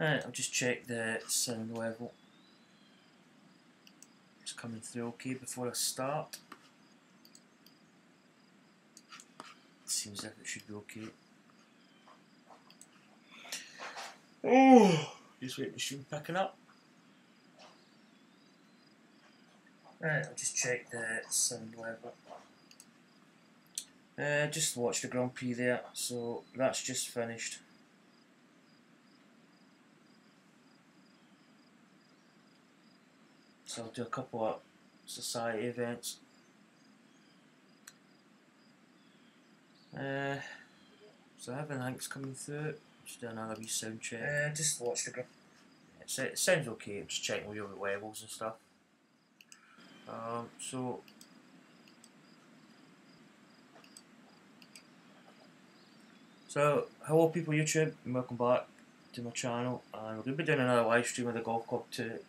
Right, I'll just check the sound level. It's coming through okay before I start. Seems as if it should be okay. Oh, just waiting to stream picking up. Right, I'll just check the sound level. Just watched the Grand Prix there, so that's just finished. So I'll do a couple of society events. So everything's coming through. Just do another wee sound check. Just watch the. It sounds okay. I'm just checking all your levels and stuff. So hello people YouTube, and welcome back to my channel. And we're going to be doing another live stream of the golf club too.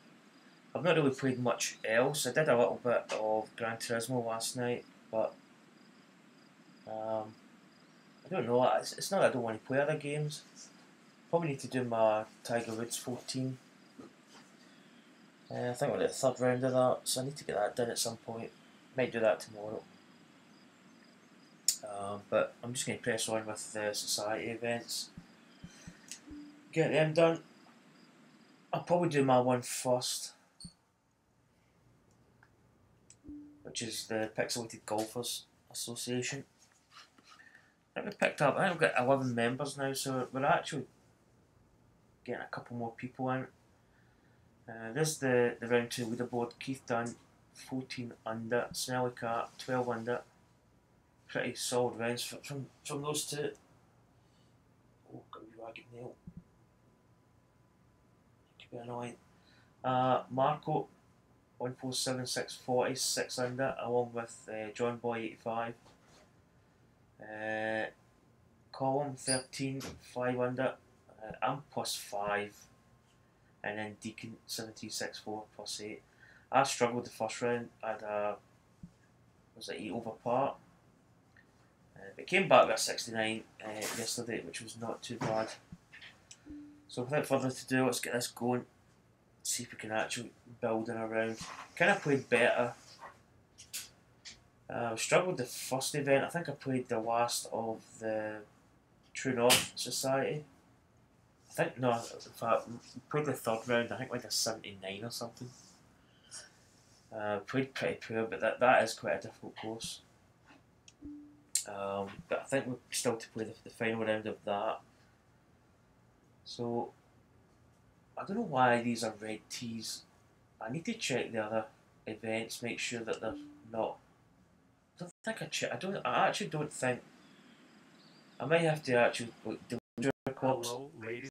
I've not really played much else. I did a little bit of Gran Turismo last night, but I don't know. It's not that I don't want to play other games. Probably need to do my Tiger Woods 14. I think we're at the third round of that, so I need to get that done at some point. Might do that tomorrow. But I'm just going to press on with the society events. Get them done. I'll probably do my one first, which is the Pixelated Golfers Association. I think we picked up, I think we've got 11 members now, so we're actually getting a couple more people in. This is the round 2 leaderboard. Keith Dunn, 14 under, Smelly Cat, 12 under. Pretty solid rounds from those two. Oh, got a wee ragged nail. Could be annoying. Marco, 147640, 6 under, along with John Boy 85. Column 13, 5 under. I'm plus 5. And then Deacon 7364 plus 8. I struggled the first round. I had a 8 over par. But came back with a 69 yesterday, which was not too bad. So without further ado, let's get this going. See if we can actually build in a round. Kind of played better. Struggled the first event. I think I played the last of the True North Society. I think, no, in fact, we played the third round. I think like a 79 or something. Played pretty poor, but that is quite a difficult course. But I think we're still to play the final round of that. So I don't know why these are red tees. I need to check the other events, make sure that they're not. I don't think I check. I actually don't think. I might have to actually do records. Hello, ladies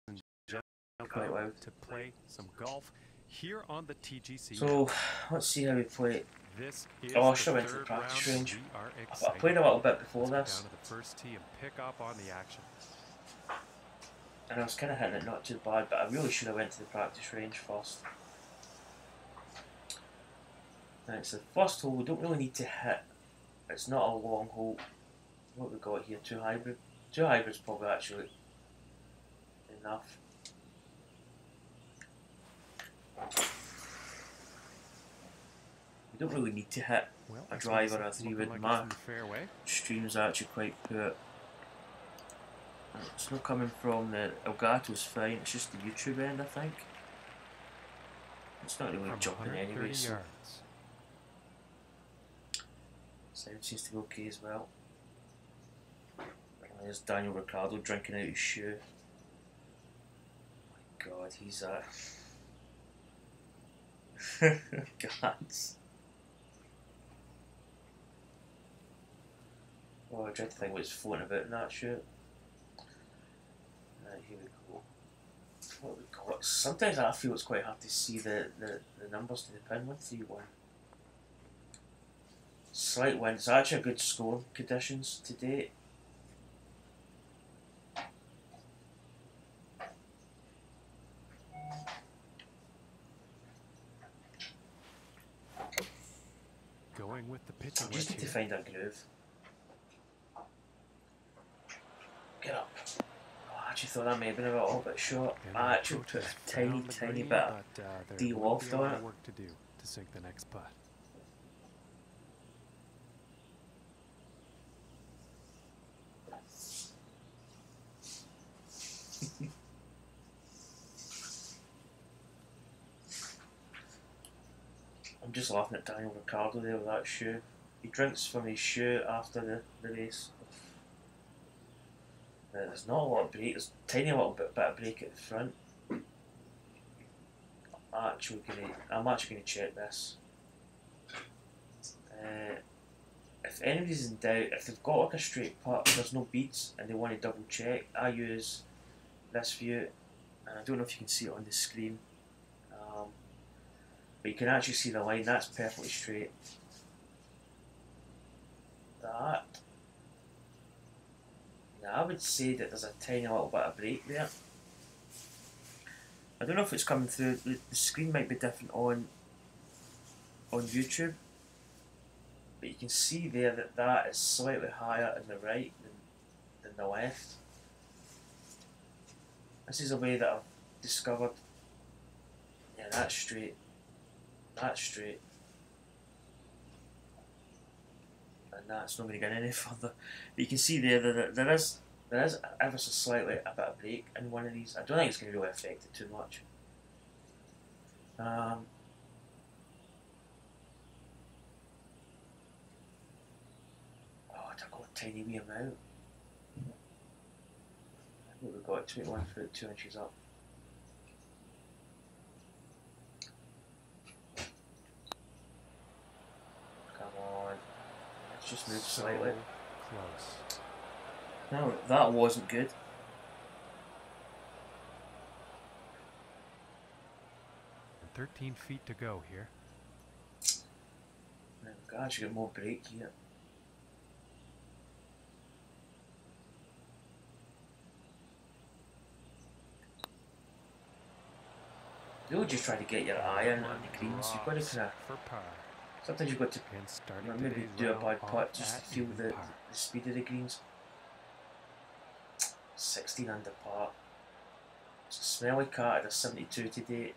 and gentlemen. Quite loud. To play some golf here on the TGC. So let's see how we play. This is I should have went to the practice range. I played a little bit before this. Down to the first tee and pick up on the action. And I was kind of hitting it not too bad, but I really should have went to the practice range first. Right, so the first hole we don't really need to hit. It's not a long hole. What have we got here? 2 hybrid. 2 hybrids probably actually enough. We don't really need to hit a drive or a 3-wood mark. Stream's actually quite poor. It's not coming from the Elgato's fine, it's just the YouTube end I think. It's not really jumping anyway, so sound seems to be okay as well. There's Daniel Ricciardo drinking out his shoe. Oh my god, he's gods. Oh, I tried to think what's floating about in that shoe. Here we go. What we got? Sometimes I feel it's quite hard to see the numbers to the pin. 131. Slight wind. It's actually a good score conditions today. Going with the pitch. I just need to find a groove. Get up. actually thought that may have been a little bit short. And I the actually approach put is a tiny, down the tiny green, bit of but there will de-loft be a lot on of it. work to do to sink the next putt. I'm just laughing at Daniel Ricciardo there with that shoe. He drinks from his shoe after the race. There's not a lot of break. There's a tiny little bit of break at the front. I'm actually gonna check this. If anybody's in doubt, if they've got like a straight putt, there's no beads, and they want to double check, I use this view, and I don't know if you can see it on the screen, but you can actually see the line. That's perfectly straight. That. Now I would say that there's a tiny little bit of break there. I don't know if it's coming through. The screen might be different on YouTube, but you can see there that that is slightly higher in the right than the left. This is a way that I've discovered. Yeah, that's straight. That's straight. And that's not going to get any further. But you can see there that there is ever so slightly a bit of break in one of these. I don't think it's going to really affect it too much. Oh, I got a tiny wee amount. I think we've got 21 foot 2 inches up. Come on. Let's just move slightly. Close. No, that wasn't good. 13 feet to go here. We've actually got more break here. You'll just try to get your eye in on the greens. You've got to kind of. Sometimes you've got to maybe do a bad putt just to feel the speed of the greens. 16 under par. It's a smelly cat at a 72 today.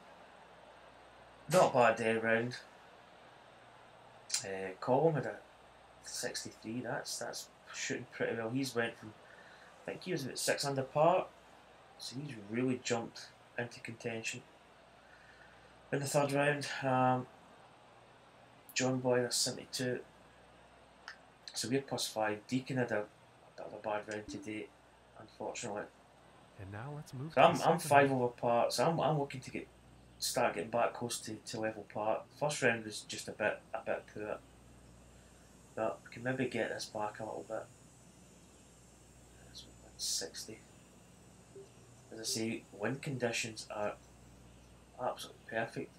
Not a bad day round. Colm had a 63. That's shooting pretty well. He's went from, I think he was about 6 under par, so he's really jumped into contention in the third round. John Boy a 72. So we're +5. Deacon had a bit of a bad round today, unfortunately. And now let's move. So I'm 5 over par. So I'm looking to start getting back close to level par. First round was just a bit poor, but we can maybe get this back a little bit. That's 160. As I say, wind conditions are absolutely perfect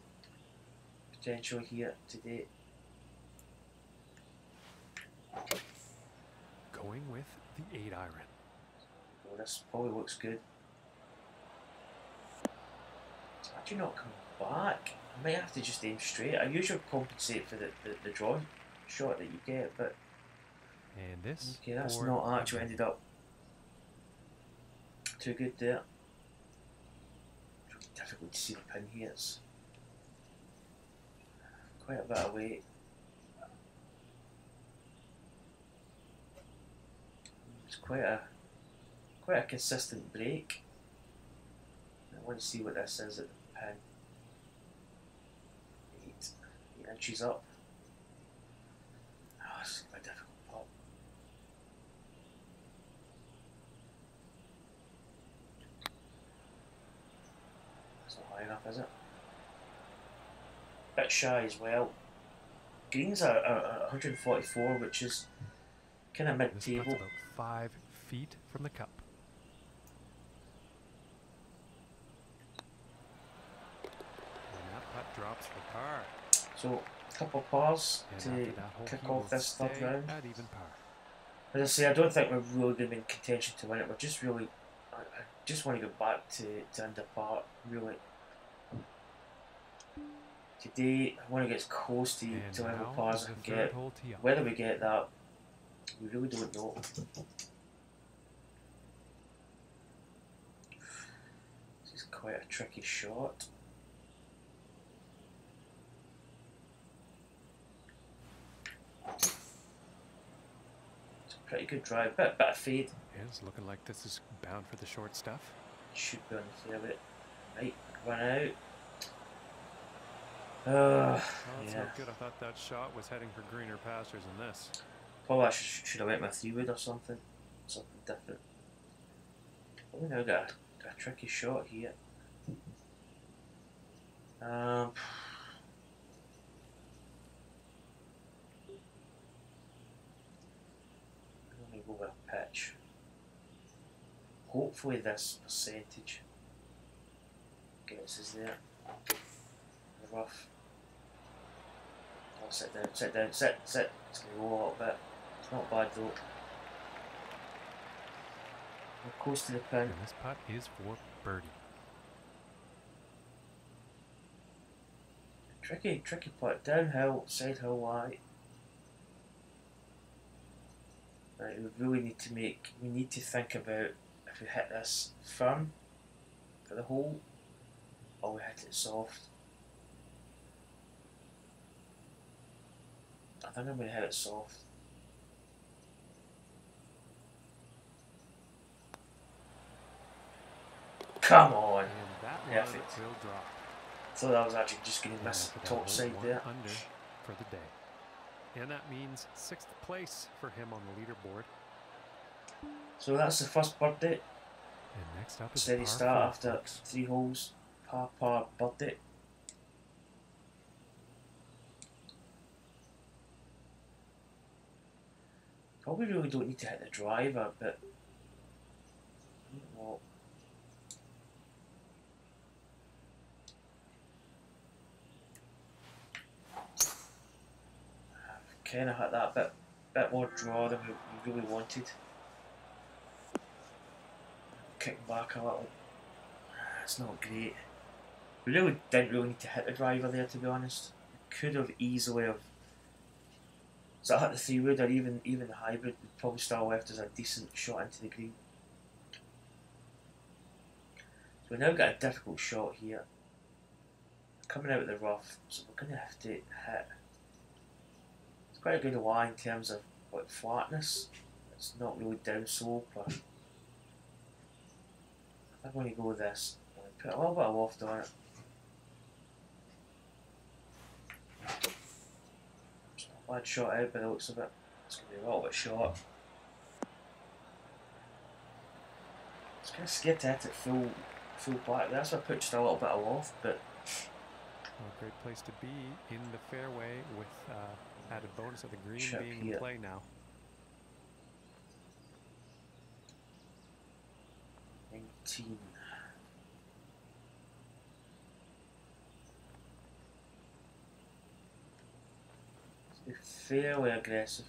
potential here today. Going with the 8-iron. So this probably looks good. It's actually not coming back. I might have to just aim straight. I usually compensate for the draw shot that you get, but and this okay, that's not actually ended up too good there. It's really difficult to see the pin here. It's quite a bit of weight. It's quite a consistent break. I want to see what this is at the pin. 8 inches up. Oh, this is a difficult putt. That's not high enough, is it? Bit shy as well. Greens are 144, which is kind of mid-table. About 5 feet from the cup. And that putt drops for par. So a couple of pars And to kick off this third round. At even par. As I say, I don't think we're really going to be in contention to win it. We're just really, I just want to go back to under par, really. Today, I want to get as close to level par as I can get. Whether we get that, we really don't know. quite a tricky shot. It's a pretty good drive, bit of fade. It's looking like this is bound for the short stuff. Should be on the fairway. Right, run out. Oh, That's yeah. not good. I thought that shot was heading for greener pastures than this. Probably I should have went with 3-wood or something. Something different. But we now got a tricky shot here. I'm going to go with a pitch. Hopefully this percentage gets us there. The rough. Oh, sit down, sit down, sit. It's going to go a little bit. It's not bad though. We're close to the pin. And this putt is for birdie. Tricky putt. Downhill, side hill lie. Right, we really need to think about if we hit this firm for the hole or we hit it soft. I think I'm going to hit it soft. Come on! And that Perfect. one will drop. So that was actually just going to miss the top side there. Under for the day. And that means 6th place for him on the leaderboard. So that's the first birdie. And next up is Steady par start 4, after folks. 3 holes. Par birdie. Probably really don't need to hit the driver, but well, kind of hit that bit more draw than we really wanted. Kick back a little. It's not great. We really didn't need to hit the driver there, to be honest. We could have easily have. So I hit the 3-wood or even the hybrid would probably still left us a decent shot into the green. So we now got a difficult shot here. Coming out of the rough, so we're going to have to hit. It's quite a good lie in terms of like flatness. It's not really down slope. But I'm going to go with this. Put a little bit of loft on it. Bad shot out by the looks of it. It's going to be a little bit short. It's kind of scared to hit it full black. That's why I put just a little bit of loft, but A great place to be in the fairway with added bonus of the green Chip being here. in play now. 19. Be fairly aggressive.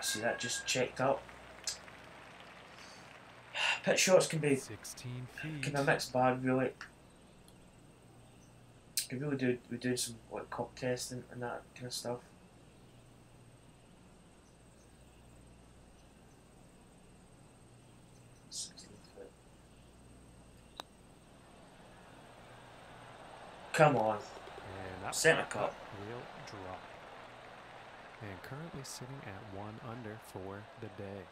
See that just checked up. Pit shots can be 16 feet. a mixed bag really. Can really do we're doing some like cup testing and that kind of stuff. Come on. And that Centre putt cut. will drop. And currently sitting at 1 under for the day.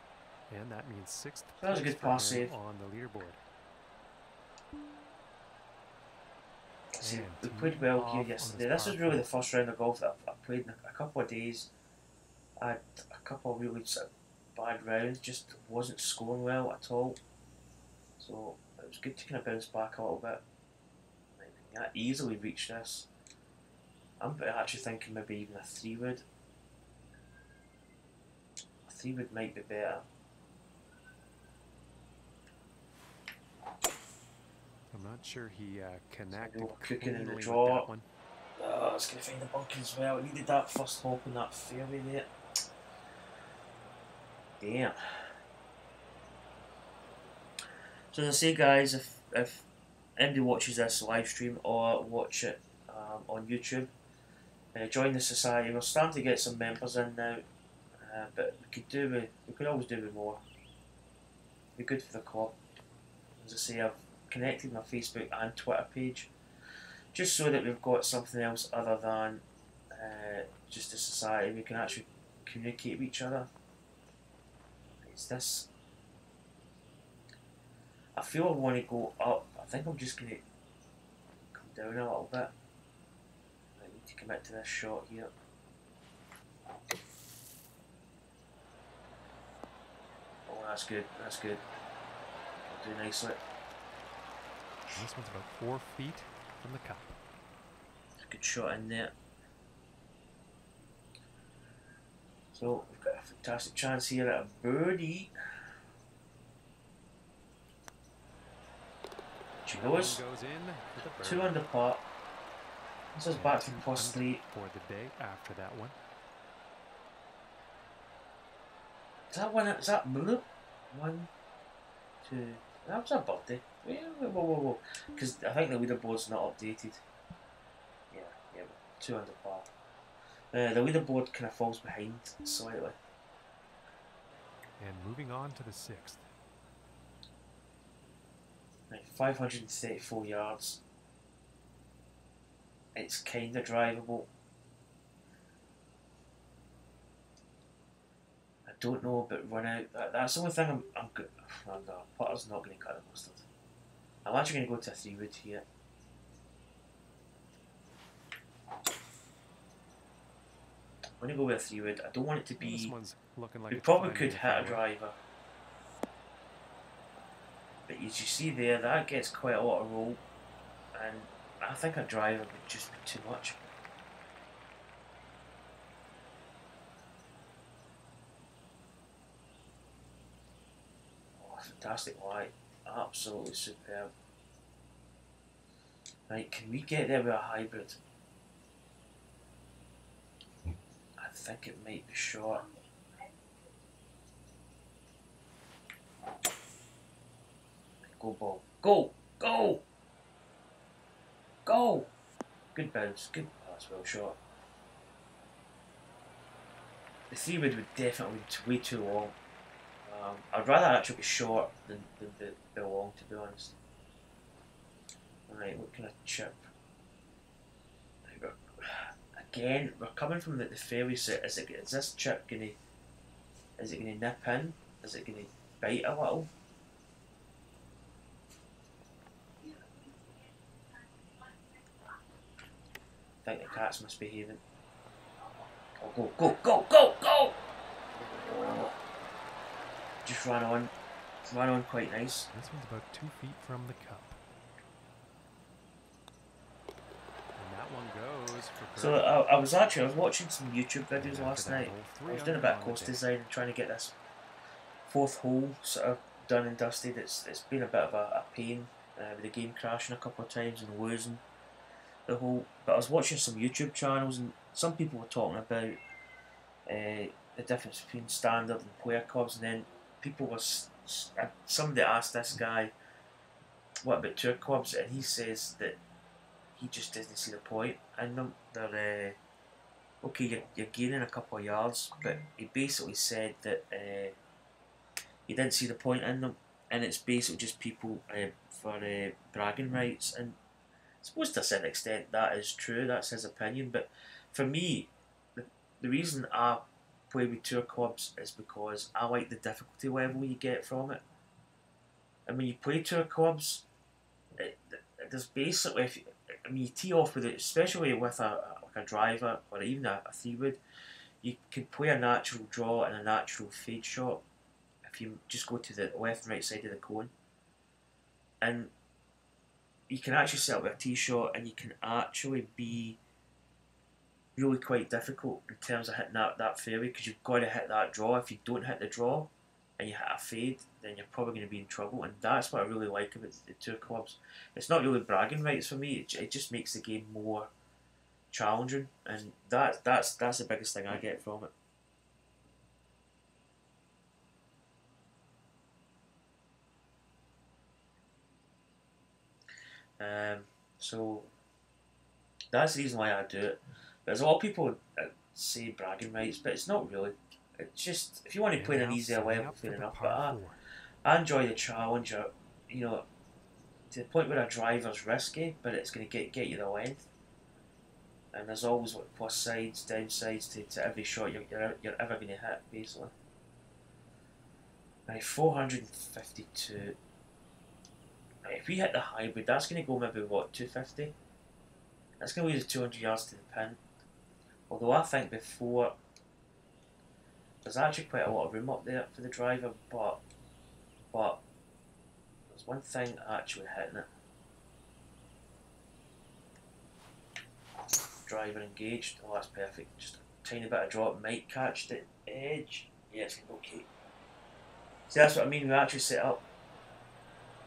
And that means 6th That was a place good for pass him save. on the leaderboard. See, And we teed played well off here on yesterday. this This was par really the 4. first round of golf that I've played in a couple of days. I had a couple of really sort of bad rounds, just wasn't scoring well at all. So it was good to kind of bounce back a little bit. I easily reached this. I'm actually thinking maybe even a 3-wood. A 3-wood might be better. I'm not sure he connected We're cooking in the cleanly with draw. that one. Oh, it's going to find the bunker as well. I needed that first hop in that fairway there. Damn. So as I say, guys, if anybody watches this live stream or watch it on YouTube, join the society. We're starting to get some members in now, but we could always do with more. Be good for the club. as I say, I've connected my Facebook and Twitter page, just so that we've got something else other than just a society. We can actually communicate with each other. It's this. I feel I want to go up. I think I'm just going to come down a little bit. I need to commit to this shot here. Oh, that's good. That's good. I'll do nicely. This one's about 4 feet from the cup. Good shot in there. So we've got a fantastic chance here at a birdie. She goes. Goes in for the 2 under par. This is back to plus 3 for the day after that one. Is that one? Is that blue? 1, 2. That was a birdie. Whoa. Because I think the leaderboard's not updated. Yeah, 2 under par. The leaderboard kind of falls behind slightly. And moving on to the 6th. Right, 534 yards. It's kind of drivable. I don't know about run out. That's the only thing I'm good. Oh, no, putter's not going to cut the mustard. I'm actually going to go to a 3-wood here. I'm going to go with a 3-wood. I don't want it to be. This one's looking like we probably could hit a driver. But as you see there, that gets quite a lot of roll. And I think a driver would just be too much. Oh, fantastic light. Absolutely superb. Right, can we get there with a hybrid? I think it might be short. Go ball. Go! Go! Go! Good bounce. Good. Oh, that's well shot. The 3-wood would definitely be way too long. I'd rather actually be short than be long, to be honest. Right, what kind of chip? Again, we're coming from the fairway, so is this chip gonna nip in? Is it gonna bite a little? I think the cat's misbehaving. Oh, go! Oh, just ran on quite nice. This one's about 2 feet from the cup. And that one goes for So I was watching some YouTube videos last night. I was doing a bit of course design and trying to get this 4th hole sort of done and dusted. It's been a bit of a pain with the game crashing a couple of times and losing the hole. But I was watching some YouTube channels and some people were talking about the difference between standard and player clubs, and then people was somebody asked this guy what about tour clubs, and he says that he just doesn't see the point in them. They're okay, you're gaining a couple of yards, but he basically said that he didn't see the point in them, and it's basically just people for bragging rights. And I suppose to a certain extent that is true, that's his opinion, but for me, the reason I play with tour clubs is because I like the difficulty level you get from it. And when you play tour clubs, there's basically, you tee off with it, especially with a driver or even a 3-wood, you can play a natural draw and a natural fade shot if you just go to the left and right side of the cone. And you can actually set up with a tee shot, and you can actually be really quite difficult in terms of hitting that fairway, because you've got to hit that draw. If you don't hit the draw and you hit a fade, then you're probably going to be in trouble, and that's what I really like about the tour clubs. It's not really bragging rights for me, it just makes the game more challenging, and that's the biggest thing I get from it. So that's the reason why I do it. There's a lot of people that say bragging rights, but it's not really. It's just, if you want to play at an easier level, fair enough. But I enjoy the challenge. to the point where a driver's risky, but it's going to get you the length. And there's always like plus sides, downsides to every shot you're ever going to hit, basically. Right, 452. Right, if we hit the hybrid, that's going to go maybe what, 250? That's going to leave us 200 yards to the pin. Although I think before, there's actually quite a lot of room up there for the driver, but there's one thing actually hitting it. Driver engaged. Oh, that's perfect. Just a tiny bit of drop might catch the edge. Yes, okay. See, that's what I mean. We actually set up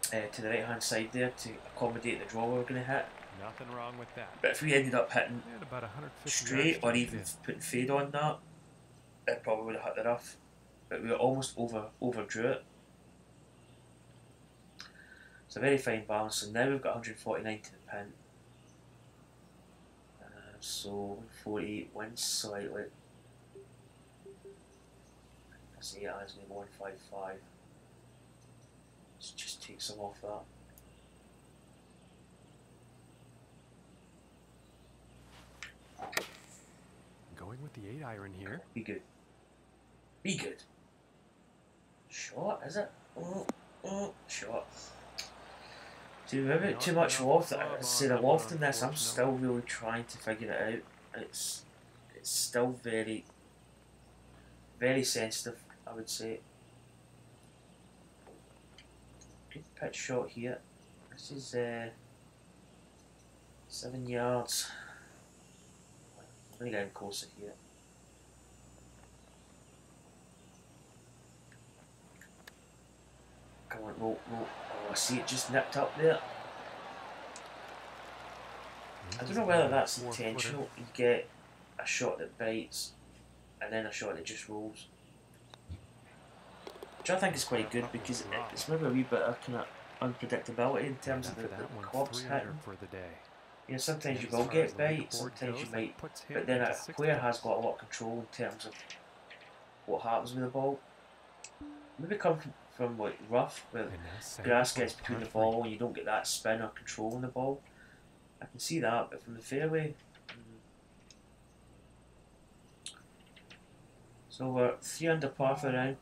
to the right hand side there to accommodate the draw we're going to hit. Nothing wrong with that. But if we ended up hitting about straight or even putting fade on that, it probably would have hit the rough. But we were almost overdrew it. It's a very fine balance. So now we've got 149 to the pin. So 148 wins slightly. I see it as me 155. Let's just take some off that. Going with the 8-iron here. Be good. Be good. Shot, is it? Shot. Too much loft. See the loft in this, I'm still really trying to figure it out. It's still very sensitive, I would say. Good pitch shot here. This is 7 yards. I'm going to get in closer here. Come on, roll. Oh, I see it just nipped up there. I don't know whether that's intentional. You get a shot that bites and then a shot that just rolls. Which I think is quite good because it's maybe a wee bit of kind of unpredictability in terms of the clubs hitting. You know, sometimes you will get bites, sometimes you might, but then a player has got a lot of control in terms of what happens with the ball. Maybe come from like rough, where grass gets between the ball and you don't get that spin or control in the ball. I can see that, but from the fairway. So we're 3 under par for the round,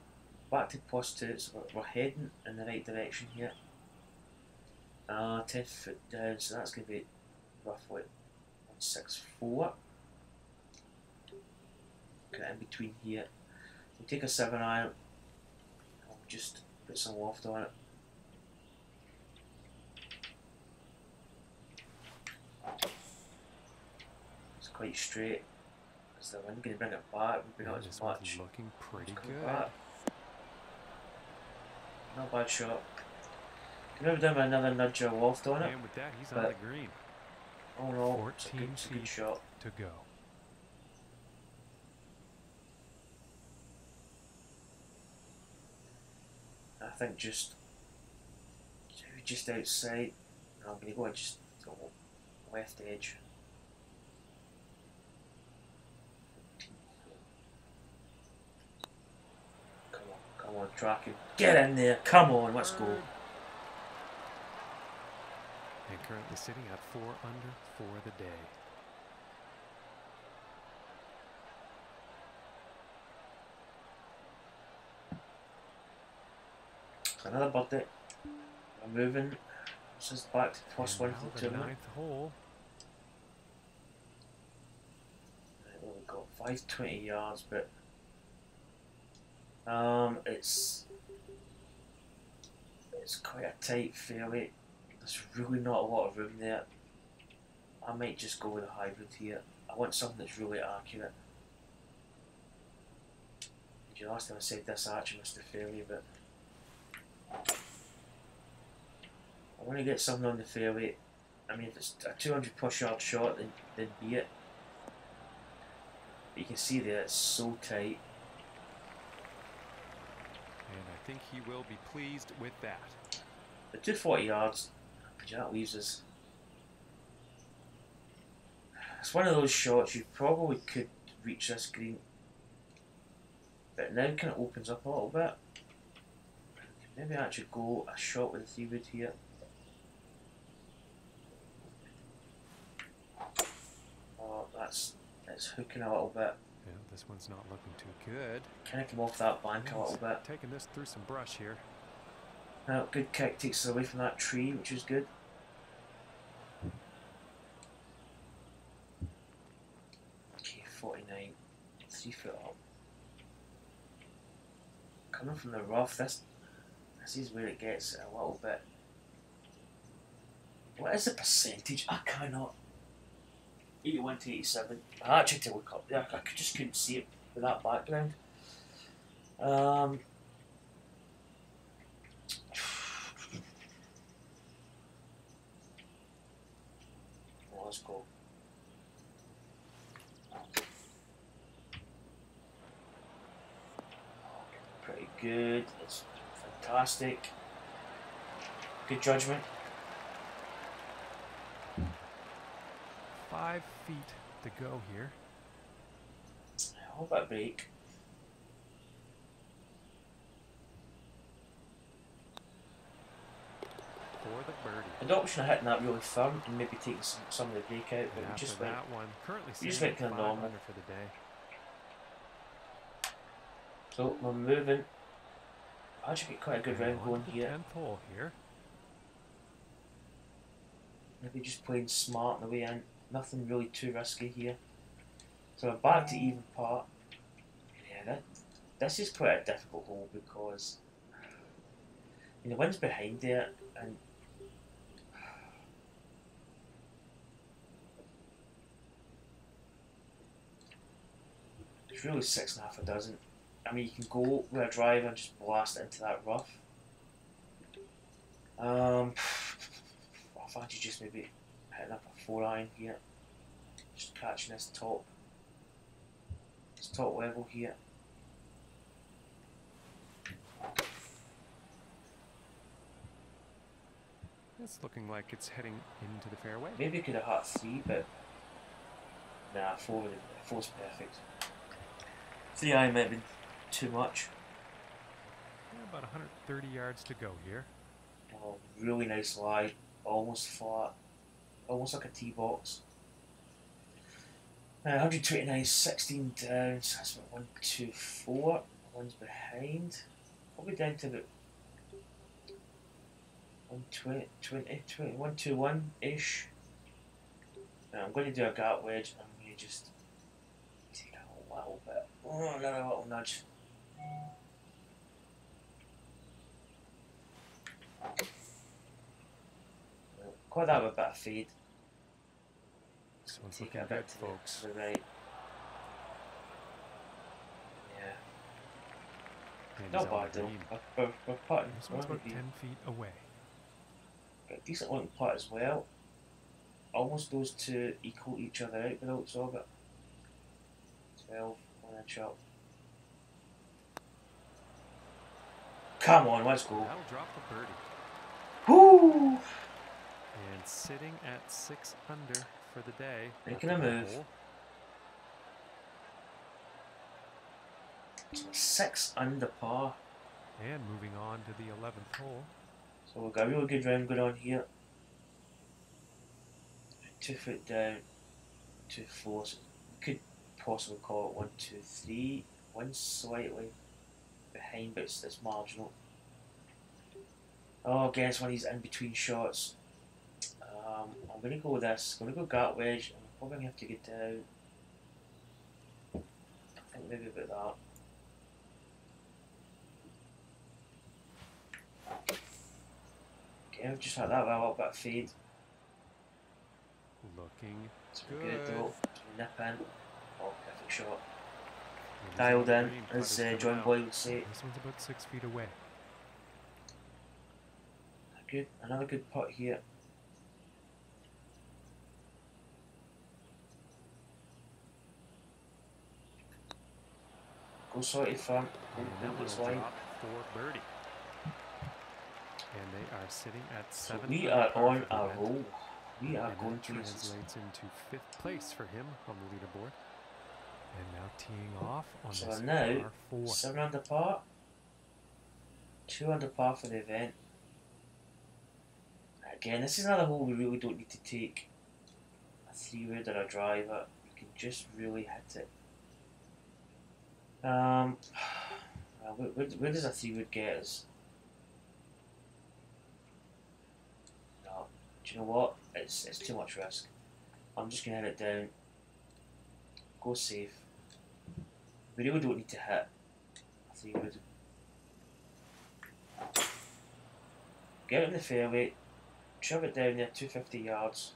back to +2, so we're heading in the right direction here. 10 foot down, so that's going to be roughly 164. Kind of in between here. We'll take a 7-iron. I'll just put some loft on it. It's quite straight. Is the wind going to bring it back? Maybe not as much. Looking pretty good. Not a bad shot. Can maybe do another nudge or loft on it. And with that, he's on the green. Oh no, it's a good shot. To go. I think just outside. No, I'm going to go just left edge. Come on, tracking. Get in there. Come on, let's go. And currently sitting at 4 under for the day. Another birdie. We're moving. This is back to +1 for the tournament. 9th hole. Right, well, we've got 520 yards, but it's quite a tight fairway. There's really not a lot of room there. I might just go with a hybrid here. I want something that's really accurate. Last time I said this, I actually missed the fairway, but I want to get something on the fairway. I mean, if it's a 200+ yard shot, then be it. But you can see there, it's so tight. And I think he will be pleased with that. The 240 yards, that leaves us. It's one of those shots you probably could reach this green, but now it kind of opens up a little bit. Maybe I actually go a shot with the 3-wood here. hooking a little bit. Yeah, this one's not looking too good. Kind of come off that bank a little bit. Taking this through some brush here. Now, good kick takes us away from that tree, which is good. Okay, 49, 3 foot up. Coming from the rough, this is where it gets a little bit. What is the percentage? I cannot. 81 to 87. I actually had to look up there. I just couldn't see it with that background. Well, let's go. Pretty good. It's fantastic. Good judgment. 5 feet to go here. How about a break? For the birdie. The option of hitting that really firm and maybe taking some of the break out, but we just went. That one currently We just went kind of normal for the day. So we're moving. I actually get quite a good round going here. 10th hole here. Maybe just playing smart on the way in. Nothing really too risky here. So we're back to even par. Yeah, this is quite a difficult hole because the wind's behind there and it's really 6.5 a dozen. I mean, you can go with a driver and just blast it into that rough. I fancy just maybe hitting up a 4-iron here. Just catching this top level here. It's looking like it's heading into the fairway. Maybe could have hit 3, but nah, 4's perfect. 3-iron might have been too much. Yeah, about 130 yards to go here. Oh, really nice lie, almost flat, almost like a tee box. 129, 16 down, so that's about 1, 2, 4. One's behind. Probably down to about 120, 1, 2, 1-ish. Now I'm going to do a gap wedge. I'm going to just take a little bit. Oh, another little nudge. Call that with a bit of fade. This one's Take looking it a bit good, to folks. the right. Yeah. And Not he's on bad the though. green. We're putting. This one's about 10 feet away. Got a decent looking putt as well. Almost those two equal each other out without so but 12, 1 inch up. Come on, let's go. That'll drop the birdie. Woo! And sitting at 6 under for the day. Making a move. Hole. 6 under par. And moving on to the 11th hole. So we've got a really good round going on here. 2 foot down, 2, 4. So we could possibly call it 1, 2, 3. One slightly behind, but it's marginal. Oh, again, it's one of these in between shots. I'm going to go with this. I'm going to go gap wedge. I'm probably going to have to get down. I think maybe about that. Okay, I've just had that with a little bit of fade. Looking So good. we're good though. So we nip in. Oh, perfect shot. And he's Dialed on the in, green. as Putt is coming John out. Boyle would say. This one's about 6 feet away. Good, another good putt here. Go slightly front, And go that one this will line. drop for birdie. And they are sitting at So 7. we under are par on for the a event. roll. We are And going that to translates into 5th place for him on the leaderboard. And now teeing off on So this now, par 4. 7 under par, 2 under par for the event. Again, this is another hole we really don't need to take a 3-wood or a driver. We can just really hit it. Where does a 3-wood get us? No, do you know what? It's too much risk. I'm just gonna hit it down. Go safe. We really don't need to hit a 3-wood. Get it in the fairway. Shove it down there 250 yards.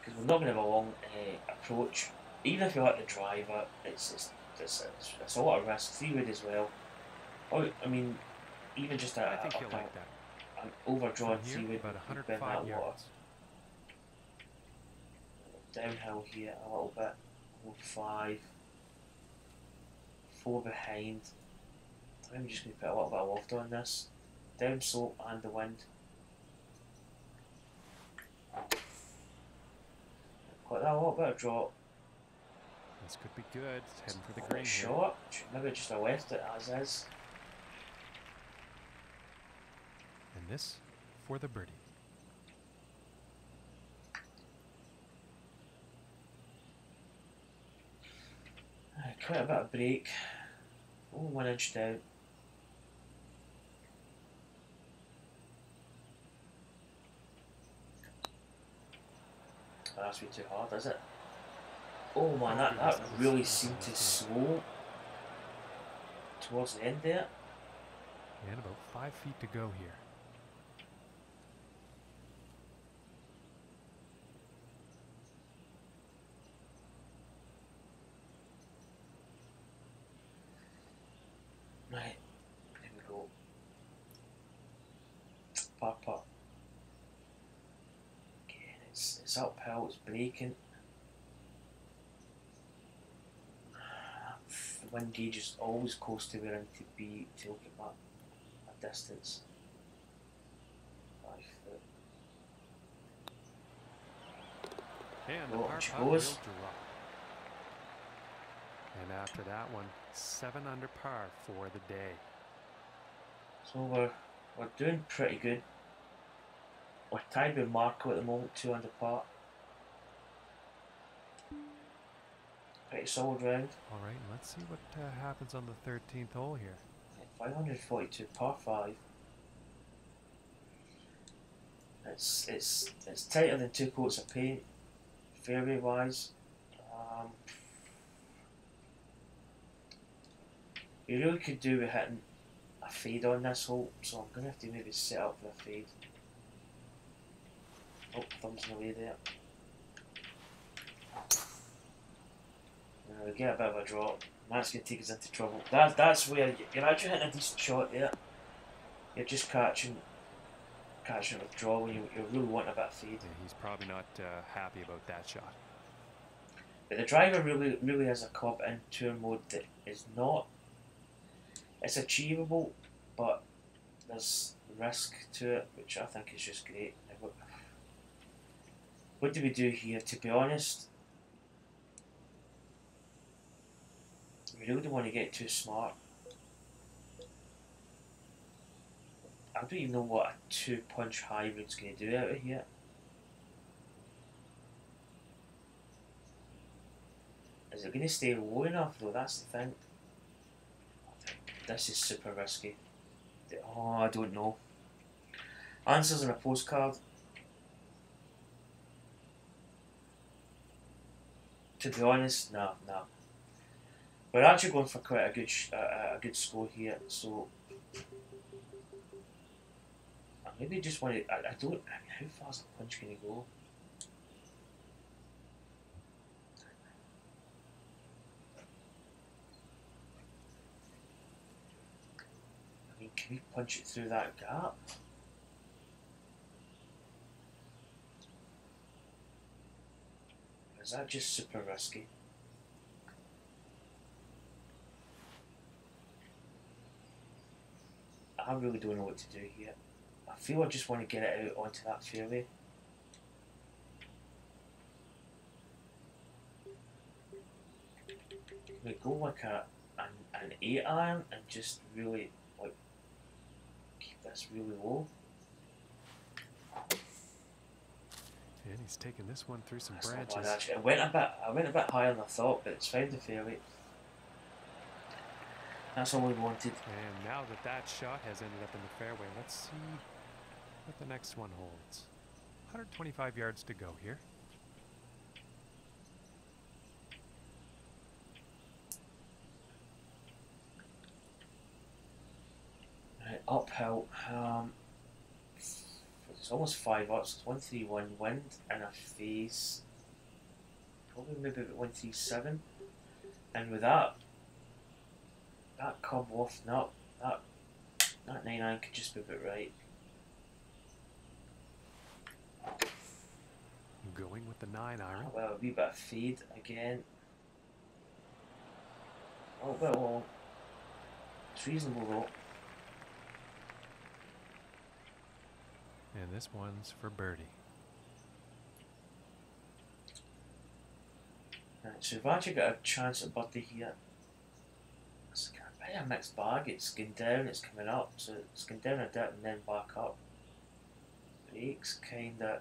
Because we're not going to have a long approach. Even if you like the driver, it's a lot of risk. 3-wood as well. Or, I mean, even just I think you'll like that. An overdrawn From here, 3-wood about would bend 105 that yards. water. Downhill here a little bit. 5. 4 behind. I'm just going to put a little bit of loft on this. Down slope and the wind. Got that a little bit of drop. This could be good. It's heading for the green here. Short. Maybe just I left it as is. And this for the birdie. Quite a bit of break. Only 1 inch down. That's way too hard, is it? Oh man, that really seemed to slow towards the end there. And about 5 feet to go here. Right, there we go. Par putt. Again, it's uphill, it's breaking. The wind gauge is always close to where I need to be to look at my distance. 5 foot. And the Oh, par she putt will goes. drop. And after that one, 7 under par for the day. So we're doing pretty good. We're tied with Marco at the moment, 2 under par. Pretty solid round. All right, let's see what happens on the 13th hole here. 542 par 5. It's tighter than 2 coats of paint, fairway wise. You really could do with hitting a fade on this hole, so I'm going to have to maybe set up for a fade. Oh, thumbs in the way there. We get a bit of a drop. That's going to take us into trouble. That's where you're actually hitting a decent shot there. You're just catching with draw when you really want a bit of fade. Yeah, he's probably not happy about that shot. But the driver really has a club in tour mode that is not. It's achievable, but there's risk to it, which I think is just great. What do we do here? To be honest, we really don't want to get too smart. I don't even know what a 2-punch hybrid's going to do out of here. Is it going to stay low enough though? That's the thing. This is super risky. Oh, I don't know. Answers on a postcard. To be honest, nah. We're actually going for quite a good score here, so I maybe just want to. I don't. I mean, how far is the punch going to go? I mean, can we punch it through that gap? Or is that just super risky? I really don't know what to do here. I feel I just want to get it out onto that fairway. We go like an 8 iron and just really like keep this really low. And he's taking this one through some That's branches. not bad, actually. I went a bit higher than I thought, but it's found the fairway. That's all we wanted. And now that shot has ended up in the fairway, let's see what the next one holds. 125 yards to go here. Right, uphill. It's almost 5 ups. It's 131 wind and a face. Probably maybe about 137. And with that come off, that 9-iron could just be about right. Going with the 9-iron. Well, a wee bit of fade again. A little bit long. It's reasonable though. And this one's for birdie. Right, so we've actually got a chance at birdie here. It's kind of a mixed bag. It's going down, it's coming up. So it's going down a bit and then back up. Breaks kind of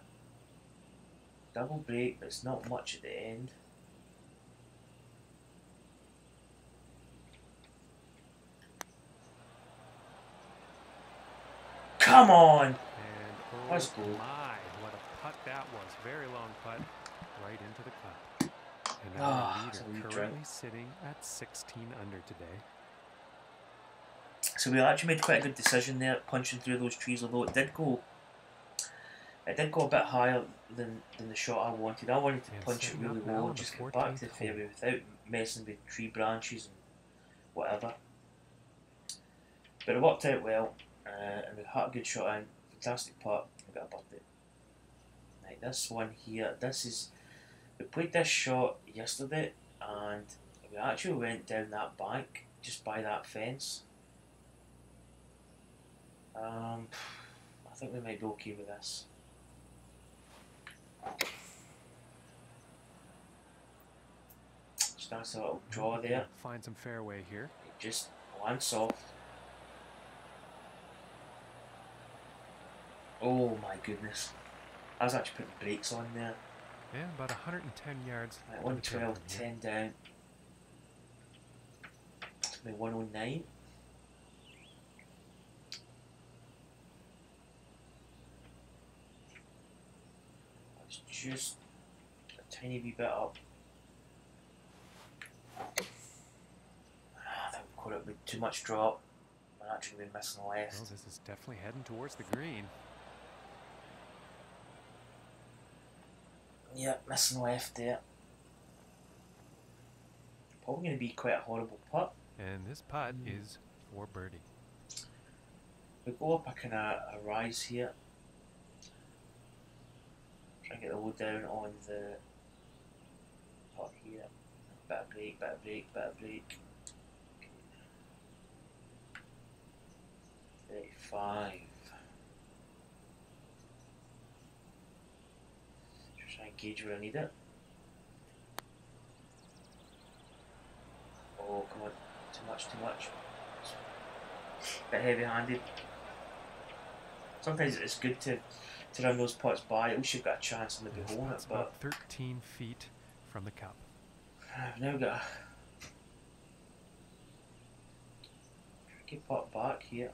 double break, but it's not much at the end. Come on! And oh Let's go. my, what a putt that was. Very long putt right into the cup. And now our leader currently sitting at 16 under today. So we actually made quite a good decision there, punching through those trees, although it did go a bit higher than the shot I wanted. I wanted to punch it really low and just get back to the fairway without messing with tree branches and whatever. But it worked out well, and we had a good shot in, fantastic putt, I got a birdie. Right, this one here, we played this shot yesterday and we actually went down that bank just by that fence. I think we might be okay with this. Just nice little draw there. Find some fairway here. Just land soft. Oh my goodness. I was actually putting brakes on there. Yeah, about 110 yards. Right, 112, 10 down. It's going to be 109. It's just a tiny wee bit up. I think we've caught it with too much drop. We're actually been missing the left. Well, this is definitely heading towards the green. Yeah, missing left there. Probably going to be quite a horrible putt. And this putt is for birdie. We go up a kind of a rise here. Try and get the load down on the putt here. Bit of break, bit of break, bit of break. 35. Just try and gauge where I need it. Oh, come on. Too much, too much. Bit heavy handed. Sometimes it's good to run those putts by. At least you've got a chance of maybe holding it. But about 13 feet from the cup. I've now got a tricky putt back here.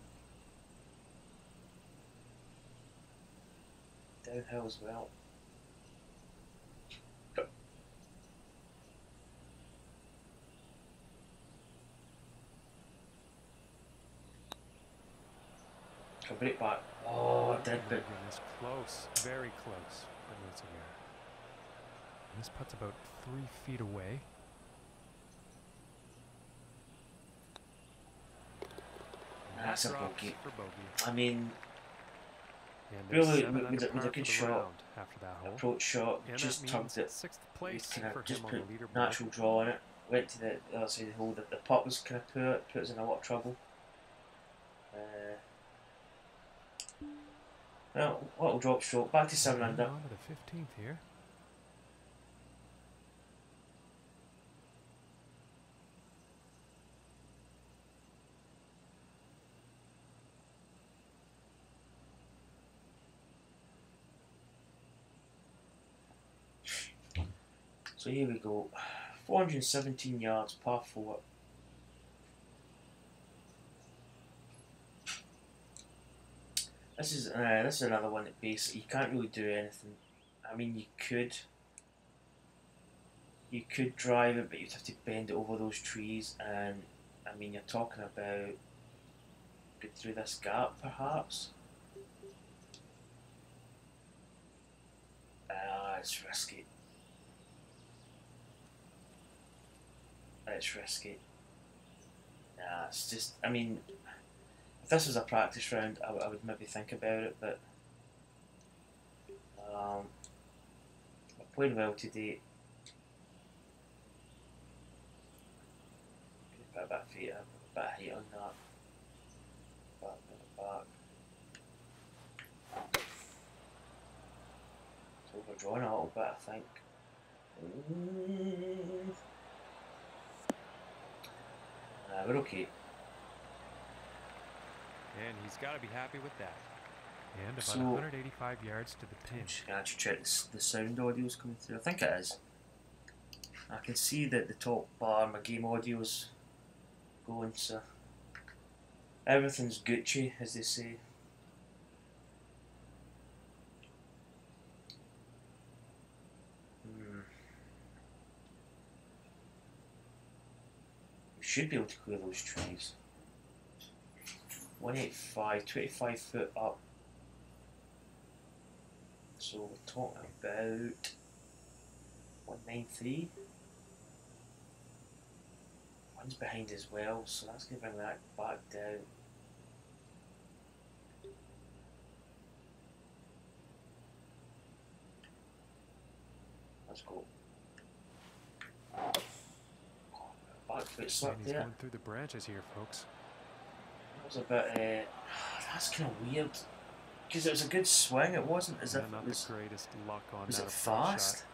Downhill as well. Can break back. Oh, I did, but it's close, very close. This putt's about 3 feet away. That's a bogey. For bogey. I mean, and really, with a good shot, after that hole. approach shot, and just tugged it. 6th place Kind for of just him put on the leaderboard. natural draw on it. Went to the other side of the hole. The putt was kind of poor. Put us in a lot of trouble. Well, little drop stroke. Back to 7 under. On to the 15th here. So here we go. 417 yards, par 4. This is another one that basically you can't really do anything. I mean, you could drive it, but you'd have to bend it over those trees, and I mean, you're talking about get through this gap, perhaps. It's risky. It's risky. Nah, it's just. I mean, if this was a practice round, I would maybe think about it, but we're playing well today. Put a bit of feet up, a bit of height on that. Back. It's overdrawn a little bit, I think. We're okay. And he's got to be happy with that. And about 185 yards to the pin. I'm just going to actually check the sound audio's coming through. I think it is. I can see that the top bar, my game audio's going, so everything's Gucci, as they say. We should be able to clear those trees. 185, 25 foot up. So we're talking about 193. One's behind as well, so that's going to bring that back down. Let's go. Back foot slip there. Going through the branches here, folks. That was a bit. That's kind of weird. Because it was a good swing. It wasn't as if not it was the greatest luck on was that it fast? Shot.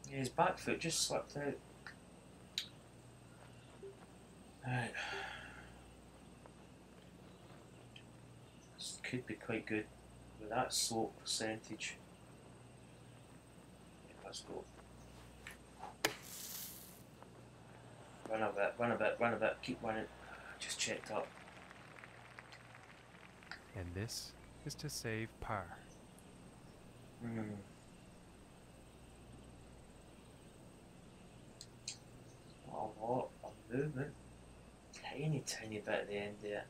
Yeah, his back foot just slipped out. Right. This could be quite good with that slope percentage. Yeah, let's go. Run a bit, keep running. Just checked up. And this is to save par. Oh, what a movement. Tiny bit at the end there.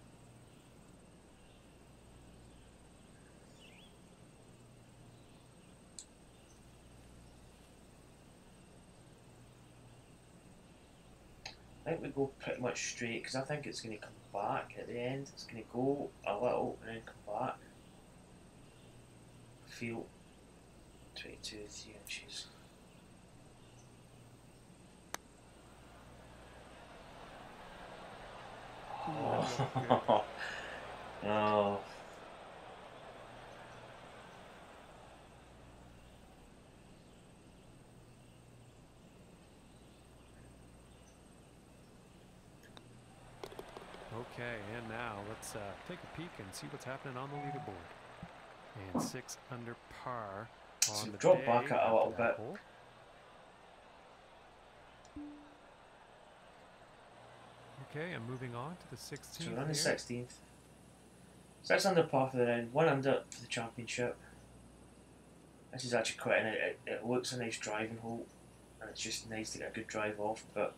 I think we go pretty much straight because I think it's going to come back at the end. It's going to go a little and then come back. Feel 22, 3 inches. Oh. Oh. Okay, and now let's take a peek and see what's happening on the leaderboard. And 6 under par on the drop day back a little bit. Hole. Okay, and moving on to the 16th. So we're on the 16th. 6 under par for the round, 1 under for the championship. This is actually quite it looks a nice driving hole, and it's just nice to get a good drive off, but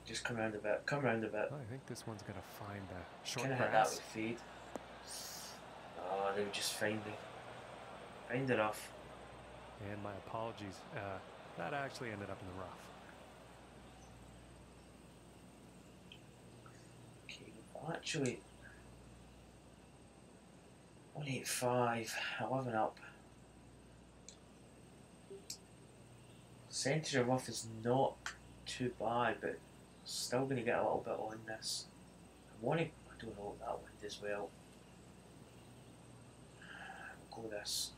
just come round a bit, Well, I think this one's going to find the short grass. Hit that with fade. Oh, they would just find it off. And my apologies, that actually ended up in the rough. Okay, actually 185, 11 up. Centre of rough is not too bad, but still going to get a little bit on this. I don't know that wind as well. go with this.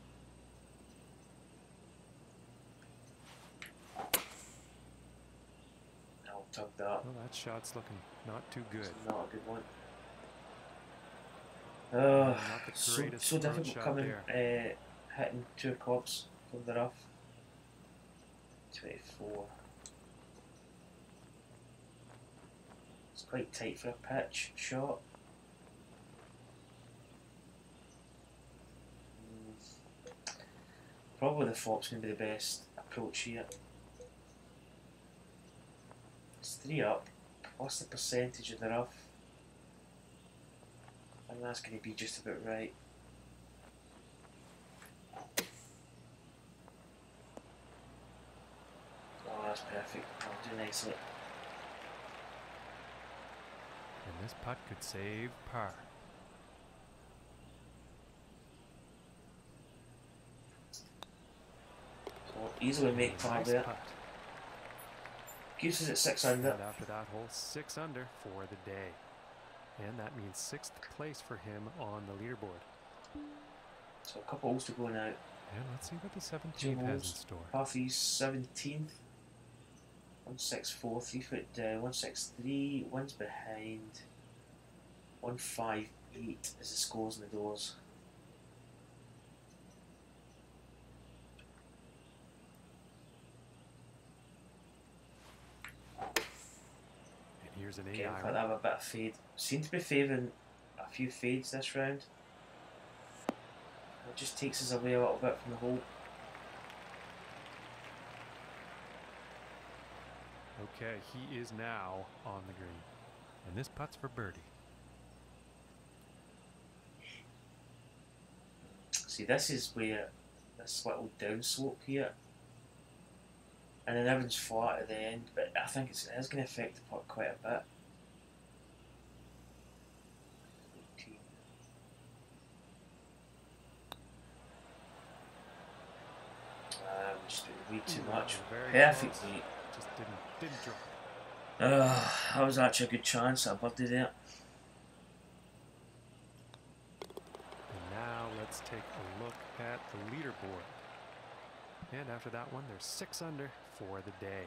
I'll tug that. Well, that shot's looking not too good. It's not a good one. Not the So greatest difficult shot coming, there. hitting 2 clubs from the rough. 24. It's quite tight for a pitch shot. Probably the flop's going to be the best approach here. It's 3 up, plus the percentage in the rough. I think that's going to be just about right. Oh, that's perfect. I'll do nicely. And this putt could save par. So easily make par there. Putt. Keeps us at 6 under. And after that hole, 6 under for the day. And that means 6th place for him on the leaderboard. So a couple holes to go now. And let's see what the 17th has in store. Halfy's 17th. 164, 3 foot down. 163, one's behind. 158 is the scores in the doors. Here's an 8 Okay, iron. I'll have a bit of fade. Seem to be favouring a few fades this round. It just takes us away a little bit from the hole. Okay, he is now on the green. And this putt's for birdie. See, this is where this little downslope here. And then everything's flat at the end, but I think it is going to affect the putt quite a bit. 18. Just way too much. Perfect lead. Just didn't drop. That was actually a good chance at a birdie there. And now let's take a look at the leaderboard. And after that one, there's 6 under for the day.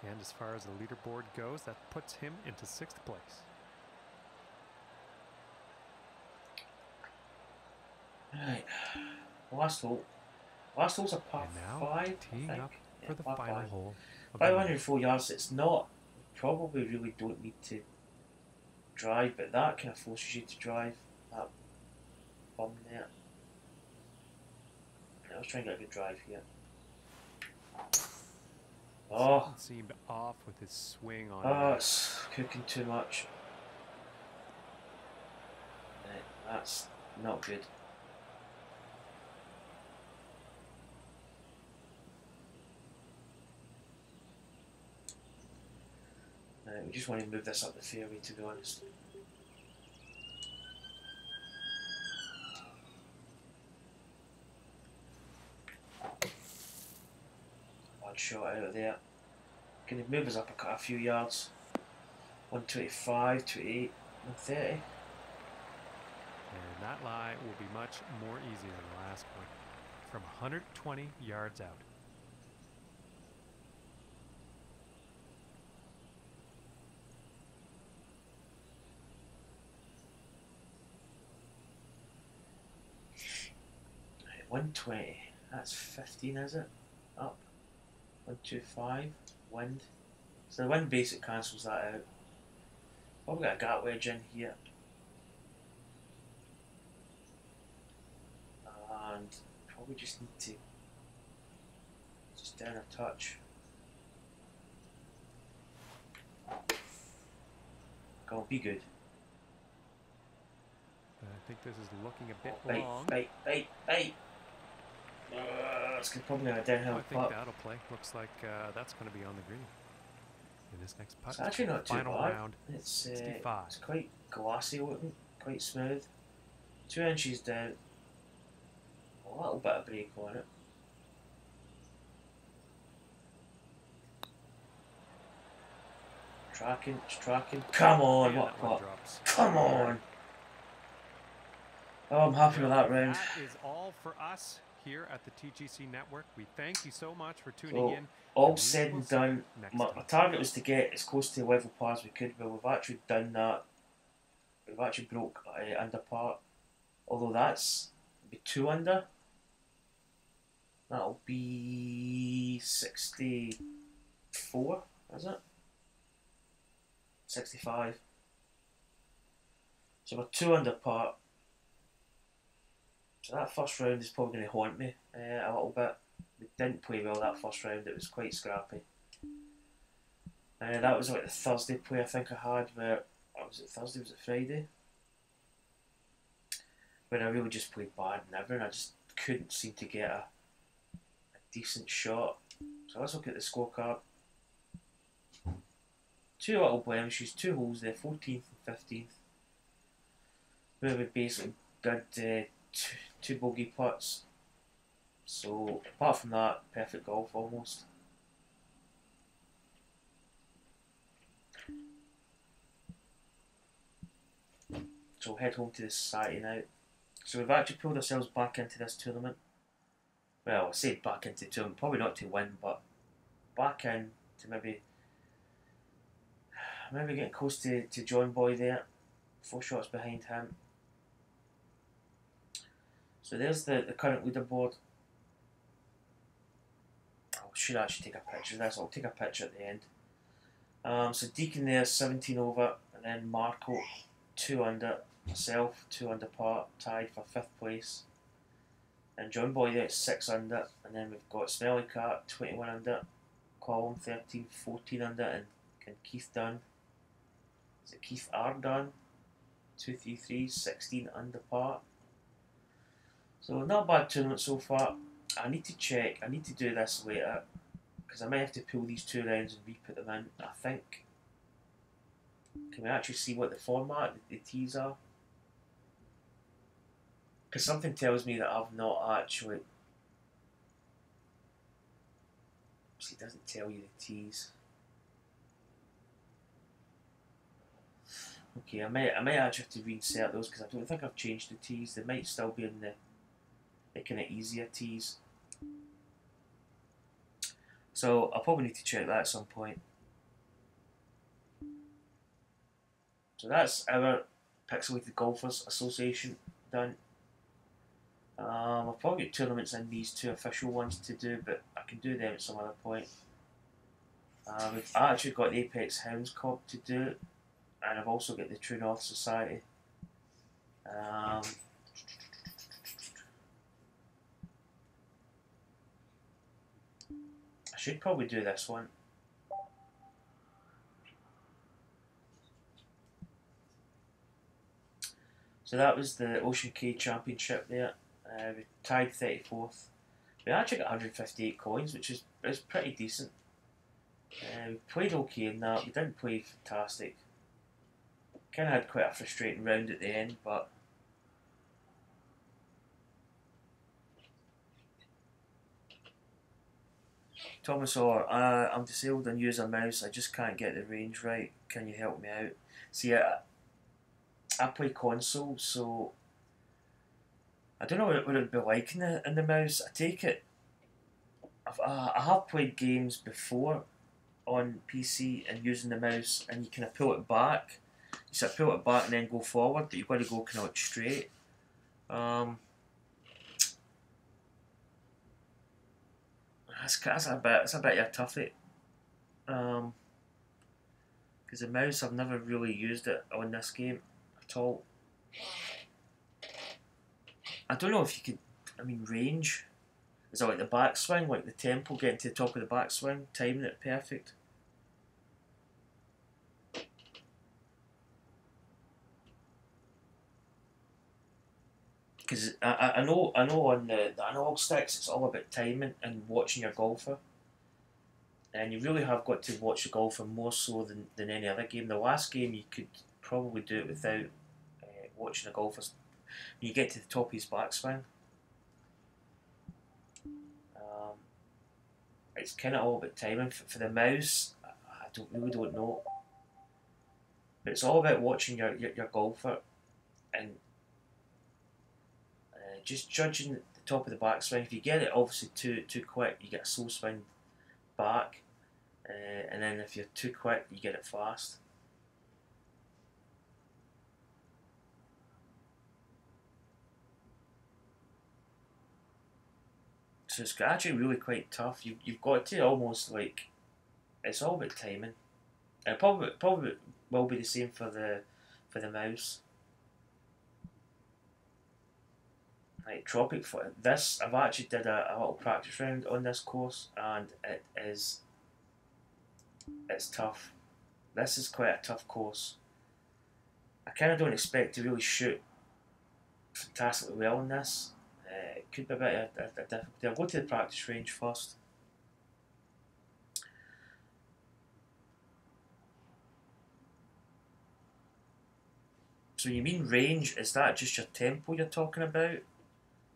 And as far as the leaderboard goes, that puts him into 6th place. Right, last hole. Last hole's a par And now 5. teeing up for the final hole. 504 yards. It's not. Probably really don't need to drive, but that kind of forces you to drive. That bum there. Let's try and get a good drive here. Oh, Seemed off with his swing on. Oh, it's cooking too much. That's not good. We just want to move this up the fairway, to be honest. Bad shot out of there. Can he move us up a few yards? 125, 28, 130. And that lie will be much more easy than the last one. From 120 yards out. Right, 120. That's 15, is it? Up. 125. Wind. So the wind basic cancels that out. Probably got a gap wedge in here. And probably just need to just down a touch. Go on, be good. I think this is looking a bit Bite, long. bite, bite, bite. It's probably going to downhill I think putt. that'll play. Looks like that's going to be on the green. In this next putt, It's actually not too final bad. round, It's 65. It's quite glassy looking, quite smooth. 2 inches down. A little bit of break on it. Tracking, it's tracking. Come on, Yeah, what that one putt? drops. Come on! Oh, I'm happy with Well, that round. that is all for us here at the TGC Network. We thank you so much for tuning So, in. all And we said will and see you done, next my time. target was to get as close to level par as we could, but we've actually done that. We've actually broke under par. Although that's be 2 under. That'll be 64, is it? 65. So we're 2 under par. So that first round is probably going to haunt me a little bit. We didn't play well that first round, it was quite scrappy. That was like the Thursday play I think I had where, was it Thursday, was it Friday? Where I really just played bad and everything, I just couldn't seem to get a decent shot. So let's look at the scorecard. 2 little blemishes, 2 holes there, 14th and 15th. Where we basically did two bogey putts. So apart from that, perfect golf almost. So we'll head home to the society now. So we've actually pulled ourselves back into this tournament. Well, I say back into the tournament, probably not to win, but back in to maybe getting close to John Boy there. 4 shots behind him. So there's the current leaderboard. I should actually take a picture of this. I'll take a picture at the end. So Deacon there, 17 over, and then Marco, 2 under, myself, 2 under par, tied for 5th place. And John Boy there at 6 under, and then we've got Smelly Cat, 21 under, Colin 13, 14 under, and Keith Dunn. Is it Keith R. Dunn? 233, 16 under par. So not a bad tournament so far. I need to check, I need to do this later, because I might have to pull these 2 rounds and re-put them in. I think, can we actually see what the format, the tees are? Because something tells me that I've not actually, see, it doesn't tell you the tees. Okay, I might actually have to reinsert those because I don't think I've changed the tees. They might still be in the kind of easier tees. So I'll probably need to check that at some point. So that's our Pixelated Golfers Association done. I've probably got tournaments in these 2 official ones to do, but I can do them at some other point. We've actually got the Apex Hounds Cup to do, and I've also got the True North Society. I should probably do this one. So that was the Ocean K Championship there. We tied 34th. We actually got 158 coins, which is pretty decent. We played okay in that. We didn't play fantastic. Kind of had quite a frustrating round at the end, but Thomas Orr, I'm disabled and use a mouse. I just can't get the range right. Can you help me out? See, I play console, so I don't know what it would be like in the mouse. I take it. I have played games before on PC and using the mouse, and you kind of pull it back. You sort of pull it back and then go forward, but you've got to go kind of like straight. That's a bit of a toughie. Because the mouse, I've never really used it on this game at all. I don't know if you could. I mean, range. Is it like the backswing, like the tempo, getting to the top of the backswing, timing it perfect? Because I know on the analog sticks it's all about timing and watching your golfer, and you really have got to watch the golfer more so than any other game. The last game you could probably do it without watching the golfer. When you get to the top of his backswing, it's kind of all about timing. For the mouse, I really don't know, but it's all about watching your golfer and just judging the top of the backswing. If you get it obviously too quick, you get a slow swing back, and then if you're too quick, you get it fast. So it's actually really quite tough. You've got to almost like, it's all about timing. And probably will be the same for the mouse. Like Tropic for this, I've actually did a little practice round on this course, and it's tough. This is quite a tough course. I kind of don't expect to really shoot fantastically well in this. It could be a bit of a difficulty. I'll go to the practice range first. So you mean range, is that just your tempo you're talking about?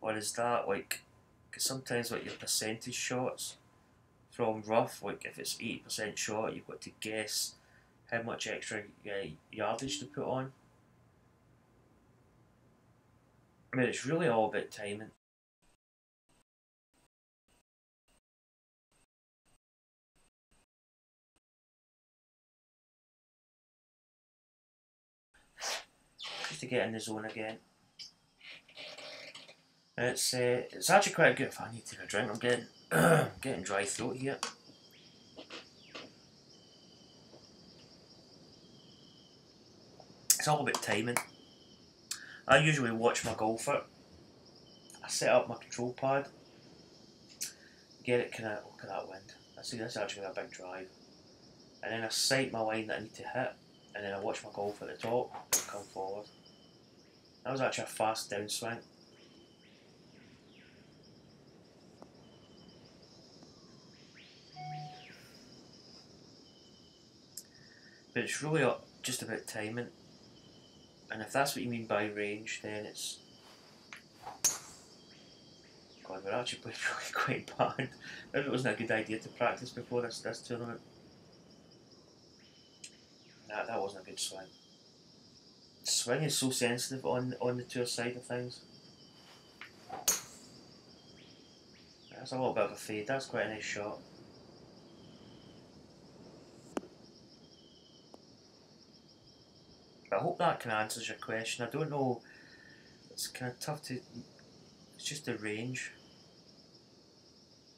Or is that like, because sometimes like your percentage shots from rough, like if it's 80% shot, you've got to guess how much extra yardage to put on. I mean, it's really all about timing. Just to get in the zone again. It's actually quite good. If I need to take a drink, I'm getting getting dry throat here. It's all about timing. I usually watch my golfer. I set up my control pad, get it kind of, look at that wind. I see this actually a big drive, and then I sight my line that I need to hit, and then I watch my golf at the top and come forward. That was actually a fast downswing. But it's really just about timing, and if that's what you mean by range, then it's, God, we're actually playing really quite bad. Maybe it wasn't a good idea to practice before this tournament. That wasn't a good swing. Swing is so sensitive on the tour side of things. That's a little bit of a fade. That's quite a nice shot. I hope that kind of answers your question. I don't know. It's kind of tough to. It's just the range.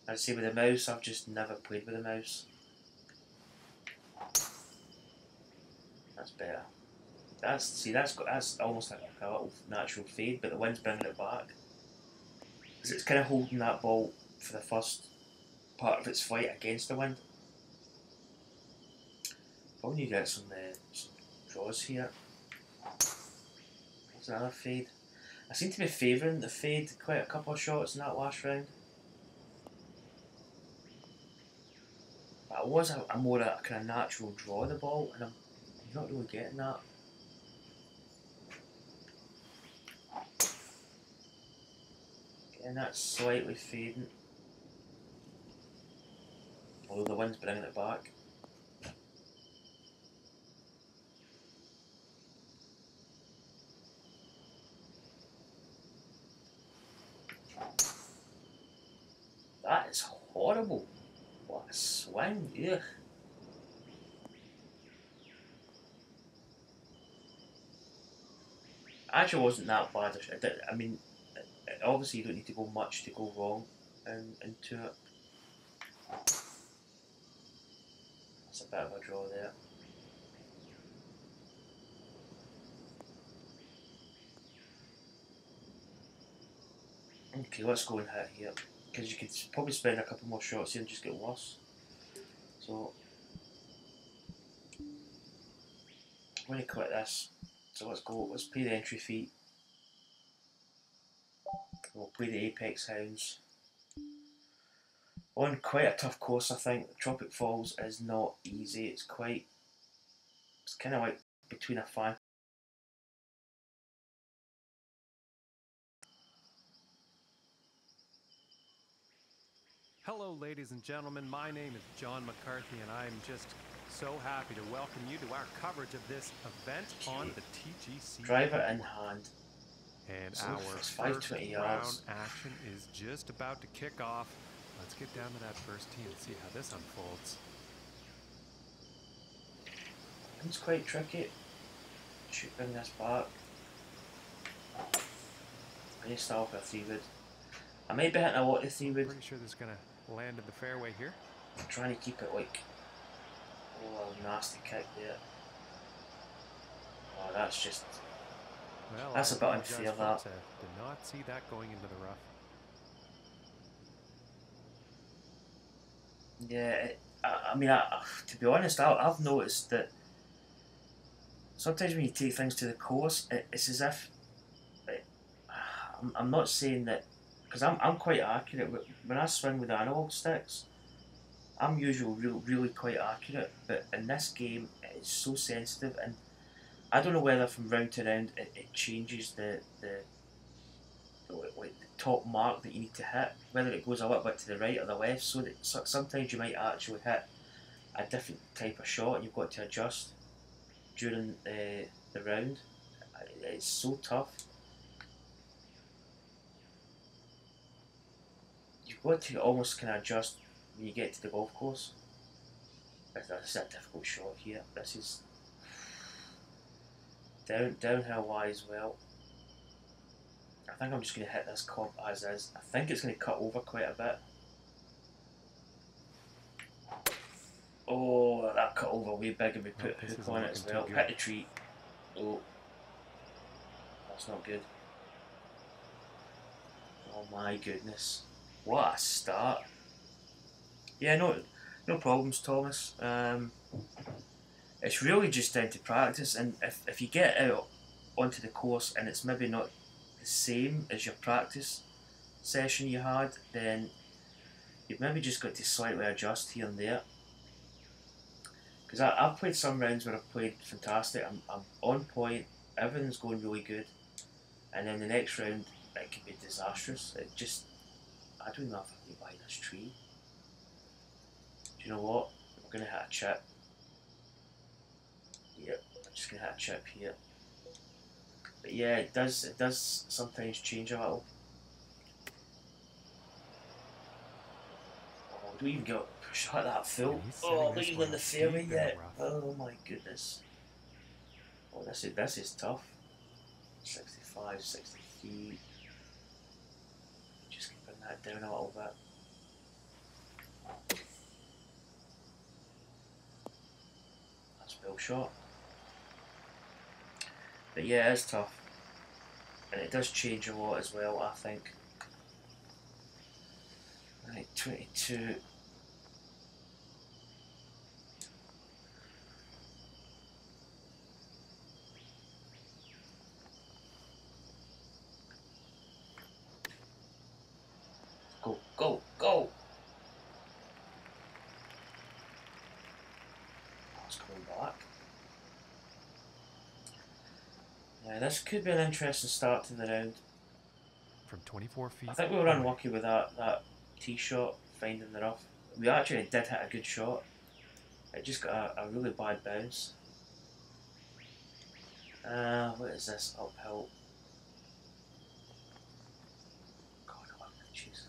I'd say with the mouse, I've just never played with the mouse. That's better. That's almost like a little natural fade, but the wind's bringing it back. Because it's kind of holding that ball for the first part of its flight against the wind. Probably need to get some draws here. There's another fade. I seem to be favouring the fade quite a couple of shots in that last round. But it was a more a kind of natural draw of the ball, and I'm not really getting that. Getting that slightly fading. Although the wind's bringing it back. That is horrible. What a swing, ugh. Actually wasn't that bad. I mean, obviously you don't need to go much to go wrong into it. That's a bit of a draw there. Okay, let's go and hit here. Because you could probably spend a couple more shots here and just get worse. So, I'm going to quit this. So let's go, let's pay the entry fee. We'll play the Apex Hounds. On quite a tough course, I think. Tropic Falls is not easy. It's kind of like between a 5. Hello, ladies and gentlemen. My name is John McCarthy, and I'm just so happy to welcome you to our coverage of this event on the TGC. Driver in hand. And So our it's first 520 round yards. action is just about to kick off. Let's get down to that first tee and see how this unfolds. It's quite tricky. Should bring this back. I need to start off with a 3-wood. I might be hitting a lot of 3-wood. Pretty sure this is going to land in the fairway here. I'm trying to keep it like, oh, a nasty kick there. Oh, that's just, Well, that's I a bit apologize, unfair, folks. that. I did not see that going into the rough. Yeah, I mean, to be honest, I've noticed that sometimes when you take things to the course, it's as if, I'm not saying that, because I'm quite accurate. When I swing with analog sticks, I'm usually really quite accurate, but in this game, it's so sensitive, and I don't know whether from round to round it changes like the top mark that you need to hit, whether it goes a little bit to the right or the left, so that sometimes you might actually hit a different type of shot and you've got to adjust during the round. It's so tough. You've got to almost kind of adjust when you get to the golf course. This is a difficult shot here. This is downhill wise well. I think I'm just going to hit this comp as is. I think it's going to cut over quite a bit. Oh, that cut over way big and we put a hook on it as well. Hit the tree. Oh, that's not good. Oh my goodness. What a start. Yeah, no problems, Thomas. It's really just down to practice, and if you get out onto the course and it's maybe not the same as your practice session you had, then you've maybe just got to slightly adjust here and there. Because I've played some rounds where I've played fantastic, I'm on point, everything's going really good, and then the next round it can be disastrous. It just, I don't know if I can buy this tree. Do you know what? I'm going to hit a chip. Yep, I'm just going to hit a chip here. But yeah, it does sometimes change a little. Oh, don't even get a shot that full. Oh, not even in the fairway yet. Oh my goodness. Oh, this is tough. 65, 63. Just bring that down a little bit. That's a bill shot. But yeah, it's tough. And it does change a lot as well, I think. Right, 22. Go, go, go! That's coming back. Yeah, this could be an interesting start to the round. From 24 feet. I think we were unlucky with that tee shot, finding the rough. We actually did hit a good shot. It just got a really bad bounce. What is this? Uphill. God, jeez.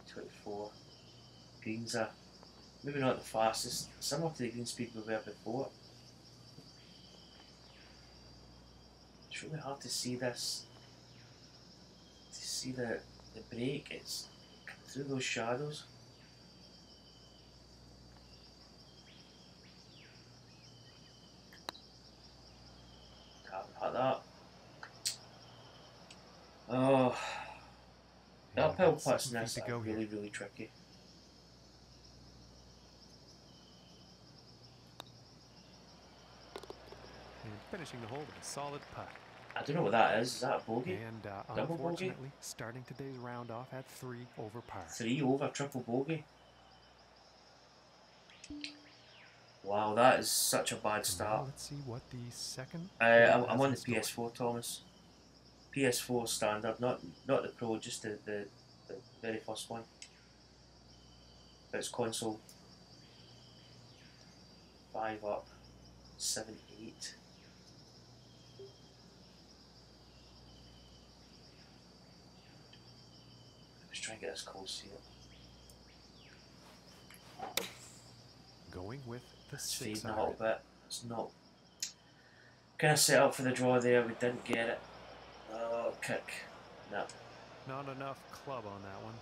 24. Greens are maybe not the fastest, similar to the green speed we were before. It's really hard to see this. To see the break, it's through those shadows. Haven't had that. Oh, the uphill putts in this are really tricky. And finishing the hole with a solid putt. I don't know what that is. Is that a bogey? And Double unfortunately, bogey? starting today's round off at 3 over par. 3 over, triple bogey. Wow, that is such a bad start. Now let's see what the second. I'm on the PS4, Thomas. PS4 standard, not the Pro, just the very first one. But it's console. 5 up, 7, 8. try and get this close here. Going with the It's 6 fading a iron. little bit. It's not kind of set up for the draw there. We didn't get it. Oh, kick. No. Not enough club on that one.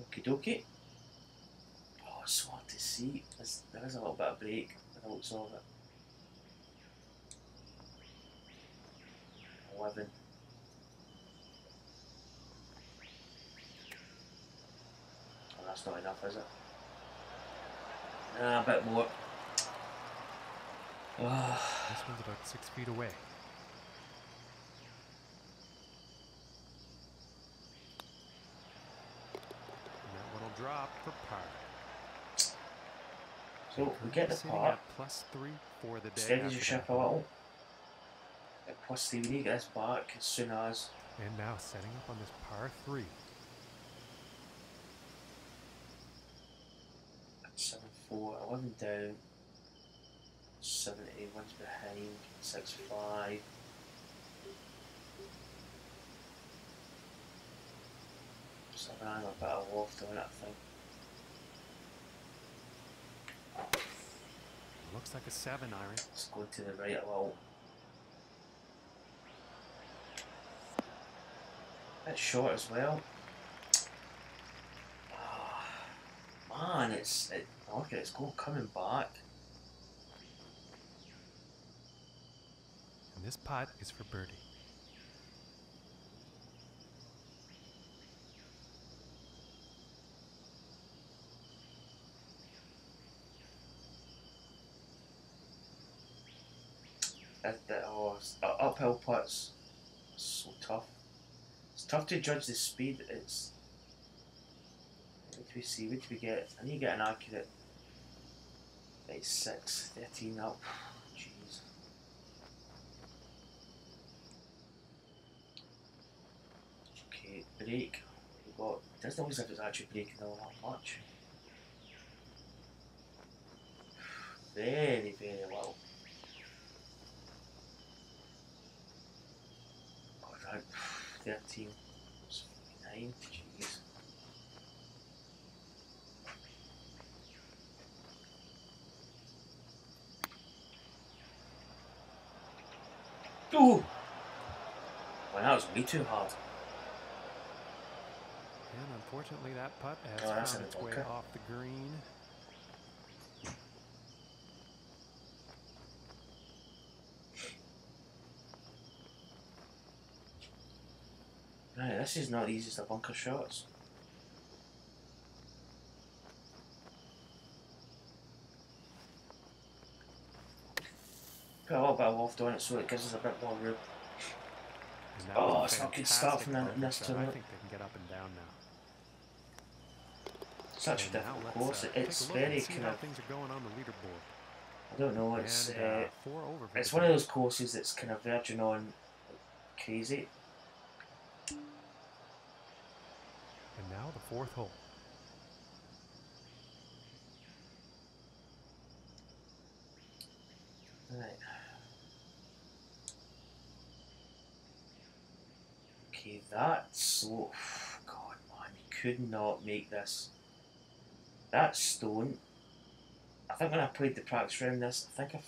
Okie dokie. Oh, it's so hard to see. There is a little bit of break with the looks of it. 11. Oh, that's not enough, is it? Nah, a bit more. Oh. This one's about 6 feet away. And that one will drop for par. So we get the Sitting par. at +3 for the day. Steadies your after ship that a hole. little. At +3, we need to get this back as soon as. And now setting up on this par 3. 7-4, 11 down. 70, one's behind. 6-5. So I ran a bit of loft on it, I think. Looks like a 7 iron. Let's go to the right a little. Bit short as well. Oh, man, look at it, it's coming back. And this putt is for birdie. Uphill putts, so tough. It's tough to judge the speed. What do we see? What do we get? I need to get an accurate. 6, 13 up. Jeez. Okay, break. We got. It doesn't look as if it's actually breaking all that much. Very, very low. 13, 9, jeez. Ooh! Well, that was way too hard. And unfortunately that putt has that's found in its the way bunker. off the green. Right, this is not the easiest of bunker shots. Put a little bit of loft on it so it gives us a bit more room. And that Oh, was it's a not good start fantastic from bunker this shot. I tournament. think they can get up and down now. Such a And now difficult let's, course. take It's a look and very see kind how of. things are going on the leaderboard. I don't know. It's And 4 over for it's the one of day. those courses that's kind of verging on crazy. And now the 4th hole. Right. Okay, that's so. God, man, you could not make this. That stone. I think when I played the practice round this, I think I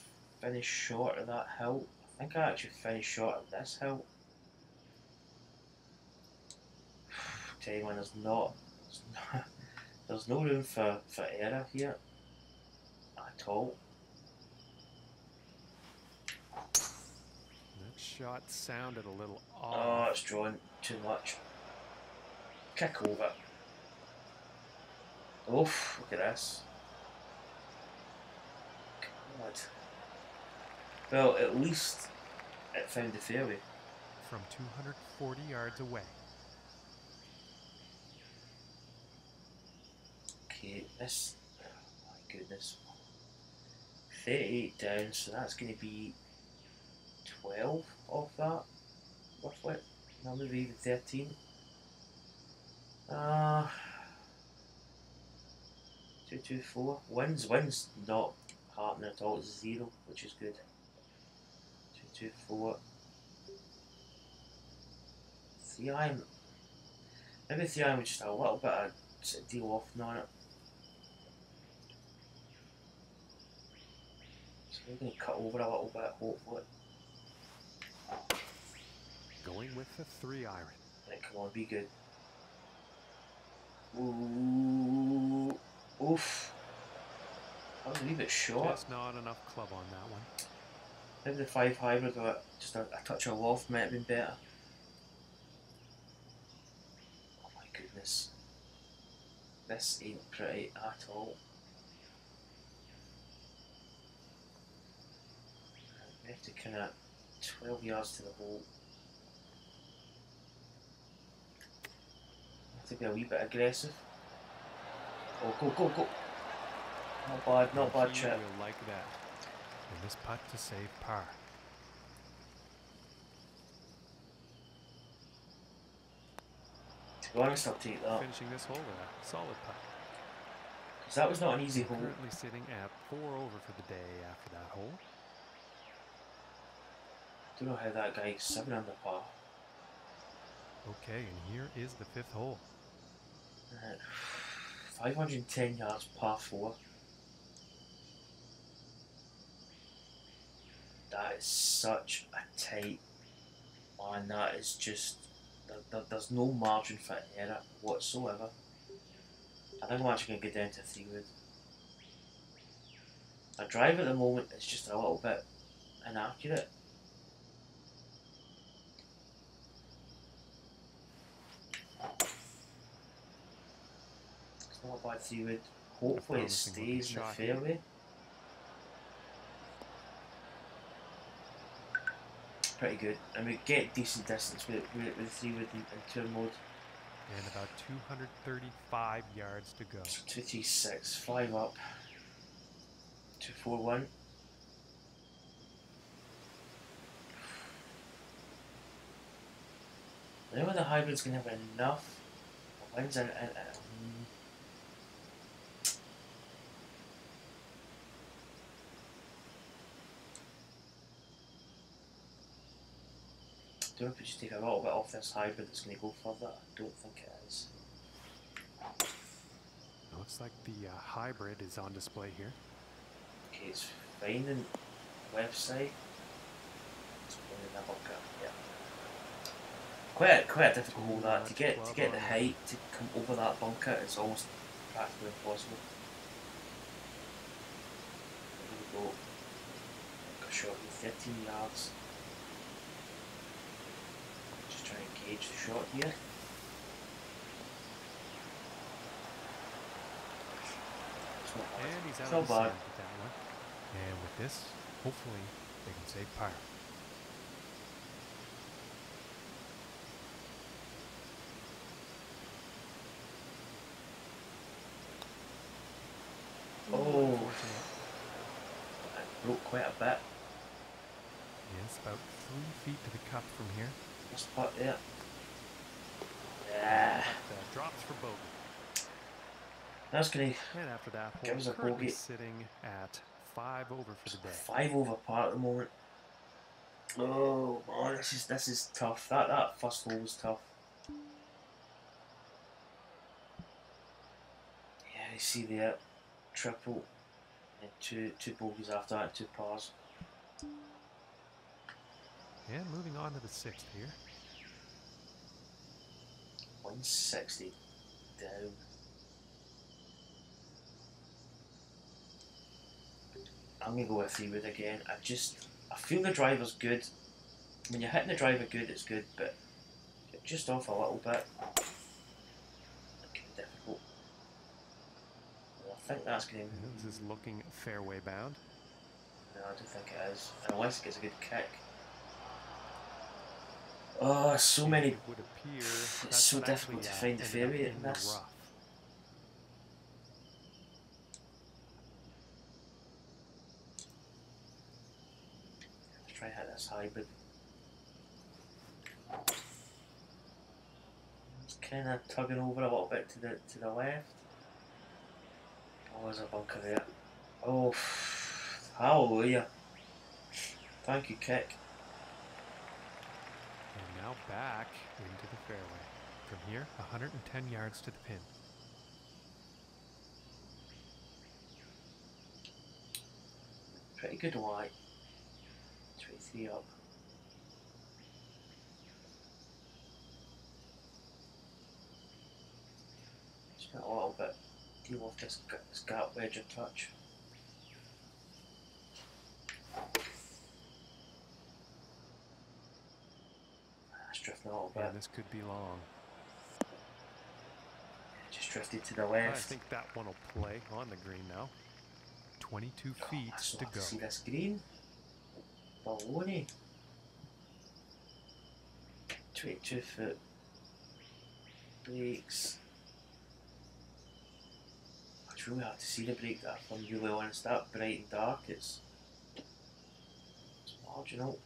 finished short of that hill. I think I actually finished short of this hill. Tell you when there's no room for error here at all. That shot sounded a little Oh, off. it's drawn too much. Kick over. Oof, look at this. God. Well, at least it found the fairway. From 240 yards away. Okay, this. Oh my goodness. 38 down, so that's going to be 12 off that, roughly. No, maybe even 13. 224. Wins not happening at all. It's 0, which is good. 224. 3 iron. Maybe 3 iron with just a little bit of sort of deal off on it. So we're going to cut over a little bit, hopefully. Going with the 3 iron. Right, come on, be good. Ooh, oof. That was a wee bit short. Just not enough club on that one. Maybe the 5 hybrid with just a touch of loft might have been better. Oh my goodness. This ain't pretty at all. We have to kind of 12 yards to the hole. We have to be a wee bit aggressive. Oh, go, go, go. Not bad, not bad chip. Will like that. And this putt to save par. To be honest, I'll take that. Finishing this hole with a solid putt. Because that was not an easy hole. Currently sitting at 4 over for the day after that hole. Don't know how that guy 7 under par. Okay, and here is the 5th hole. 510 yards, par 4. That is such a tight man. That is just there's no margin for error whatsoever. I think I'm actually going to go down to 3 wood. My drive at the moment is just a little bit inaccurate. It's not a bad 3 wood. Hopefully it stays in the fairway. Pretty good, and we get decent distance with 3 wood in tour mode. And about 235 yards to go. 236, 5 up, 241. I know the hybrid's going to have enough wins and I don't know if we should take a little bit off this hybrid that's going to go further. I don't think it is. It looks like the hybrid is on display here. Okay, it's finding website. It's finding that bunker. Yeah. Quite a difficult hole that to get the height to come over that bunker. It's almost practically impossible. Here we go. Got a shot with 13 yards. Trying to gauge the shot here. And he's out It's of not the bad. sand with that one. And with this, hopefully they can save par. Oh, I broke quite a bit. Yes, about 3 feet to the cup from here. This putt there. Yeah. Drops for bogey. That's going to And after that, give us a currently bogey. sitting at 5 over for the day. 5 over par at the moment. Oh man, this is tough. That first hole was tough. Yeah, you see there, triple and two bogeys after that, 2 pars. And moving on to the 6th here. 160 down. I'm gonna go with 3 wood again. I feel the driver's good. When you're hitting the driver good, it's good, but just off a little bit, it can be difficult. And I think that's going to... This is looking fairway bound. No, I don't think it is. Unless it gets a good kick. Oh, so many... It would appear it's so difficult to find the fairway in this. Let's try and hit this hybrid. It's kind of tugging over a little bit to the left. Oh, there's a bunker there. Oh, hallelujah. Thank you, kick. And now back into the fairway. from here, 110 yards to the pin. Pretty good white. 23 up. Just got a little bit deal with this gap wedge a touch. That's drifting a little bit. Yeah, this could be long. Just drifted to the I left. think that one will play on the green now. 22 feet I still to have go. to see this green. Baloney. 22 foot breaks. It's really hard to see the break there, if I'm really honest. That bright and dark, it's marginal.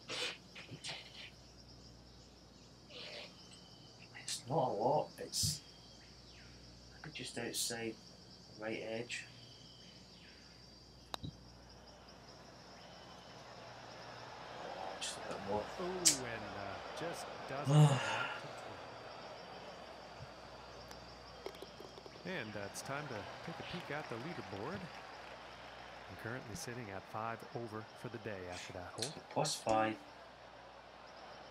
It's not a lot, it's maybe just outside the right edge. Just a bit more. Oh, and just doesn't want to play. And it's time to take a peek at the leaderboard. I'm currently sitting at 5 over for the day after that hole. +5.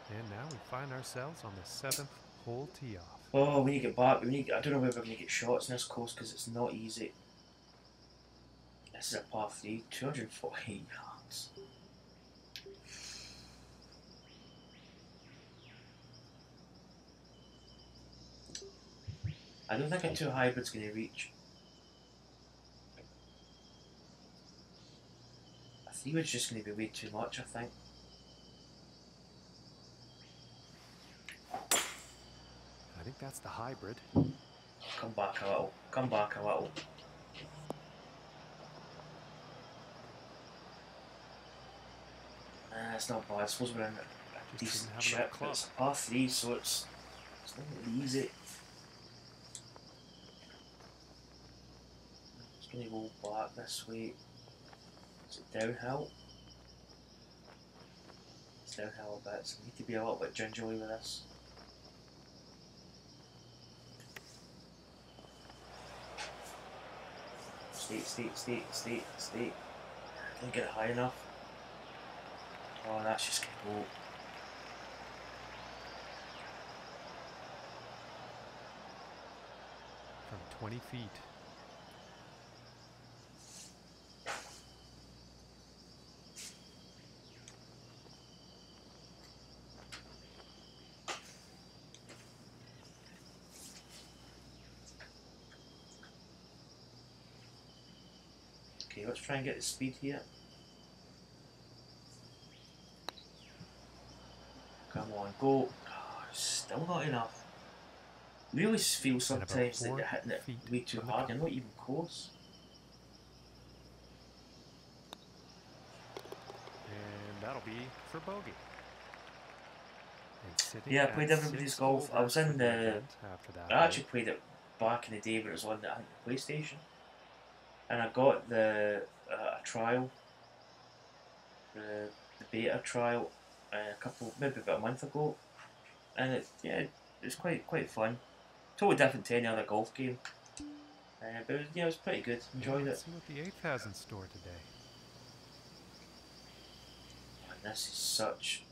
And now we find ourselves on the 7th hole tee off. Oh, we need to get back. I don't know whether we're going to get shots in this course because it's not easy. This is a par 3, 248 yards. I don't think a 2 hybrid's going to reach. A 3 was just going to be way too much, I think. I think that's the hybrid. Come back a little. Come back a little. It's not bad. I suppose we're in a decent chip. It's a par 3, so it's not really easy. It's going to go back this way. Is it downhill? It's downhill a bit, so we need to be a little bit gingerly with this. Stay. Didn't get it high enough. Oh, that's just going to go. From 20 feet. Okay, let's try and get the speed here. Come on, go. Oh, still not enough. Really feel sometimes that you're hitting it way too hard. You're not even close. And that'll be for bogey. Yeah, I played everybody's golf. I was in the. I actually played it back in the day when it was on the, I think, the PlayStation, and I got the a trial, the beta trial, maybe about a month ago, and it was quite fun. Totally different to any other golf game, but it was pretty good. Enjoyed it. Let's see what the 8th has in store today. And this is such.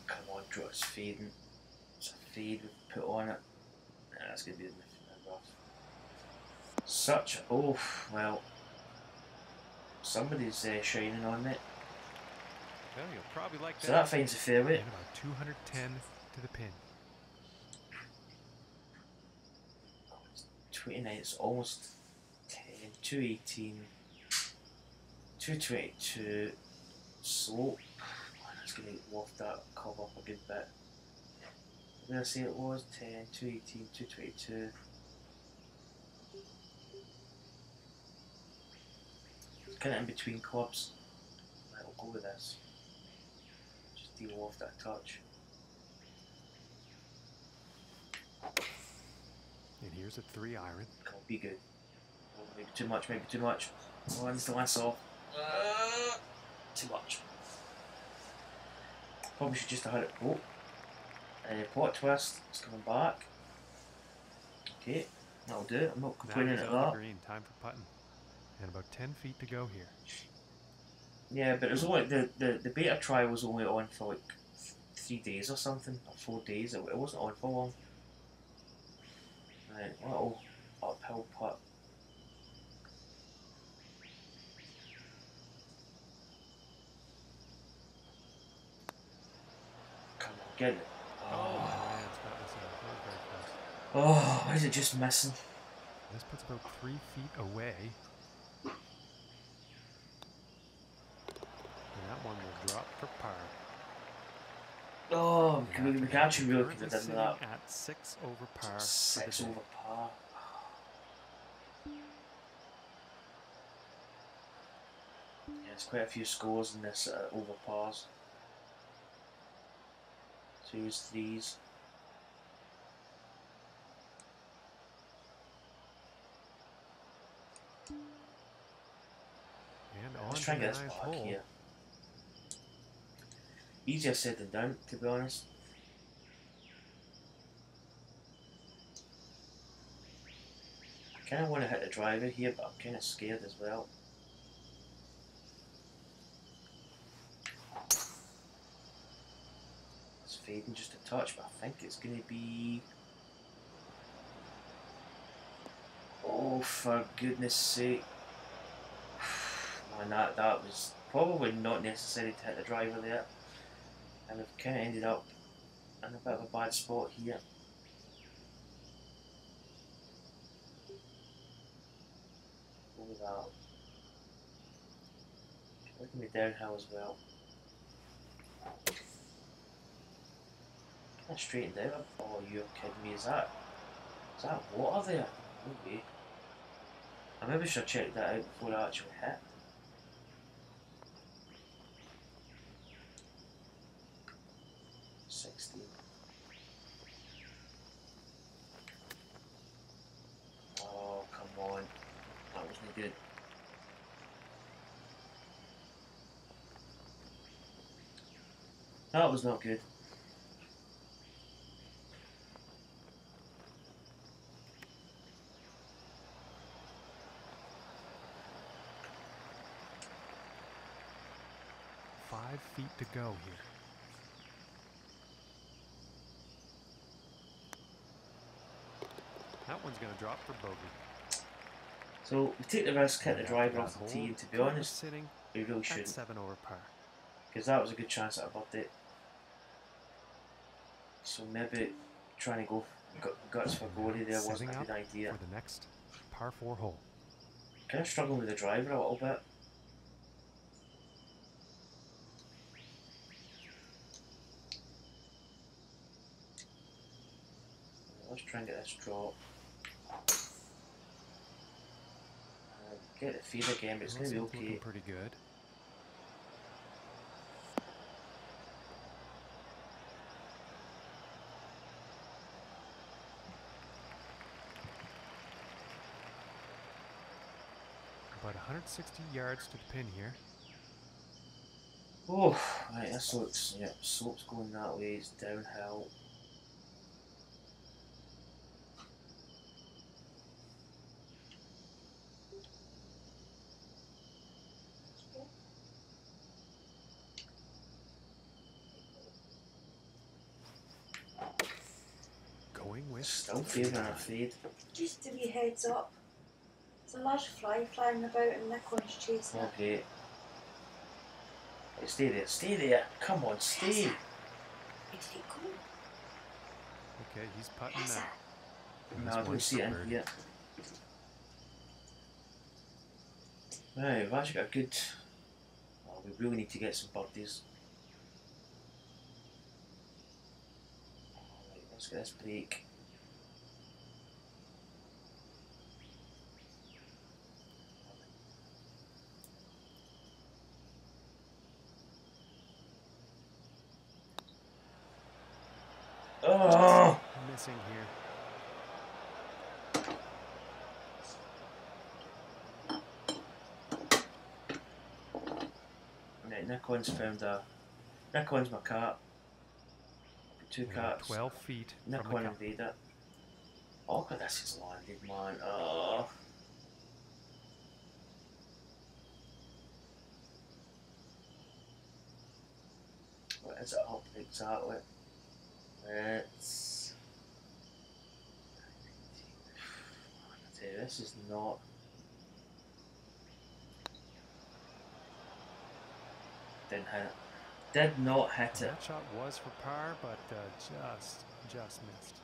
Come on, draw, it's fading. It's a fade we put on it. That's going to be in the rough. Such a. Oh, well. Somebody's shining on it. Well, you'll probably like so that finds a fairway. And about 210 to the pin. 29, it's almost 10, 218, 222, slope. It's going to waft that curve up a good bit. What did I say it was? 10, 218, 222. It's kind of in between clubs. Right, we'll go with this. Just deal off that touch. And here's a 3 iron. Come on, be good. Oh, maybe too much, maybe too much. Oh, I need to lance off. Too much. Probably should just have had it. Oh. Plot twist. It's coming back. Okay, that'll do it. I'm not complaining Now he's at on the that. green. Time for putting. And about 10 feet to go here. Yeah, but it was only the beta trial was only on for like 3 days or something, or 4 days. It wasn't on for long. Right, little uphill putt. Come on, get it. Oh, man, that was very close. Oh, why is it just missing? This puts about 3 feet away. And that one will drop for par. Oh, we can actually really could have done sitting that. At 6 over par. 6 over par. Yeah, there's quite a few scores in this over pars. 2s, 3s. And let's try and get this back here. Easier said than done, to be honest. I kind of want to hit the driver here, but I'm kind of scared as well. It's fading just a touch, but I think it's going to be... Oh, for goodness sake. Man, that was probably not necessary to hit the driver there. And we've kind of ended up in a bit of a bad spot here. Look at that. Look at me downhill as well. Kind of straightened out. Oh, you're kidding me. Is that water there? No way. I maybe should have checked that out before I actually hit. Oh, come on. That wasn't good. That was not good. Five feet to go here. That one's going to drop for bogey. So we take the risk, hit the driver off the tee, and to be honest, we really shouldn't. 7 over par. Because that was a good chance at a birdie. So maybe trying to go guts for bogey there wasn't a good idea. For the next par 4 hole. Kind of struggling with the driver a little bit. Let's try and get this drop. Get the feed again, but it's going to be okay. Pretty good. About 160 yards to the pin here. Oh, right, this looks, yeah, slope's going that way, it's downhill. Still favouring a fade. Just a wee heads up. There's a large fly flying about and Nikon's chasing it. Okay. Hey, stay there, stay there. Come on, stay. Where did it go? Okay, he's putting now. No, I don't see it in yet. Right, we've actually got a good... Oh, we really need to get some birdies. Right, let's get this break. Oh! Missing here. Right, Nikon's found a. Nikon's my cat. Two And cats. 12 feet from the Nikon cup. invaded. Oh, look at this, he's landed, man. Oh. What is it up exactly? It's. I tell you, this is not. Didn't hit it. Did not hit And it. that shot was for par, but just missed.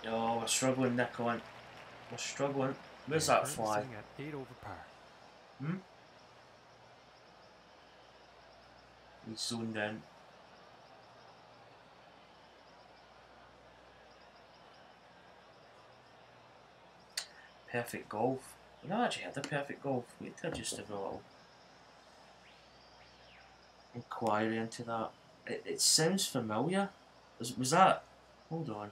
Oh, we're struggling, Nikon. We're struggling. Where's And that currently fly? sitting at 8 over par. Hmm? He's zoned in. Perfect golf. You know, I actually had a perfect golf. Wait till I just have a little inquiry into that. It sounds familiar. Was that? Hold on.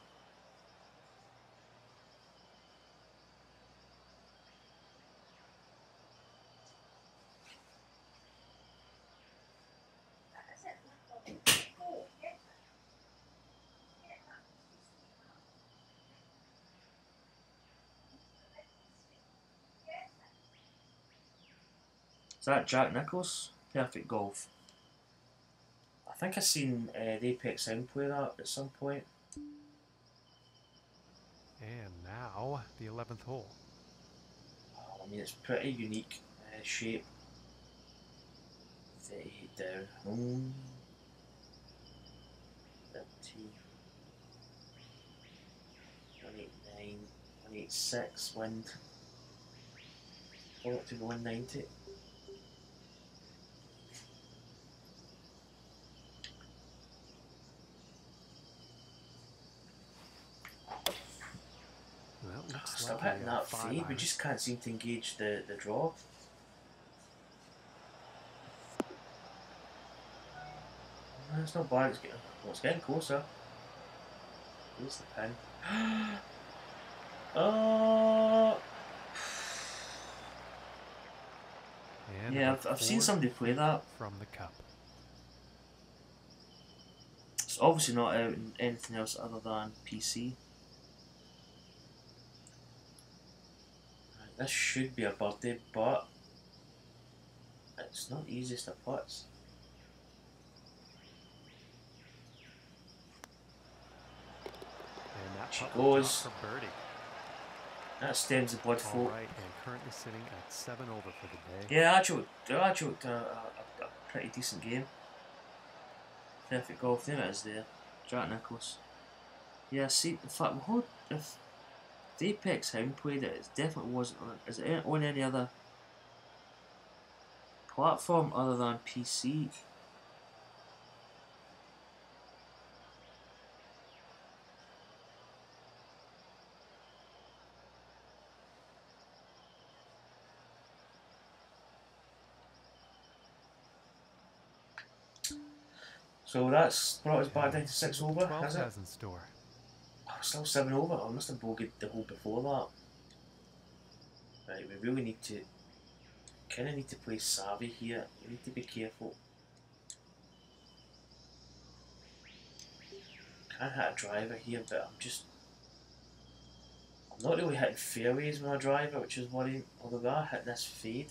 Is that Jack Nicklaus? Perfect golf. I think I seen the Apex Sound play that at some point. And now the 11th hole. Oh, I mean, it's pretty unique shape. 38 down. 30. 189. 186 wind. All up to the 190. That looks Still like hitting a that 5 fade, we iron. just can't seem to engage the draw. It's not bad, it's getting closer. Here's the pin. Oh! And Yeah, about I've seen 4 somebody play feet that. from the cup. It's obviously not out in anything else other than PC. Right, this should be a birdie, but it's not the easiest of putts. And that She putt will drop goes. for birdie. That stems the blood flow. All right, and currently sitting at 7 over for the day. Yeah, actually looked a pretty decent game. Perfect golf, there it is there. Jack Nicklaus. Yeah, see, in fact, if the Apex Hound played it, it definitely wasn't on. Is it on any other platform other than PC? So that's brought us back down to 6 over, 12 has it? has in store. Oh, still 7 over. I must have bogeyed the hole before that. Right, we really need to need to play savvy here. We need to be careful. Can't hit a driver here, but I'm not really hitting fairways with my driver, which is worrying. Although we are hitting this fade.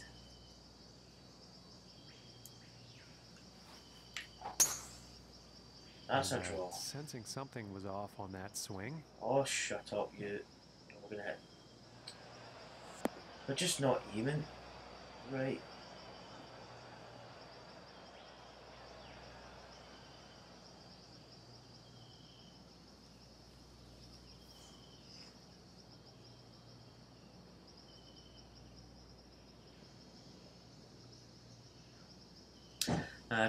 That's a draw. Sensing something was off on that swing. Oh, shut up, you. We're gonna hit. We're just not even. Right.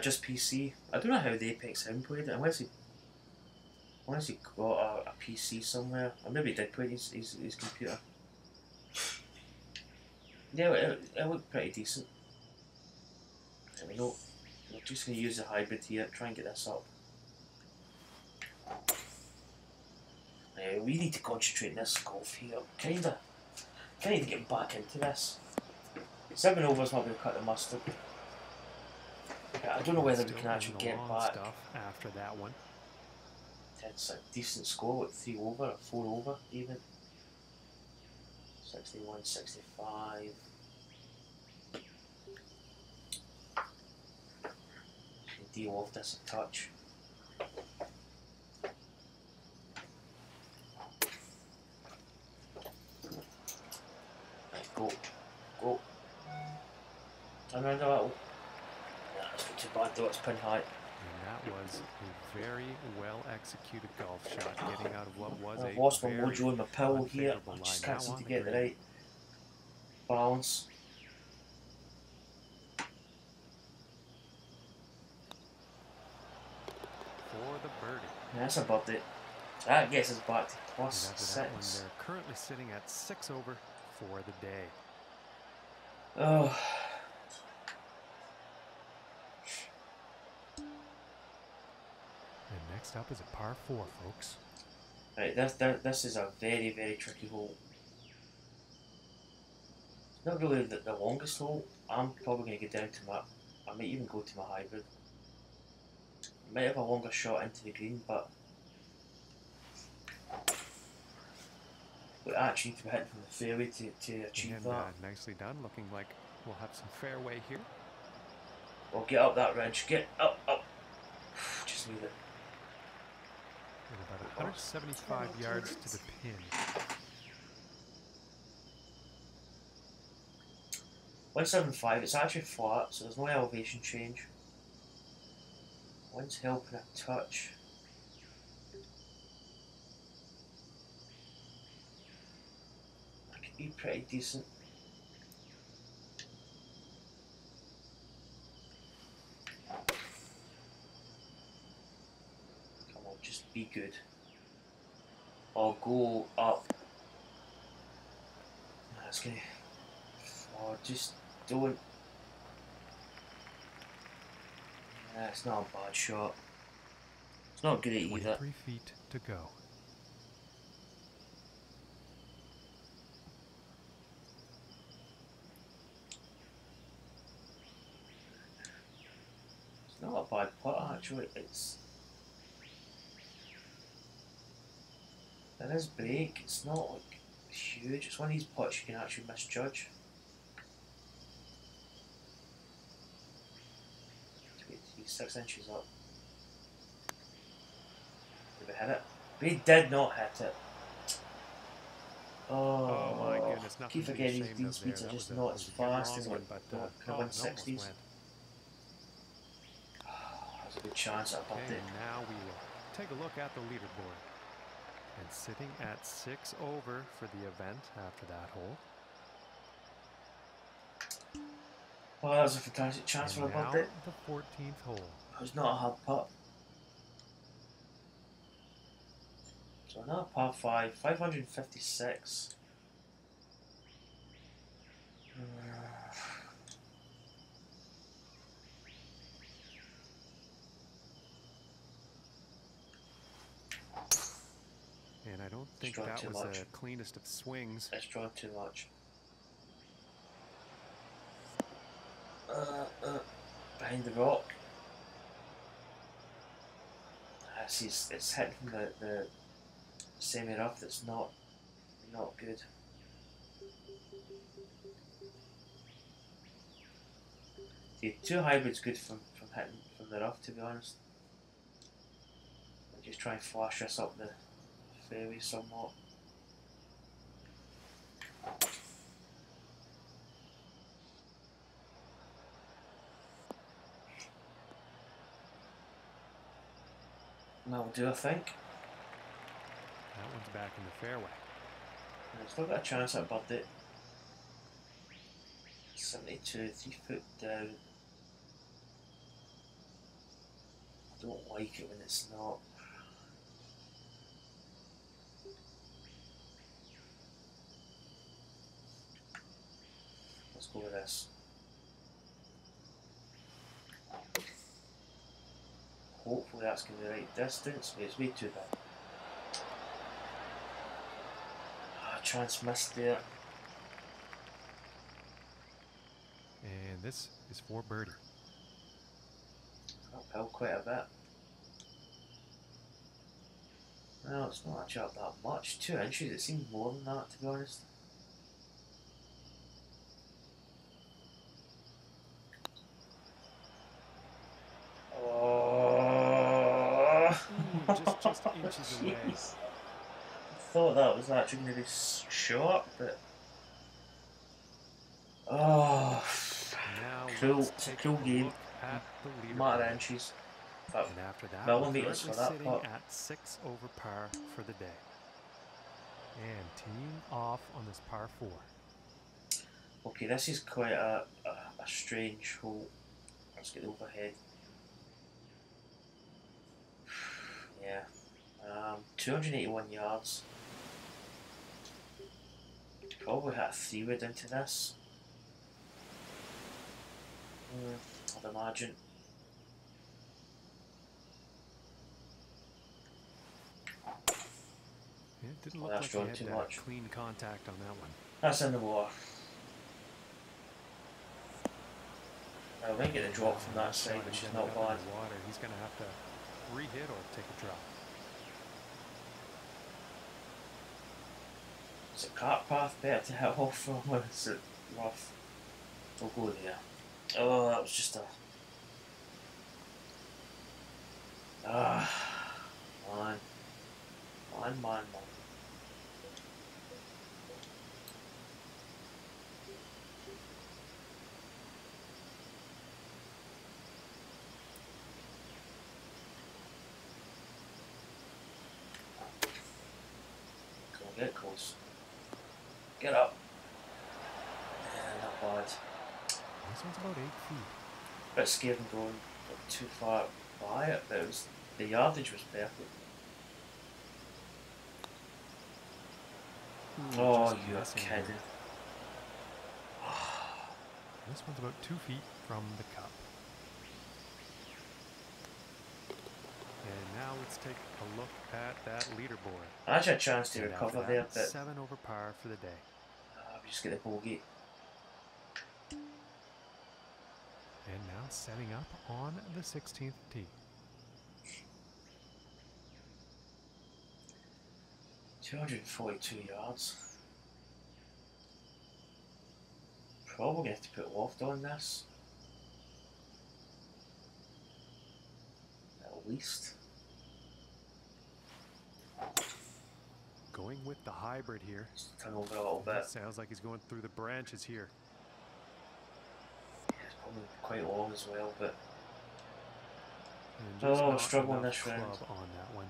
Just PC. I don't know how the Apex Hound played it, unless he got a PC somewhere. Or maybe he did play his computer. Yeah, it looked pretty decent. There we go. We're just going to use the hybrid here, try and get this up. We need to concentrate on this golf here, kinda. I need to get back into this. 7 over's not going to cut the mustard. I don't know whether we can actually get back. Stuff after that one. It's a decent score, like 3 over or 4 over even. 61, 65. Deal off this a touch. Right, go. Turn around a little. Nah, it's not too bad though, it's pin high. And that was a very well executed golf shot, getting out of what was I've lost my very mojo in my pill here. I unfavorable just lie. can't Now seem on to the get the green. right balance. For the birdie. Yeah, that's a birdie. That gets us back to And plus after that one, 6. they're currently sitting at 6 over for the day. Oh. And next up is a par 4, folks. Right, this is a very, very tricky hole. It's not really the longest hole. I'm probably going to get down to my, I might even go to my hybrid. I might have a longer shot into the green, but we actually need to be hitting from the fairway to achieve And that. nicely done, looking like we'll have some fairway here. Well, get up that ridge, get up. Just leave it. And about 175 yards to the pin. 175, it's actually flat, so there's no elevation change. Wind's helping a touch. That could be pretty decent. Come on, just be good. I'll go up. That's gonna. Oh, just don't. It's not a bad shot. It's not great either. 23 feet to go. It's not a bad putt actually. There is break. It's not like huge. It's one of these putts you can actually misjudge. 6 inches up. Did we hit it? We did not hit it. Oh my goodness, nothing keep to be forgetting these ashamed green of speeds there. are That just was not as a fast wrong as one, like but kind oh, of it almost 160s. went. There's a good chance at a Okay, birdie. and now we will take a look at the leaderboard. And sitting at 6 over for the event after that hole. Oh, that was a fantastic chance for a And now birdie. the 14th hole. It was not a hard putt. So another par 5, 556. And I don't think Struck that too was much. the cleanest of swings. It's drawn too much. Behind the rock. See, it's hit from the semi-rough that's not good. See, 2 hybrids good from hitting from the rough, to be honest. I'll just try and flash this up the fairway somewhat. That'll do, I think. That one's back in the fairway. And I've still got a chance at a birdie. 72, 3 foot down. I don't like it when it's not. Let's go with this. Hopefully that's going to be the right distance, but it's way too big. Chance missed there. And this is for birdie. Uphill quite a bit. Well, it's not actually up that much. 2 inches, it seems more than that, to be honest. Oh, Just inches away. jeez. I thought that was actually going to be short, but oh, Now cool. let's It's a take cool game. look at the Matter of leaderboard. inches. And after that, we're Millimeters for currently that sitting part. at 6 over par for the day. And teeing off on this par 4. Okay, this is quite a strange hole. Let's get the overhead. Yeah. 281 yards. Probably hit a 3-wood into this. I'd imagine. It didn't look That's like drawn he too had much. clean contact on that one. That's in the water. I might get a drop from that side, which is not bad. Water. He's going to have to re-hit or take a drop. Is it cart path better to hit off from, or is it rough? We'll go there. Oh, that was just a... man. Man. Come on, get close. Get up. Yeah, not bad. This one's about 8 feet. Bit scared of going too far by it, but it was, the yardage was perfect. Oh, Just you're missing kidding. there. This one's about 2 feet from the cup. And now let's take a look at that leaderboard. I actually had a chance to And recover after there, that, but 7 over par for the day. we just get the bogey. And now setting up on the 16th tee. 242 yards. Probably going to have to put loft on this. At least. Going with the hybrid here. Just turn over a little bit. Sounds like he's going through the branches here. Yeah, it's probably quite long as well, but... And just Oh, not struggling enough this round. club on that one.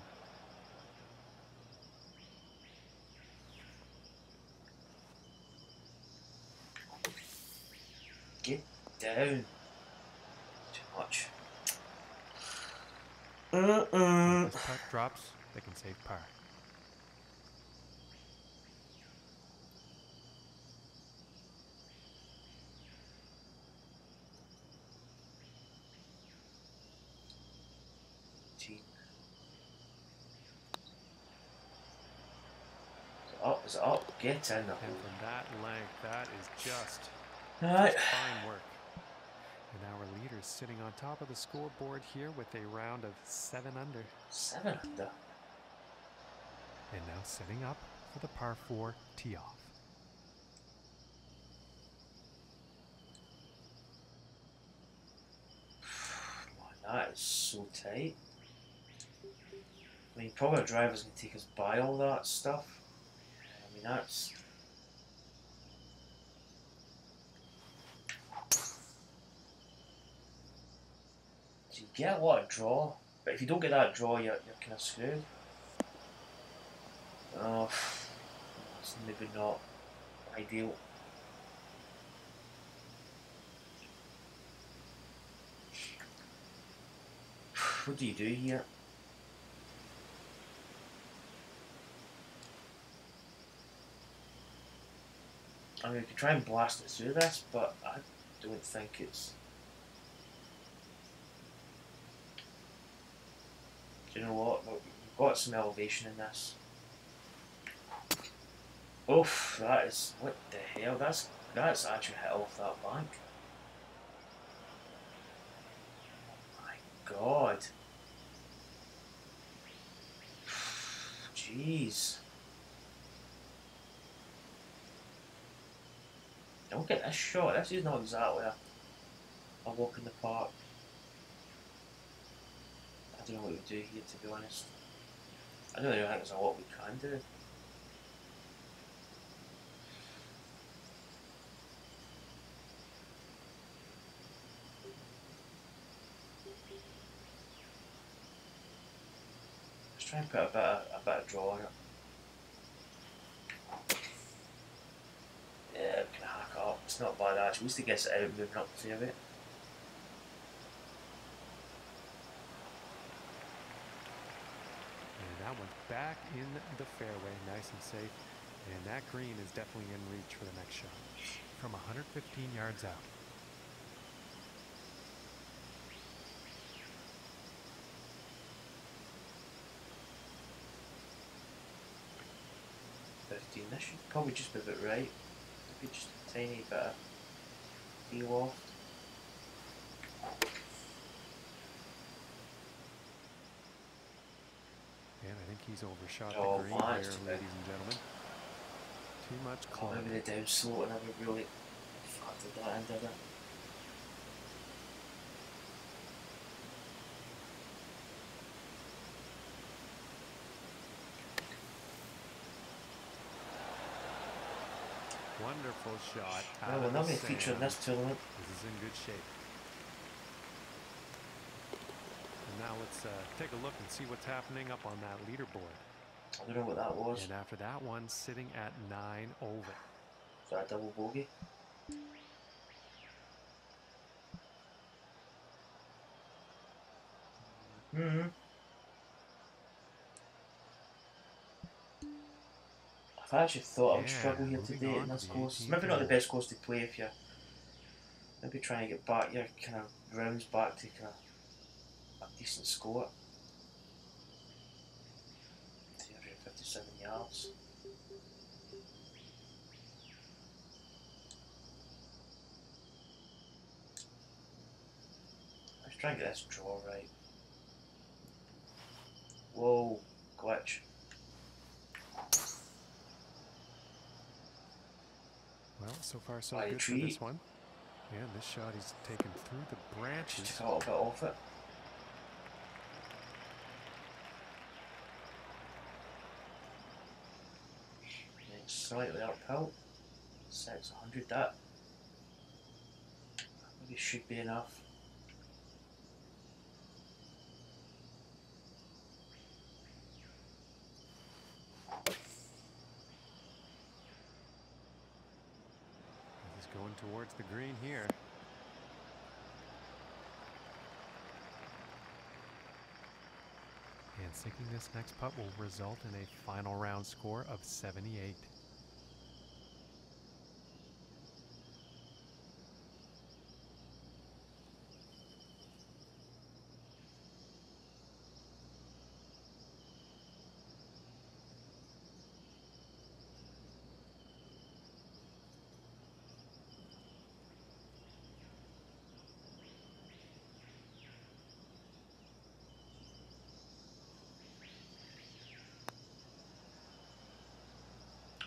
Get down. Too much. If this putt drops, they can save par. Is it up? Get in the And hole. from that length, that is just Alright. fine work. And our leader's sitting on top of the scoreboard here with a round of 7 under. 7 under. And now setting up for the par 4 tee off. Man, that is so tight. I mean, probably a driver's going to take us by all that stuff. I mean, that's... So you get a lot of draw, but if you don't get that draw, you're kind of screwed. Oh, it's maybe not ideal. What do you do here? I mean, we could try and blast it through this, but I don't think it's... Do you know what? We've got some elevation in this. Oof, that is... What the hell? That's actually hit off that bank. God. Jeez. Don't get this shot. This is not exactly a walk in the park. I don't know what we do here, to be honest. I don't really think there's a lot we can do. Let's try and put a bit of draw on it. Yeah, we can hack up. It's not bad actually. At least it gets it out moving up the fairway. And that one's back in the fairway, nice and safe. And that green is definitely in reach for the next shot. From 115 yards out. This should probably just be about right. Maybe just a tiny bit of de-waft. And I think he's overshot Oh, the green man, here, ladies and gentlemen. Too much club. Maybe the down slow and never really factored that in, did it? Wonderful shot. Well, we'll not be featured in this tournament. This is in good shape. And now let's take a look and see what's happening up on that leaderboard. I don't know what that was. And after that one, sitting at 9 over. Is that a double bogey? I actually thought I would struggle here today in this course. Maybe not the best course to play if you're maybe trying to get back your kind of rounds back to kind of a decent score. 357 yards. Let's try and get this draw right. Whoa, glitch. Well, so far so good for this one. And this shot he's taken through the branches. Just a little bit off it. And slightly uphill. 600 that. Maybe should be enough. Going towards the green here. And sinking this next putt will result in a final round score of 78.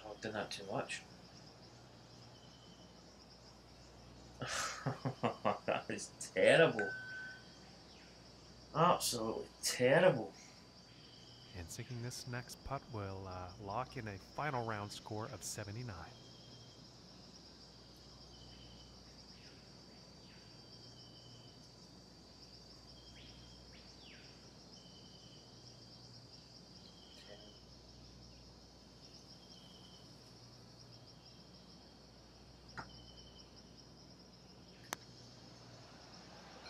I've done that too much. That is terrible. Absolutely terrible. And sinking this next putt will lock in a final round score of 79.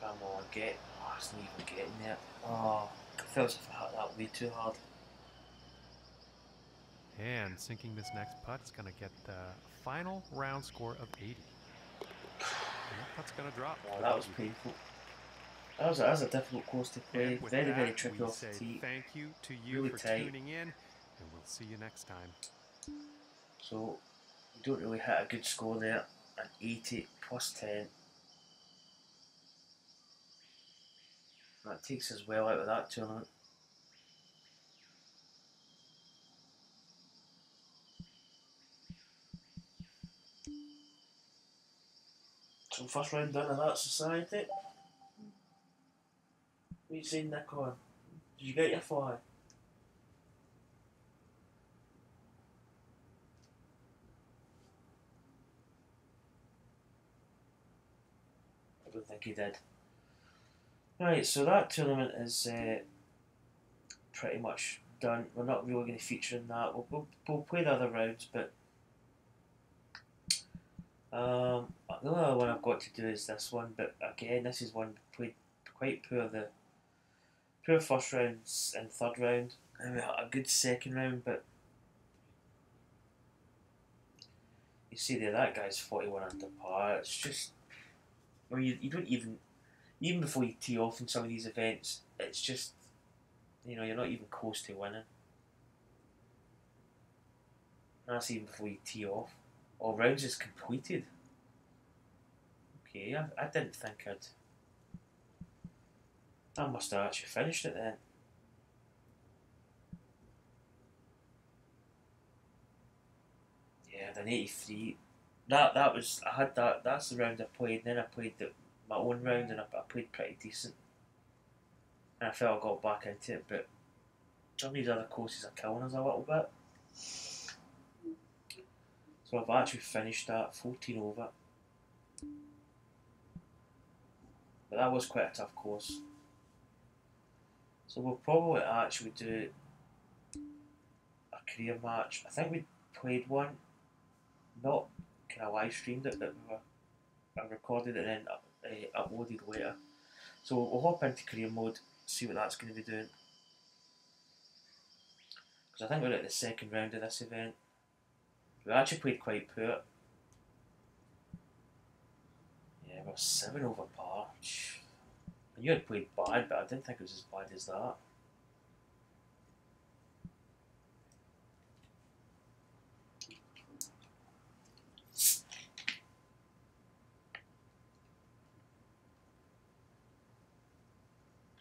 Come on, get. Oh, it's not even getting there. Oh, I feel as if I hit that way too hard. And sinking this next putt is going to get the final round score of 80. And that putt's going to drop. Oh, that was painful. That was a difficult course to play. Very, very tricky off the tee. Thank you to you really for tight. tuning in, and we'll see you next time. So, we don't really hit a good score there. An 80 plus 10. That takes us well out of that tournament. So first round done of that society. What are you saying, Nick, on? Did you get your fly? I don't think he did. Right, so that tournament is pretty much done. We're not really going to feature in that. We'll play the other rounds, but the only other one I've got to do is this one. But again, this is one we played quite poor. The poor first rounds and third round. I mean, a good second round, but you see there, that guy's 41 under par. It's just, I mean, you don't even before you tee off in some of these events, it's just, you know, you're not even close to winning. That's even before you tee off. All rounds is completed. Okay, I didn't think I must have actually finished it then. Yeah, an 83. That was, I had that. That's the round I played. And then I played my own round, and I played pretty decent. And I felt I got back into it, but some of these other courses are killing us a little bit. So I've actually finished that 14 over. But that was quite a tough course. So we'll probably actually do a career match. I think we played one, not kind of live streamed it, but I recorded it and then uploaded later. So we'll hop into career mode, see what that's going to be doing. Because I think we're at the second round of this event. We actually played quite poor. Yeah, we're 7 over par. You had played bad, but I didn't think it was as bad as that.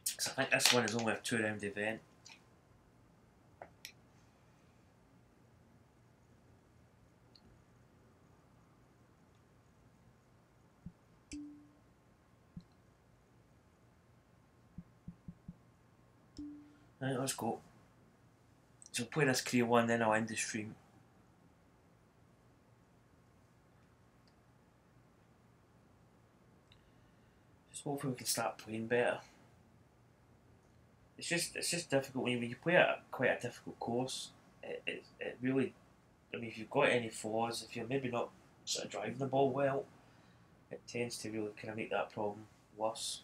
Because I think this one is only a 2-round event. Right, let's go. So we'll play this career one, then I'll end the stream. Just hopefully we can start playing better. It's just difficult when you play at quite a difficult course. It really, I mean, if you've got any flaws, if you're maybe not sort of driving the ball well, it tends to really kind of make that problem worse.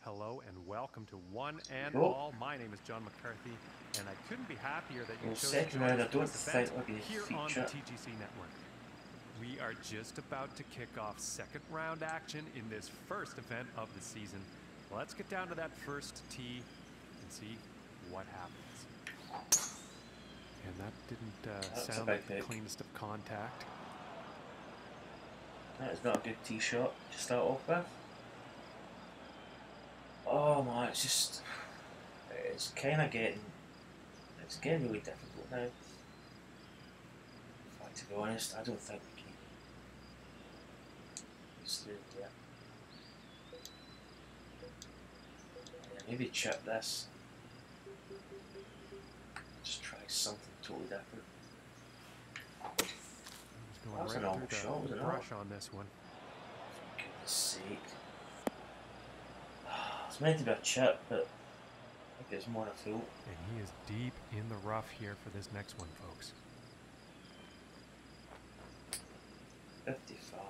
Hello and welcome to One and All. My name is John McCarthy, and I couldn't be happier that you chose to join us for this event here on the TGC Network. We are just about to kick off second round action in this first event of the season. Let's get down to that first tee and see what happens. And that didn't sound like the cleanest of contact. That is not a good tee shot to start off with. Oh my, it's kind of getting really difficult now. In fact, to be honest, I don't think we can just do it there. Yeah, maybe chip this. Just try something totally different. That was an awful shot, wasn't it? Brush on this one. For goodness sake. It's meant to be a chip, but I think it's more than a fool. And he is deep in the rough here for this next one, folks. 55.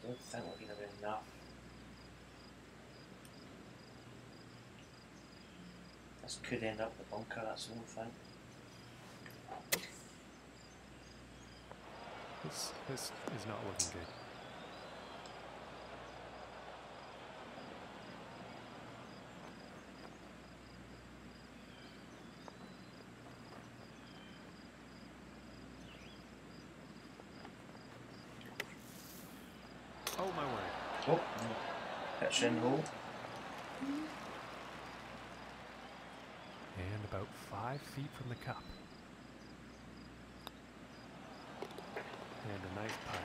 don't think we're going to be enough. This could end up the bunker, that's the only thing. This is not looking good. Oh my word. Oh, pitch in hole. And about 5 feet from the cup. And a nice putt.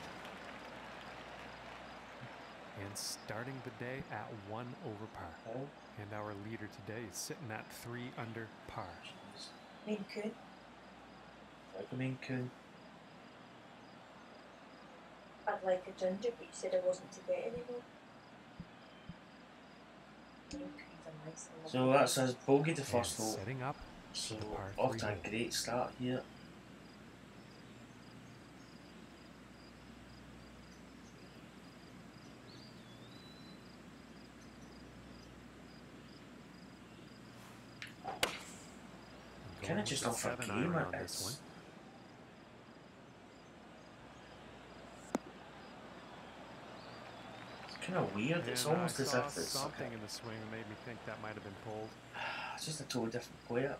And starting the day at 1 over par. Oh. And our leader today is sitting at 3 under par. Maine Coon. Like a Maine Coon. I'd like a ginger, but you said I wasn't to get anymore. Maine Coon's a nice one. So that's us bogey the first And hole. setting up So the par off 3 to a hole. great start here. Kind of just off a 7 game iron at on this one. It's kind of weird. It's And almost I as saw if it's something like in the swing that made me think that might have been pulled. it's just a totally different player.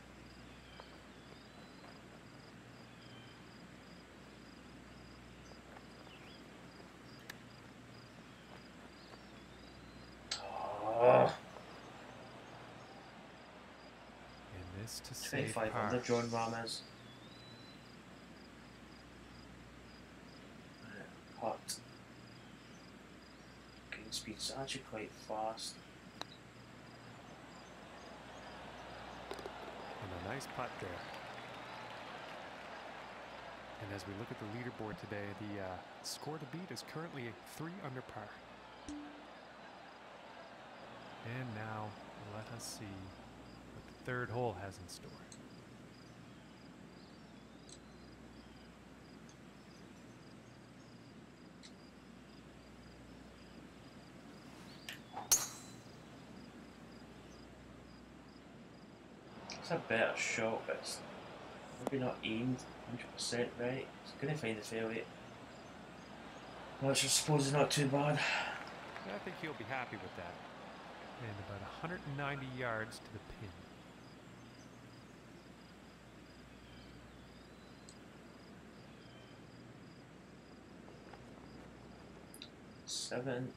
Oh, And this to save 25 par. under John Ramirez. Hot. Green speed's actually quite fast. And a nice putt there. And as we look at the leaderboard today, the score to beat is currently 3 under par. And now, let us see what the third hole has in store. It's a better shot, but it's maybe not aimed 100% right. It's going to find the fairway. Which I suppose is not too bad. I think he'll be happy with that. And about 190 yards to the pin. Seven.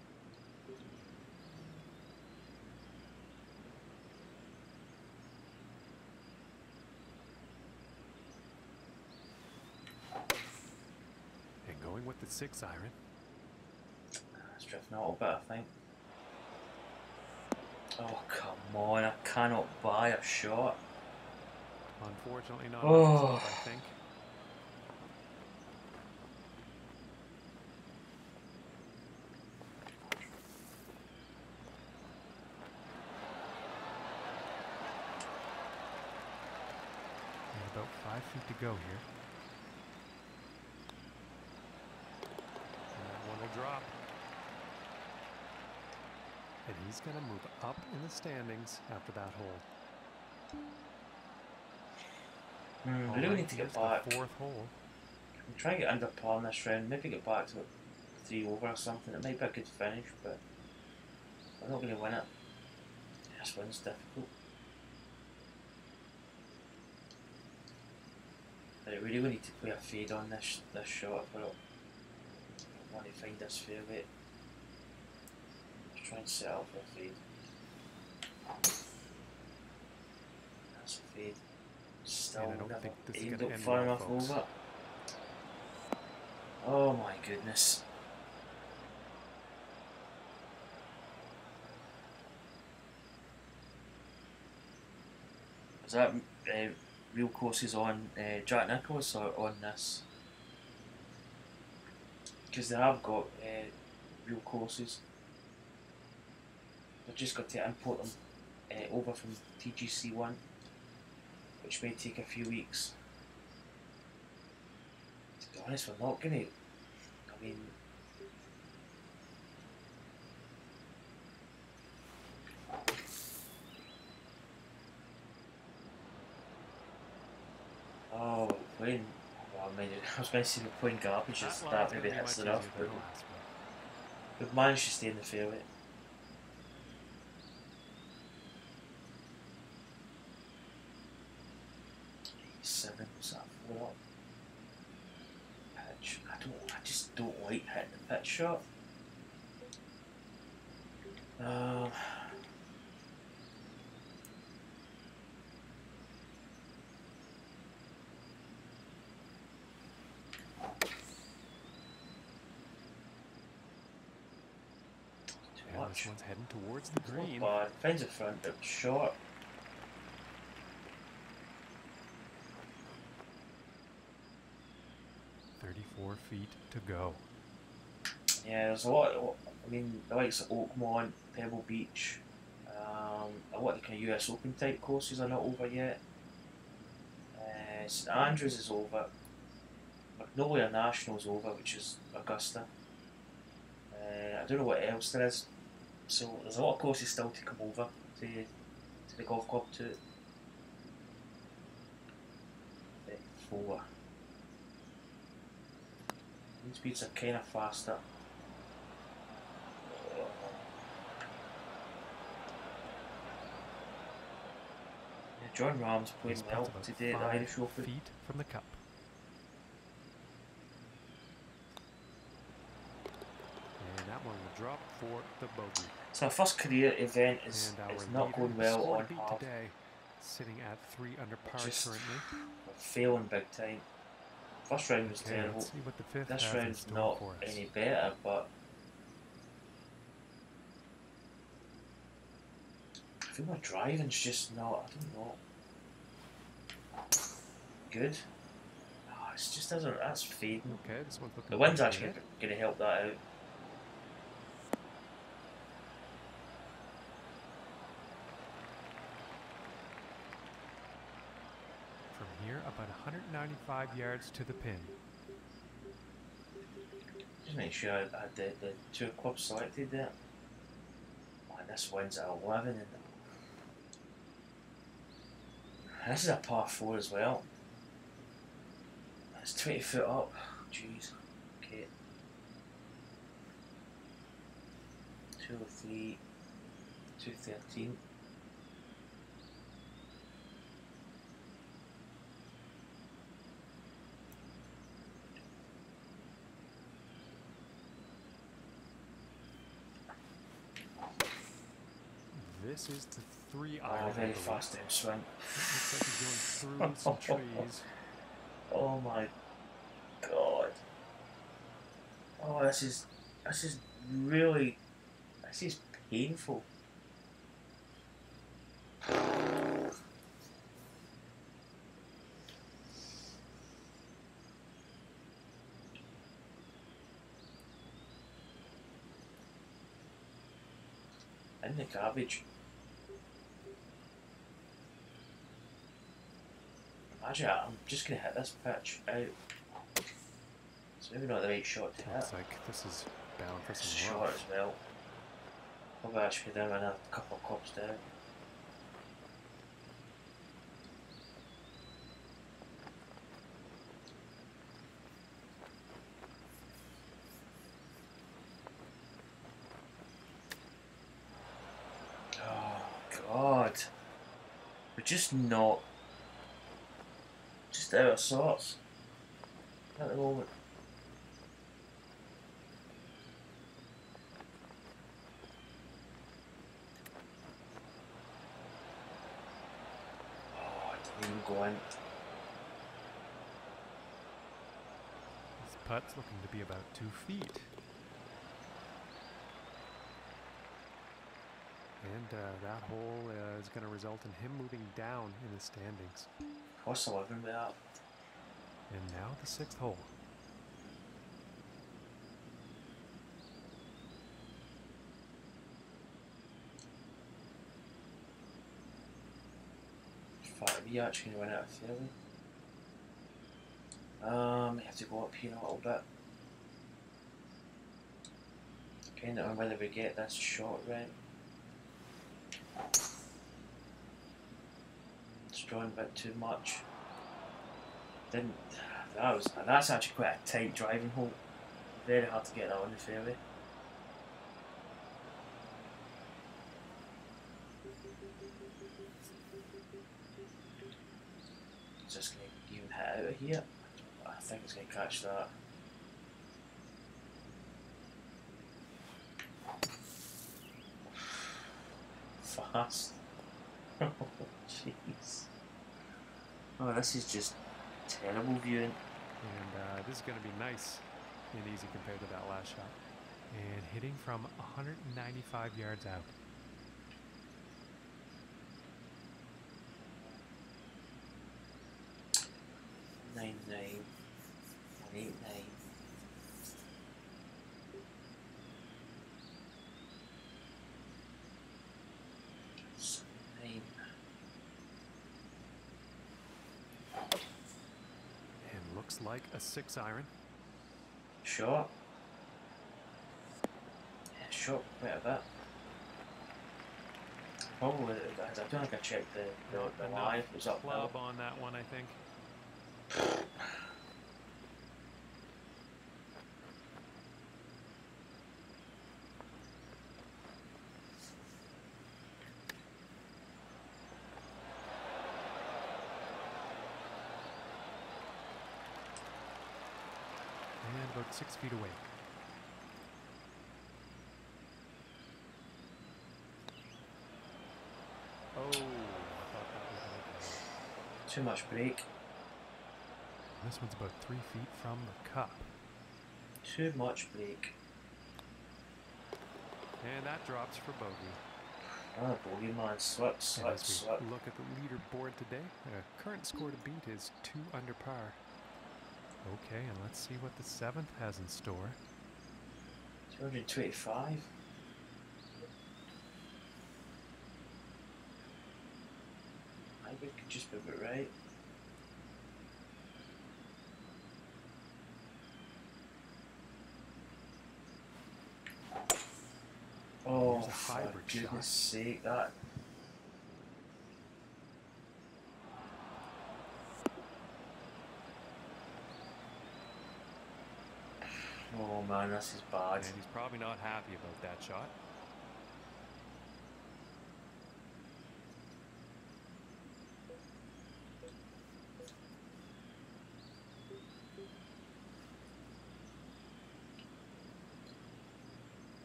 And going with the 6 iron. It's drifting a little bit, I think. Oh, come on. I cannot buy a shot. Unfortunately not Oh. enough club, I think. And about 5 feet to go here. And that one will drop. And he's going to move up in the standings after that hole. We really need to get back. The 4th hole. I'm trying to get under par in this round. Maybe get back to 3 over or something. It might be a good finish, but we're not going to win it. This one's difficult. But we really need to play a fade on this shot if we don't want to find this fairway. Let's try and set up for a fade. That's a fade. Still And I don't never think this is aimed gonna up end far well, enough folks. over. Oh my goodness. Is that real courses on Jack Nicklaus or on this? Because they have got real courses. We've just got to import them over from TGC1, which may take a few weeks. To be honest, we're not going to. I mean, playing. Well, I mean, I was going to say we're playing garbage. Just that maybe hits the rough, but we've managed to stay in the fairway. Seven, was that 4 up? Pitch. I just don't like hitting the pitch shot. This one's heading towards the green. Not bad. Finds the front, but short. Feet to go. Yeah, there's a lot. I mean, the likes of Oakmont, Pebble Beach, a lot of the kind of US Open type courses are not over yet. St Andrews is over. Magnolia National's over, which is Augusta. I don't know what else there is. So there's a lot of courses still to come over to the golf club too. 4. Speeds are kind of faster. Yeah, John Rahm's playing well today at the Irish Open. Feet from the cup. And that one will drop for the bogey. So our first career event is not going well on half. Today, sitting at 3 under par currently. We're failing big time. First round was terrible. This round's not any better, but I feel my driving's just not, I don't know, good. Oh, it just doesn't, that's fading. Okay, this one's looking the wind's actually going to help that out. Here, about 195 yards to the pin. Just make sure I had the 2 clubs selected there. Man, this wind's at 11 and this is a par 4 as well. It's 20 foot up. Jeez. Okay. 203, 213. This is the 3 iron. Oh, very fast downswing. Looks like he's going through some trees. Oh my god. Oh, this is really, this is painful. In the garbage. Imagine I'm just going to hit this pitch out. It's maybe not the right shot to hit. Looks like this is bound for some short rough. as well. Probably actually down another couple of clubs down. God, we're just not, just out of sorts at the moment. Oh, it didn't even go in. This putt's looking to be about 2 feet. And that hole is going to result in him moving down in the standings. Cost 11 with that. And now the 6th hole. We actually went out of fairway. We have to go up here a little bit. Depending on whether we get this shot right. It's drawing a bit too much. Didn't. That's actually quite a tight driving hole. Very hard to get that on the fairway. Just going to even hit out of here. I think it's going to catch that. Fast. Oh, jeez. Oh, this is just terrible viewing. And this is going to be nice and easy compared to that last shot. And hitting from 195 yards out. Nine, 189. And looks like a 6-iron. Short. Yeah, short quite a bit. Probably, I don't think I checked the live. It was uphill. Club on that one, I think. And about 6 feet away. Oh, I thought that was going to go. Too much break. This one's about 3 feet from the cup. Too much break. And that drops for bogey. Oh, bogey man. Slip. And as we look at the leaderboard today, the current score to beat is 2 under par. Okay, and let's see what the 7th has in store. 225. I think we could just move it right. Oh, Here's a for hybrid goodness shot. sake, that. Oh man, this is bad. And he's probably not happy about that shot.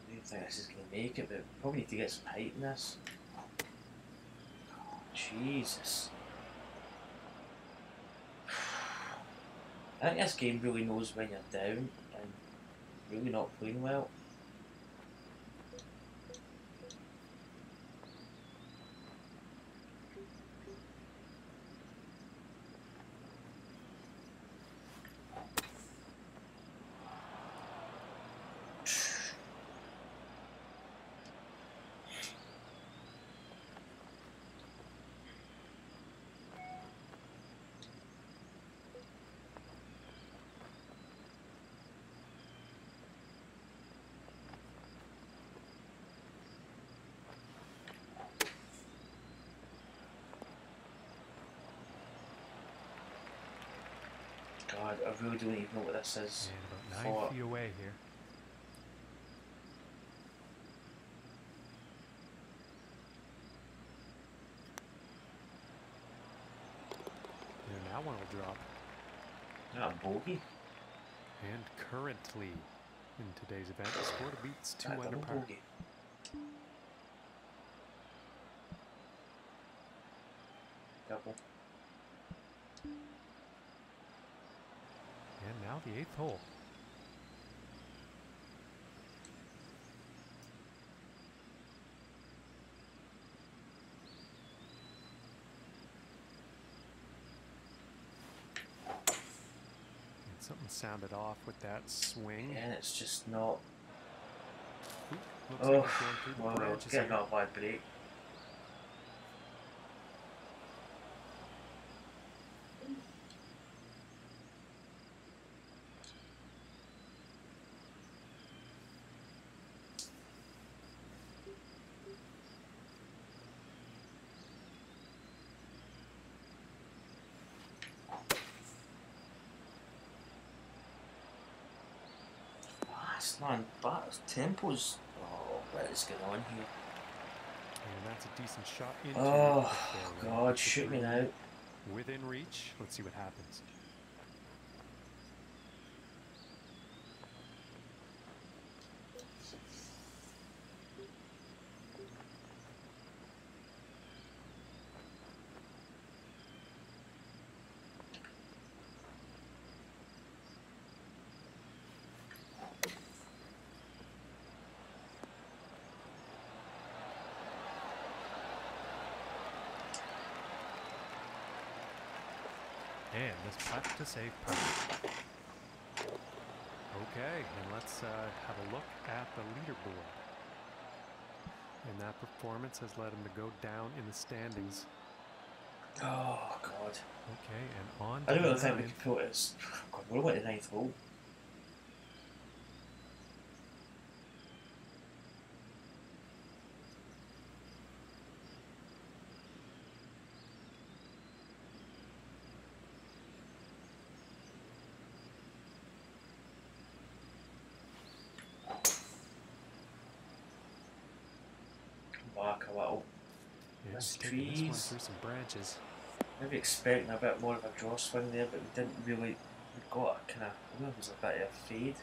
I don't think this is going to make it, but we probably need to get some height in this. Oh, Jesus. I think this game really knows when you're down and really not playing well. God, I really don't even know what this is. And about 9 feet away here. And that one will drop. Not a bogey. And currently in today's event, the score to beat's 2 under Double par. bogey. Double. And now the 8th hole. And something sounded off with that swing. And it's just not. Oop, looks Oh, like it's going through the well, branches getting here. not a bad break. fast, man. That tempo's. Oh, what is going on here? And that's a decent shot into Oh, the fairway. God, It's a shoot me three now. Within reach. Let's see what happens. And this putt to save putt. Okay, and let's have a look at the leaderboard. And that performance has led him to go down in the standings. Oh, God. Okay, and on I to don't the really think we ninth. can put this. God, we're only at the 9th hole. Back a little. Yeah, This he's taking this one trees. through some branches. Maybe expecting a bit more of a draw swing there, but we didn't really. We got a kind of. I don't know if it was a bit of a fade.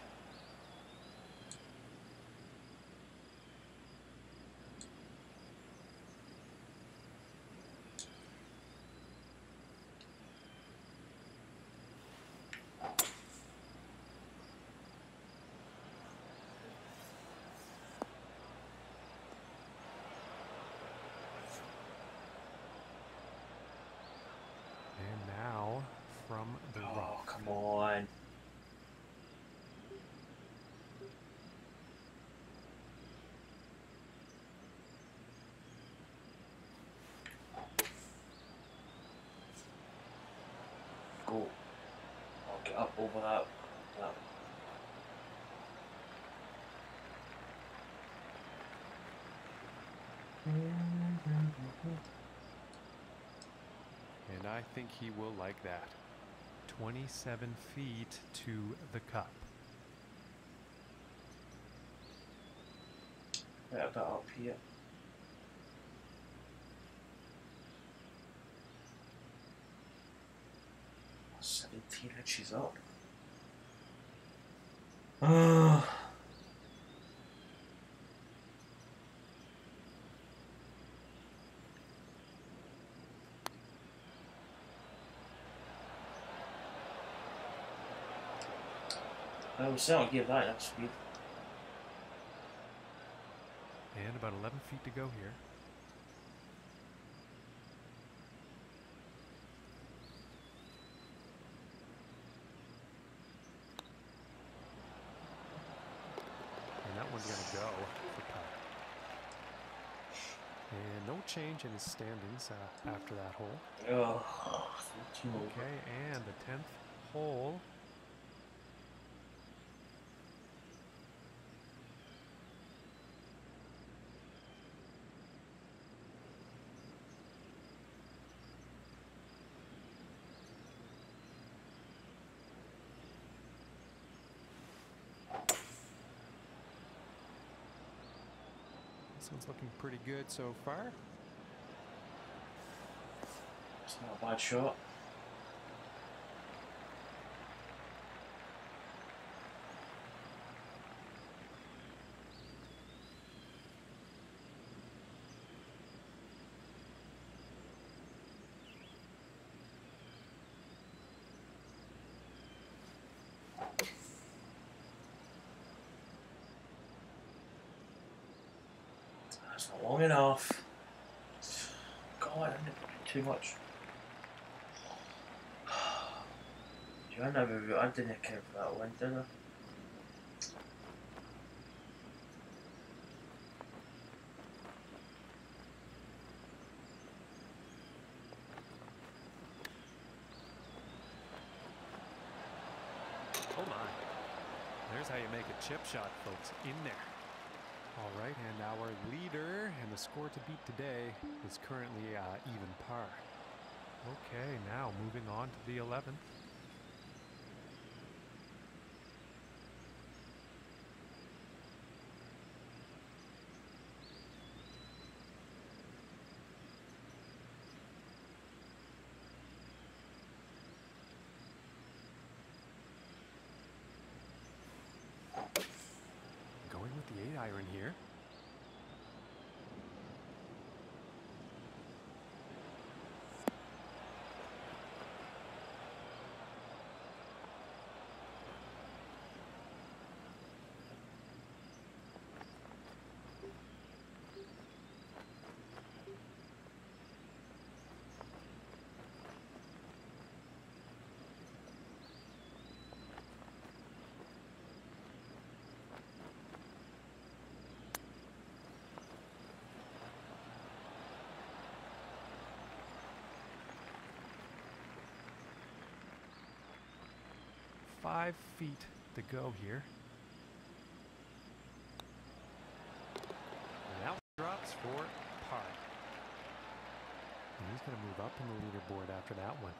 And now from the Oh, rough. come on. Go. I'll get up over that. And I think he will like that. 27 feet to the cup. Right a bit up here. Oh, 17 inches up. Oh. I will certainly give that enough speed. And about 11 feet to go here. And that one's going to go for putt. And no change in his standings after that hole. Oh, 13 over. Okay, and the 10th hole. This one's looking pretty good so far. It's not a bad shot. That's not long enough. God, I didn't do too much. I didn't account for that one, did I? Oh my. There's how you make a chip shot, folks. In there. All right, and our leader and the score to beat today is currently even par. Okay, now moving on to the 11th. the 8-iron here. Five feet to go here. And that one drops for par. And he's going to move up in the leaderboard after that one.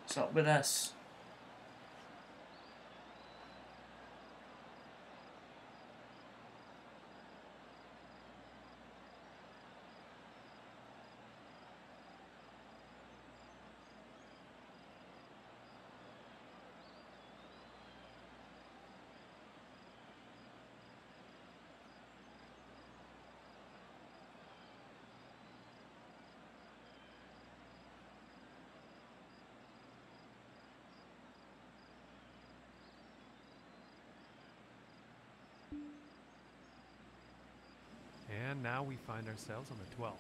What's up with this? And now we find ourselves on the 12th.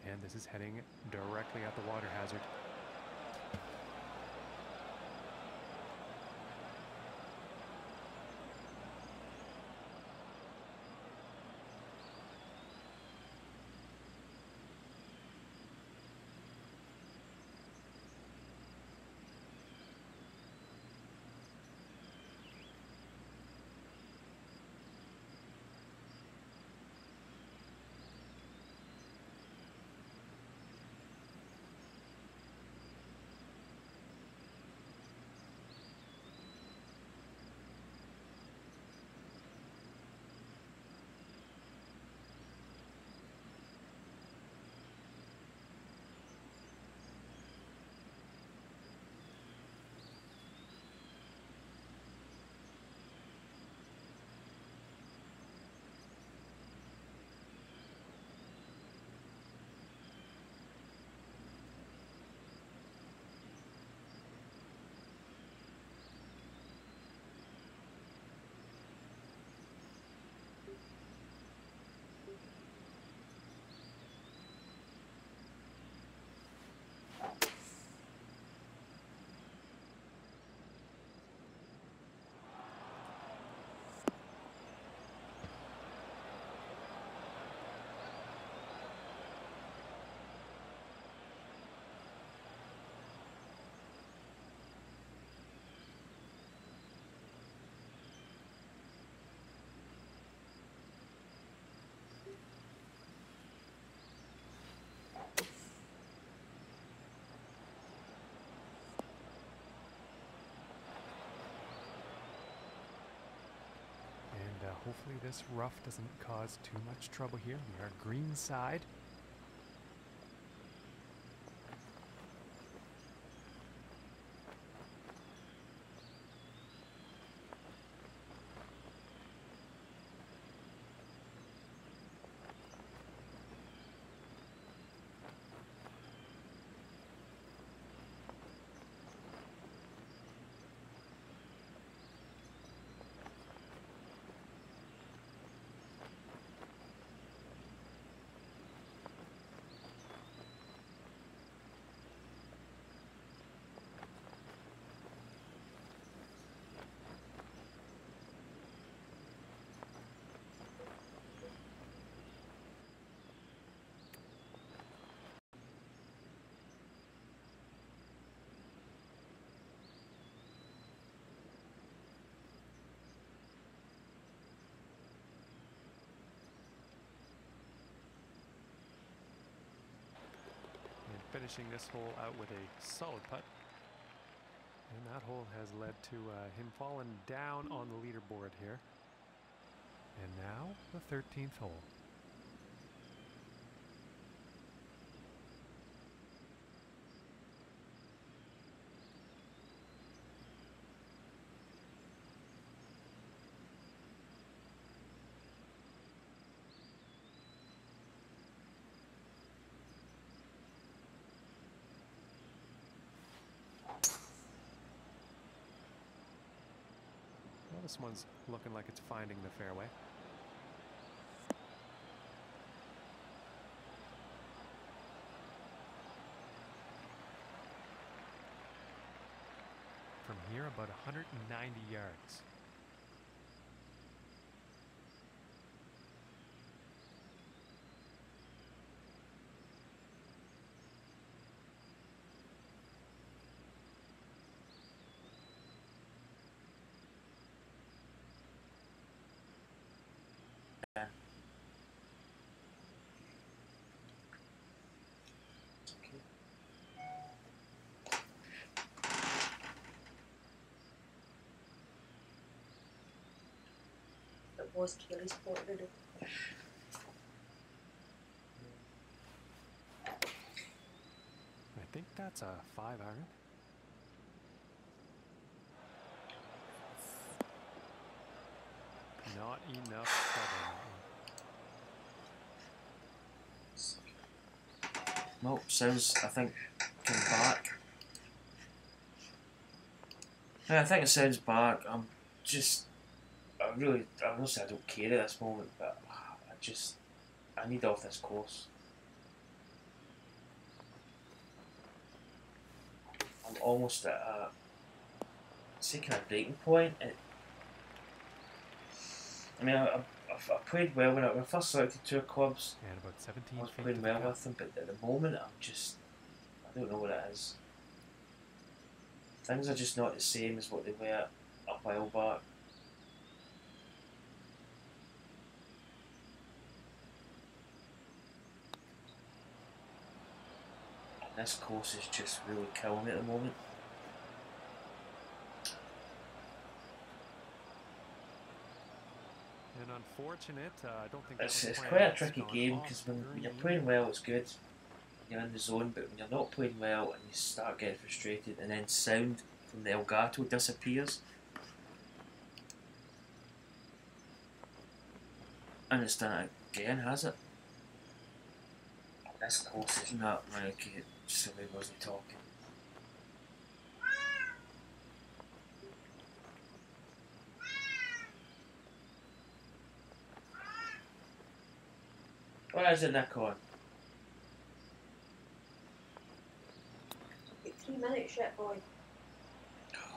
And this is heading directly at the water hazard. Hopefully this rough doesn't cause too much trouble here. We are green side. finishing this hole out with a solid putt. And that hole has led to him falling down on the leaderboard here. And now the 13th hole. Well, this one's looking like it's finding the fairway. From here, about 190 yards. It was Kaylee's sport, really. I think that's a 5-iron. Not enough trouble. Nope, sounds, I think, came back. Yeah, I think it sounds back. I honestly, I don't care at this moment, but I need off this course. I'm almost at a, kind of breaking point. I played well when I first selected tour clubs. And about 17 I was feet playing to the well cup. with them, but at the moment I don't know what it is. Things are just not the same as what they were a while back. And this course is just really killing me at the moment. And unfortunate, I don't think It's quite a tricky game because when you're playing well, it's good. You're in the zone, but when you're not playing well and you start getting frustrated, and then sound from the Elgato disappears, and it's done it again, has it? This course is not like it. Silly wasn't talking. What is it, Nikon? 3 minutes yet, boy. Come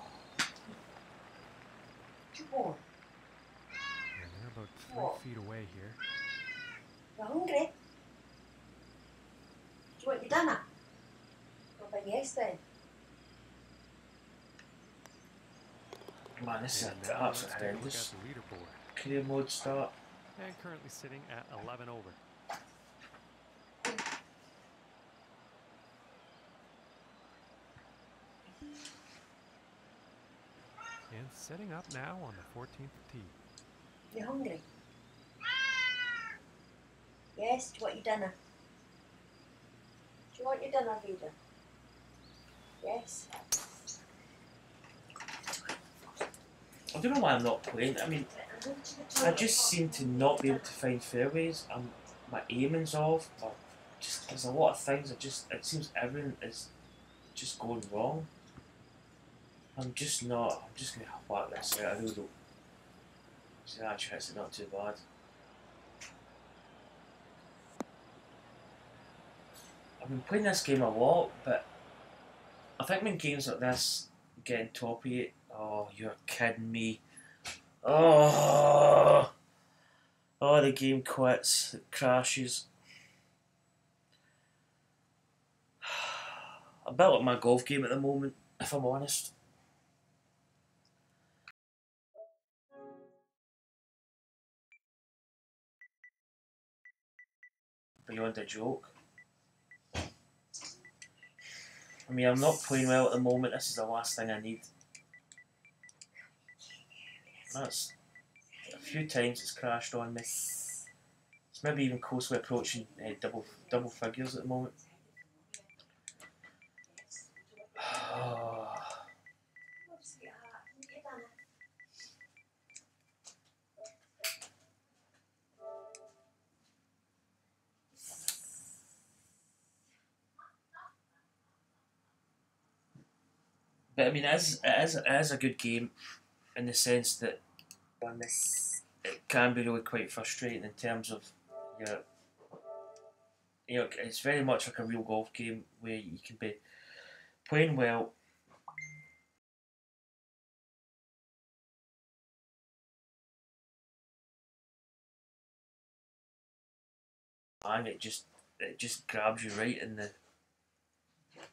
on. And they're about 3 What? feet away here. You're hungry? Do you want your dinner? Well, then yes then. Man, this is And an now let's absolute take a look at horrendous the leaderboard. career mode start. And currently sitting at 11 over. And setting up now on the 14th tee. You hungry? Yes, do you want your dinner? Do you want your dinner, Vida? Yes. I don't know why I'm not playing. I mean, I just seem to not be able to find fairways. My aiming's off. Or just there's a lot of things. It seems everything is just going wrong. I'm just not. I'm just gonna whack this out. I really don't. See, actually, it's not too bad. I've been playing this game a lot, but I think when games like this getting top of you, oh, you're kidding me. Oh, the game quits, it crashes. A bit like my golf game at the moment, if I'm honest. Beyond a joke. I mean, I'm not playing well at the moment. This is the last thing I need. That's a few times it's crashed on me. It's maybe even closely approaching double figures at the moment. But I mean, it is a good game in the sense that it can be really quite frustrating in terms of it's very much like a real golf game where you can be playing well and it just grabs you right in the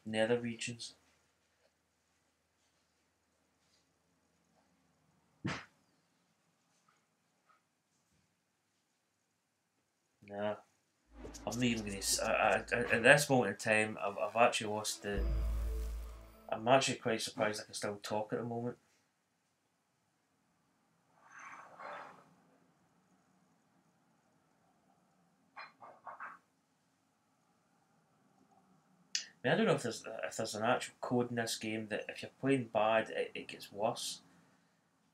nether regions. Nah, I'm not even going to. At this moment in time, I've actually lost the. I'm actually quite surprised I can still talk at the moment. I mean, I don't know if there's an actual code in this game that if you're playing bad, it gets worse.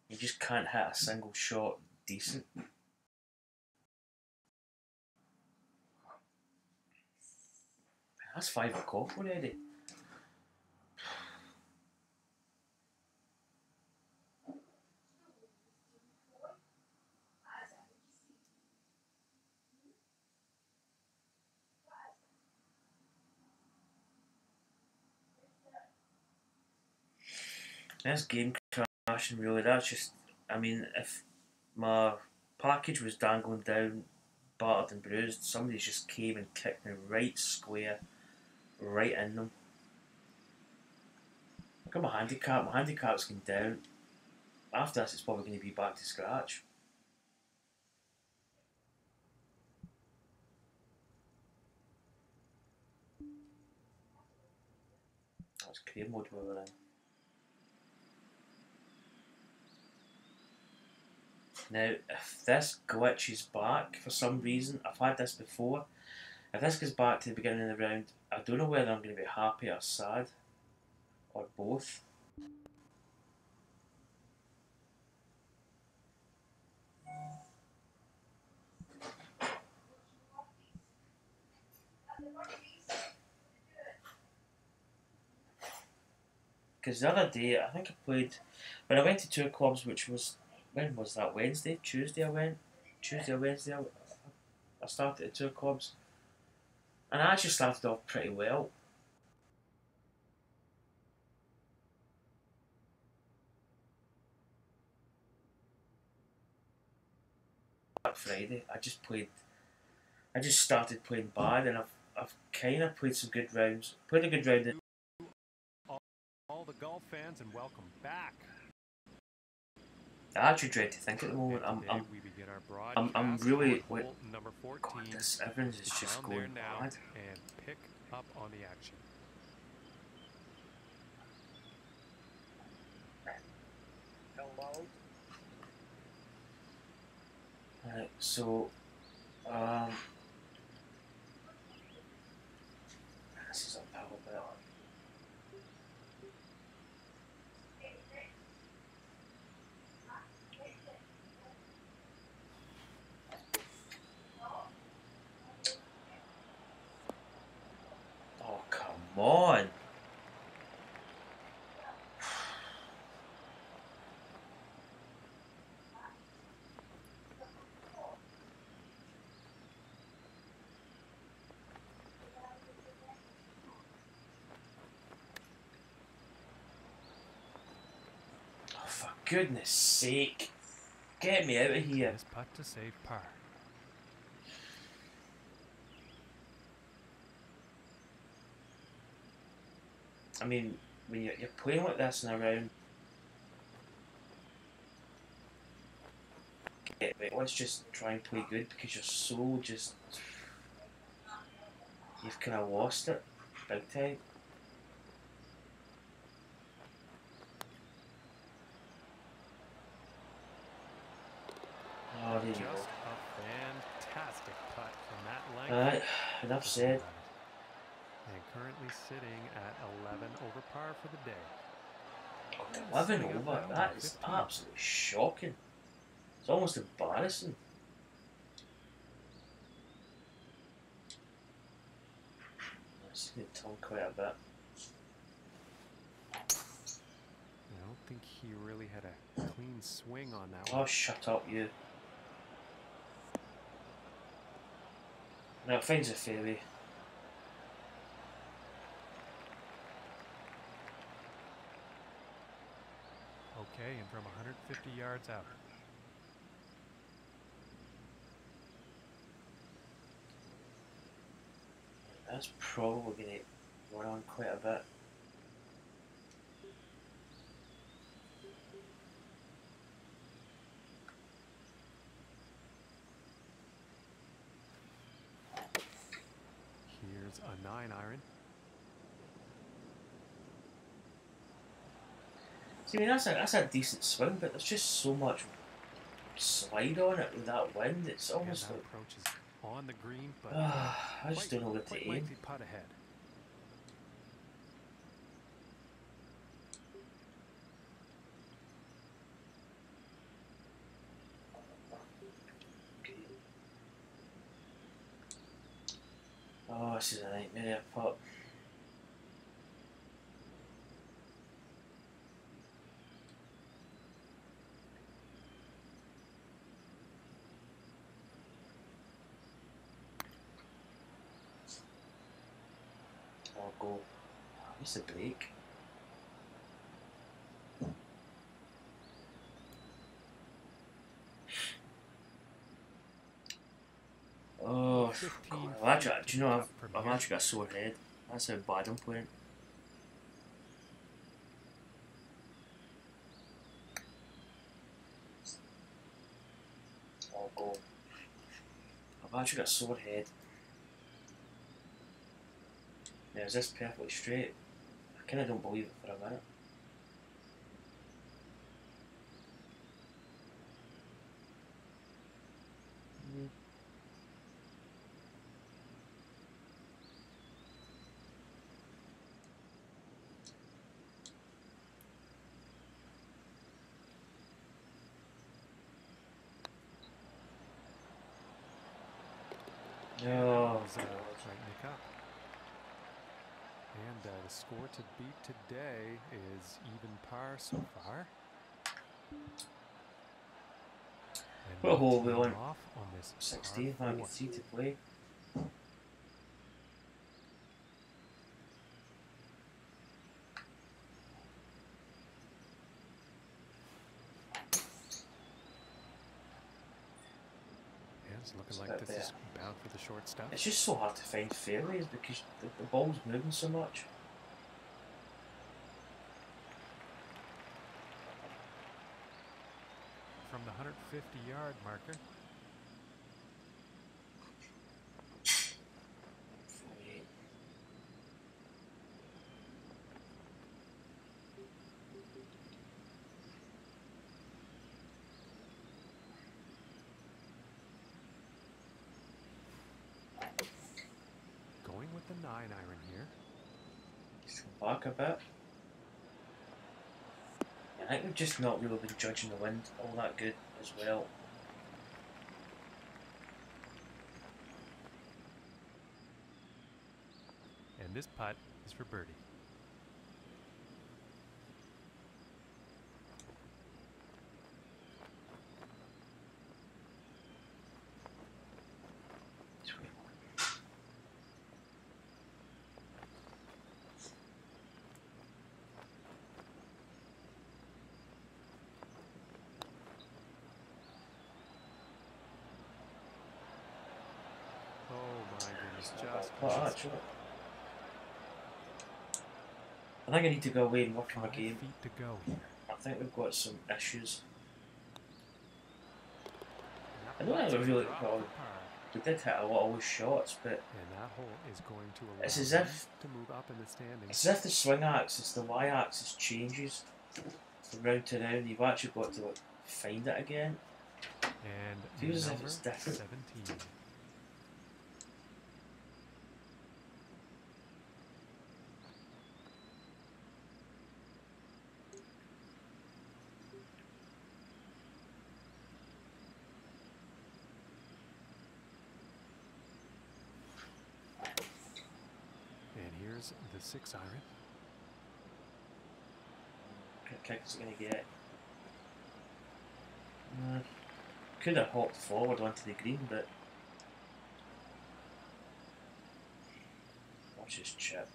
You just can't hit a single shot decent. That's 5 o'clock already. This game crashing really, that's just, I mean, if my package was dangling down, battered and bruised, somebody just came and kicked me right square, right in them. Look at my handicap's going down. After this it's probably going to be back to scratch. That's career mode we were in. Now, if this glitches back for some reason, I've had this before, if this goes back to the beginning of the round, I don't know whether I'm going to be happy or sad, or both. Because the other day, I think I played, when I went to tour clubs, which was, when was that, Wednesday? Tuesday I went? Tuesday or Wednesday I started at tour clubs. And I actually started off pretty well. That Friday, I just started playing bad, and I've kind of played some good rounds. Played a good round. All the golf fans, and welcome back. I actually dread to think at the moment. I'm really like, God, this everything is just going bad. And pick up on the action. Hello. Right, so this is a power bit. Oh, come on. Oh, for goodness sake. Get me out of here. This putt to save par. I mean, when you're playing like this in a round, let's just try and play good because you're so just. You've kind of lost it big time. Alright, enough said. And currently sitting at 11 over par for the day. 11 Sitting up over, now that on is 15. absolutely shocking. It's almost embarrassing. I've seen the tongue quite a bit. I don't think he really had a clean swing on that Oh, one. shut up, you. Now it finds a fairway. Okay, and from 150 yards out. That's probably going to run on quite a bit. Here's a 9-iron. See, I mean, that's a decent swing, but there's just so much slide on it with that wind. It's And almost that like, approach is on the green, but I just don't know what to quite aim. lengthy putt ahead. Oh, this is a nightmare putt. I'll go. What's the break? Oh, 15 God, I've actually, feet do you know, up from I've here. actually got a sore head. That's how bad I'm playing. I'll go. I've actually got a sore head. Now, is this perfectly straight? I kind of don't believe it for a minute. Oh, He's, God. right in the cup. And the score to beat today is even par so far. And What a hole we'll we tee on? off on this 16, par 4. 93 to play. And it's looking It's a like bit this is better. bound for the short stuff. It's just so hard to find fairways because the ball's moving so much. From the 150-yard marker. 48. Going with the 9-iron here. Just come back a bit. I think we've just not really been judging the wind all that good as well. And this putt is for birdie. Oh my goodness, just missed. I think I need to go away and work on my 5 game. feet to go here. I think we've got some issues. And I don't that think putt's we really, gonna drop well, for par. we did hit a lot of those shots, but And that hole is going to allow it's as them if to move up in the standings. it's as if the swing axis, the y axis changes from round to round. You've actually got to like find it again. And Feels as if number it's different. 17. There's the 6-iron. What kick is it going to get? Could have hopped forward onto the green, but watch his chip.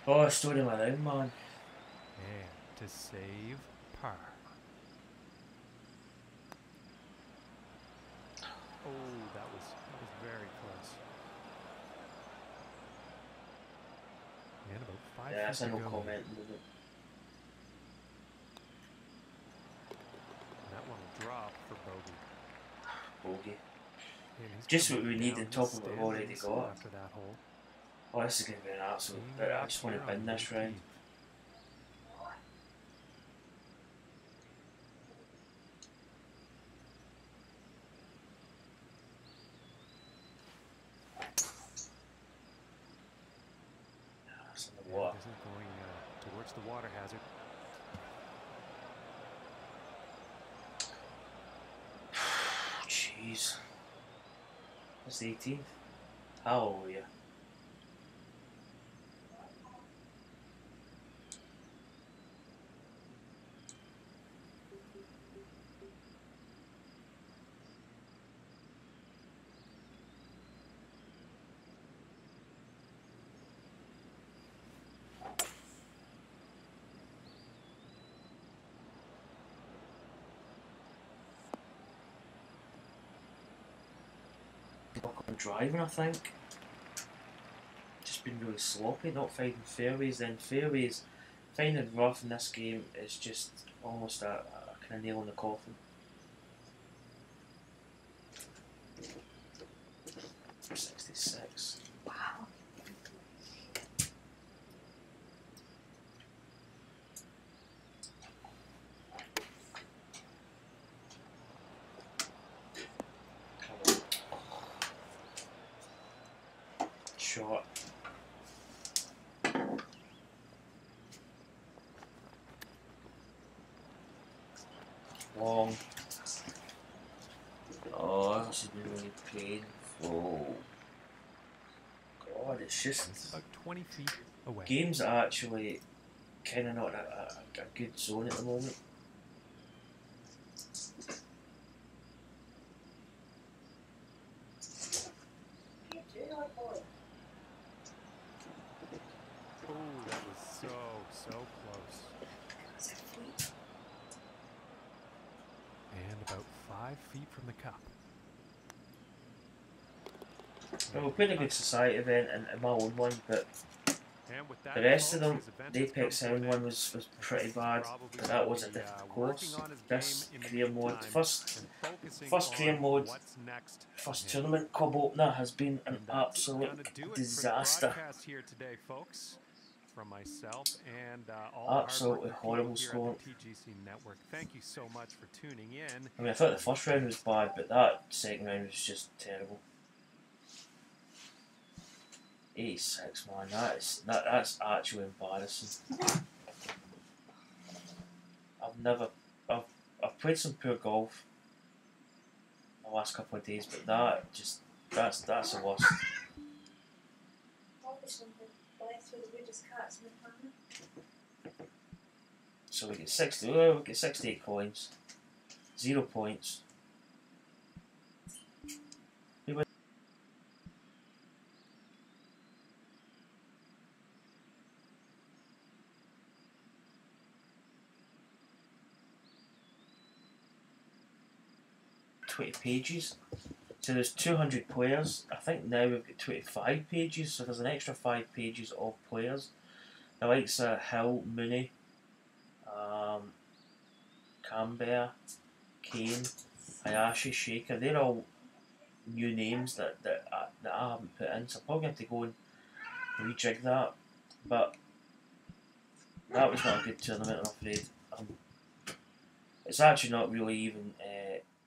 Oh, stored him around, man. And to save par. Oh, that was very close. And about 5 Yeah, that's feet a to no go. comment. And that one will drop for bogey. Bogey. And he's Just coming what we need down on top the of what we've already standings got. after that hole. Oh, this is going to be an absolute. Teeing I up just want here to win on this round. 19th. That's in the And water. this is going towards the water hazard. Jeez. That's the 18th. Hallelujah. Driving, I think. Just been really sloppy, not finding fairways. Then fairways, finding rough in this game is just almost a kind of nail in the coffin. 66. Wow. Come on. Shot. Long. Oh, this is really painful. God, it's It's just about 20 feet away. games are actually kind of not a good zone at the moment. You do like boy. Oh, that was so close. That's a feet. And about 5 feet from the cup. Well, we played a good society event and my own one, but And with that, the rest of folks, them, his event the has come Apex to an Sound one end. was pretty bad, Probably but that was a gonna be, difficult working course. on his This game in the career mode, meantime first and career focusing mode, on what's next for first him. tournament club opener has been an And that's gonna absolute do it disaster. for the broadcast here today, folks. From myself and all Absolutely the hardworking horrible people here score. at the TGC Network. Thank you so much for tuning in. I mean, I thought the first round was bad, but that second round was just terrible. 86, man, that's actually embarrassing. I've played some poor golf the last couple of days, but that's the worst. Obviously, the left through the weirdest cats in the planet. So we get 68 coins, 0 points. We win. Pages. So there's 200 players. I think now we've got 25 pages, so there's an extra 5 pages of players. The likes of Hill, Mooney, Canberra, Kane, Hayashi, Shaker, they're all new names that I haven't put in, so I'm probably going to have to go and rejig that. But that was not a good tournament, I'm afraid. It's actually not really even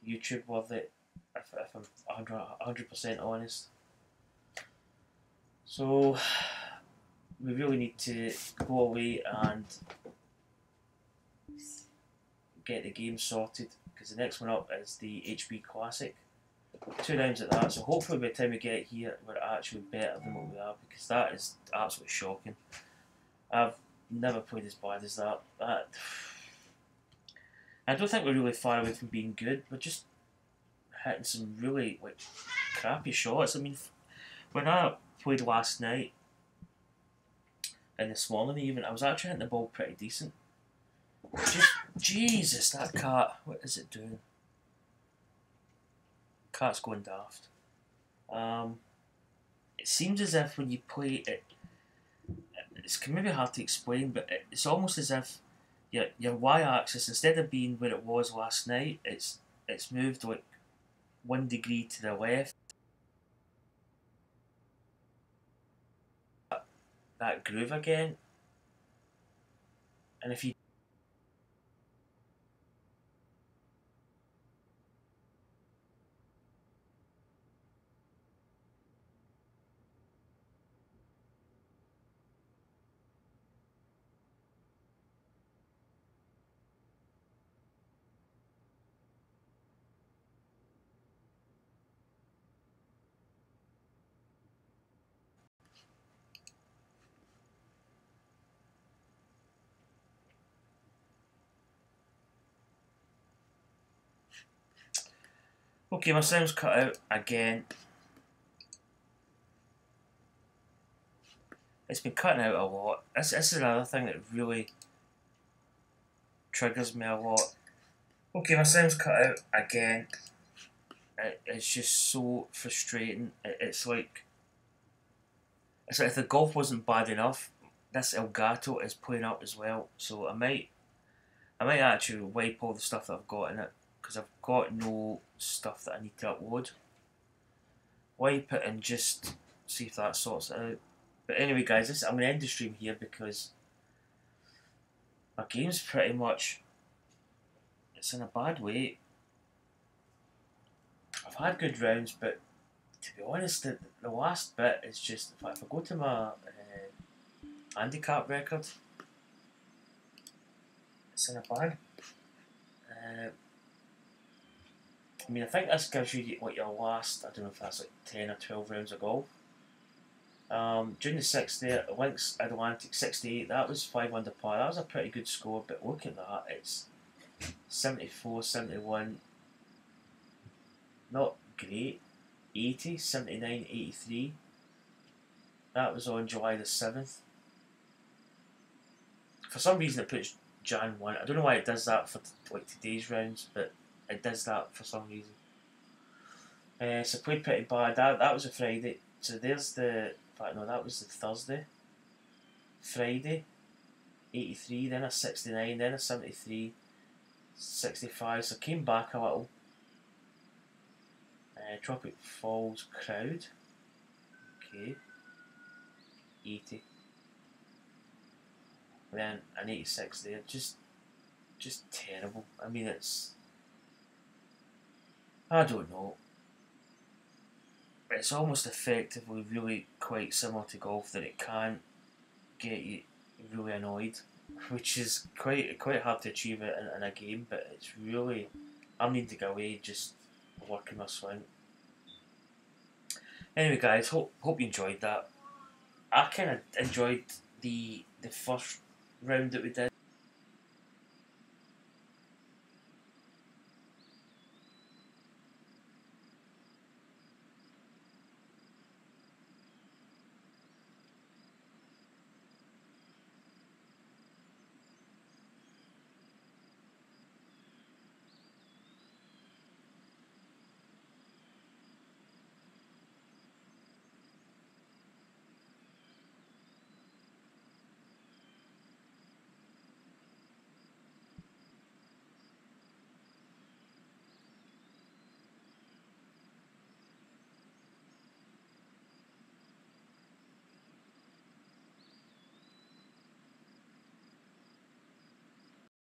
YouTube worth it, if I'm 100% honest. So we really need to go away and get the game sorted, because the next one up is the HB Classic. 2 rounds at that, so hopefully by the time we get here we're actually better than what we are, because that is absolutely shocking. I've never played as bad as that. I don't think we're really far away from being good. We're just hitting some really like crappy shots. I mean, when I played last night and this morning even, I was actually hitting the ball pretty decent. Just Jesus, that cat! What is it doing? Cat's going daft. It seems as if when you play it, it's maybe hard to explain, but it's almost as if your y-axis, instead of being where it was last night, it's moved like 1 degree to the left. That groove again, and if you okay, my sound's cut out again. It's been cutting out a lot. This is another thing that really triggers me a lot. Okay, my sound's cut out again. It's just so frustrating. It's like if the golf wasn't bad enough, this Elgato is playing up as well. So I might actually wipe all the stuff that I've got in it, because I've got no stuff that I need to upload. Wipe it and just see if that sorts it out. But anyway guys, I'm going to end the stream here because my game's pretty much, it's in a bad way. I've had good rounds, but to be honest, the last bit is just, if I go to my handicap record, it's in a bad. I mean, I think this gives you like your last, I don't know if that's like 10 or 12 rounds of golf. During the 6th there, Links Atlantic 68, that was 5 under par. That was a pretty good score, but look at that, it's 74, 71, not great. 80, 79, 83. That was on July the 7th. For some reason it puts Jan 1. I don't know why it does that for like today's rounds, but it does that for some reason. So played pretty bad. That was a Friday. So there's the, in fact no, that was the Thursday. Friday, 83, then a 69, then a 73, 65. So came back a little. Tropic Falls crowd. Okay. 80. Then an 86 there. Just terrible. I mean, it's, I don't know. It's almost effectively really quite similar to golf, that it can get you really annoyed, which is quite hard to achieve it in a game, but it's really, I'm needing to go away, just working my swing. Anyway guys, hope you enjoyed that. I kind of enjoyed the first round that we did.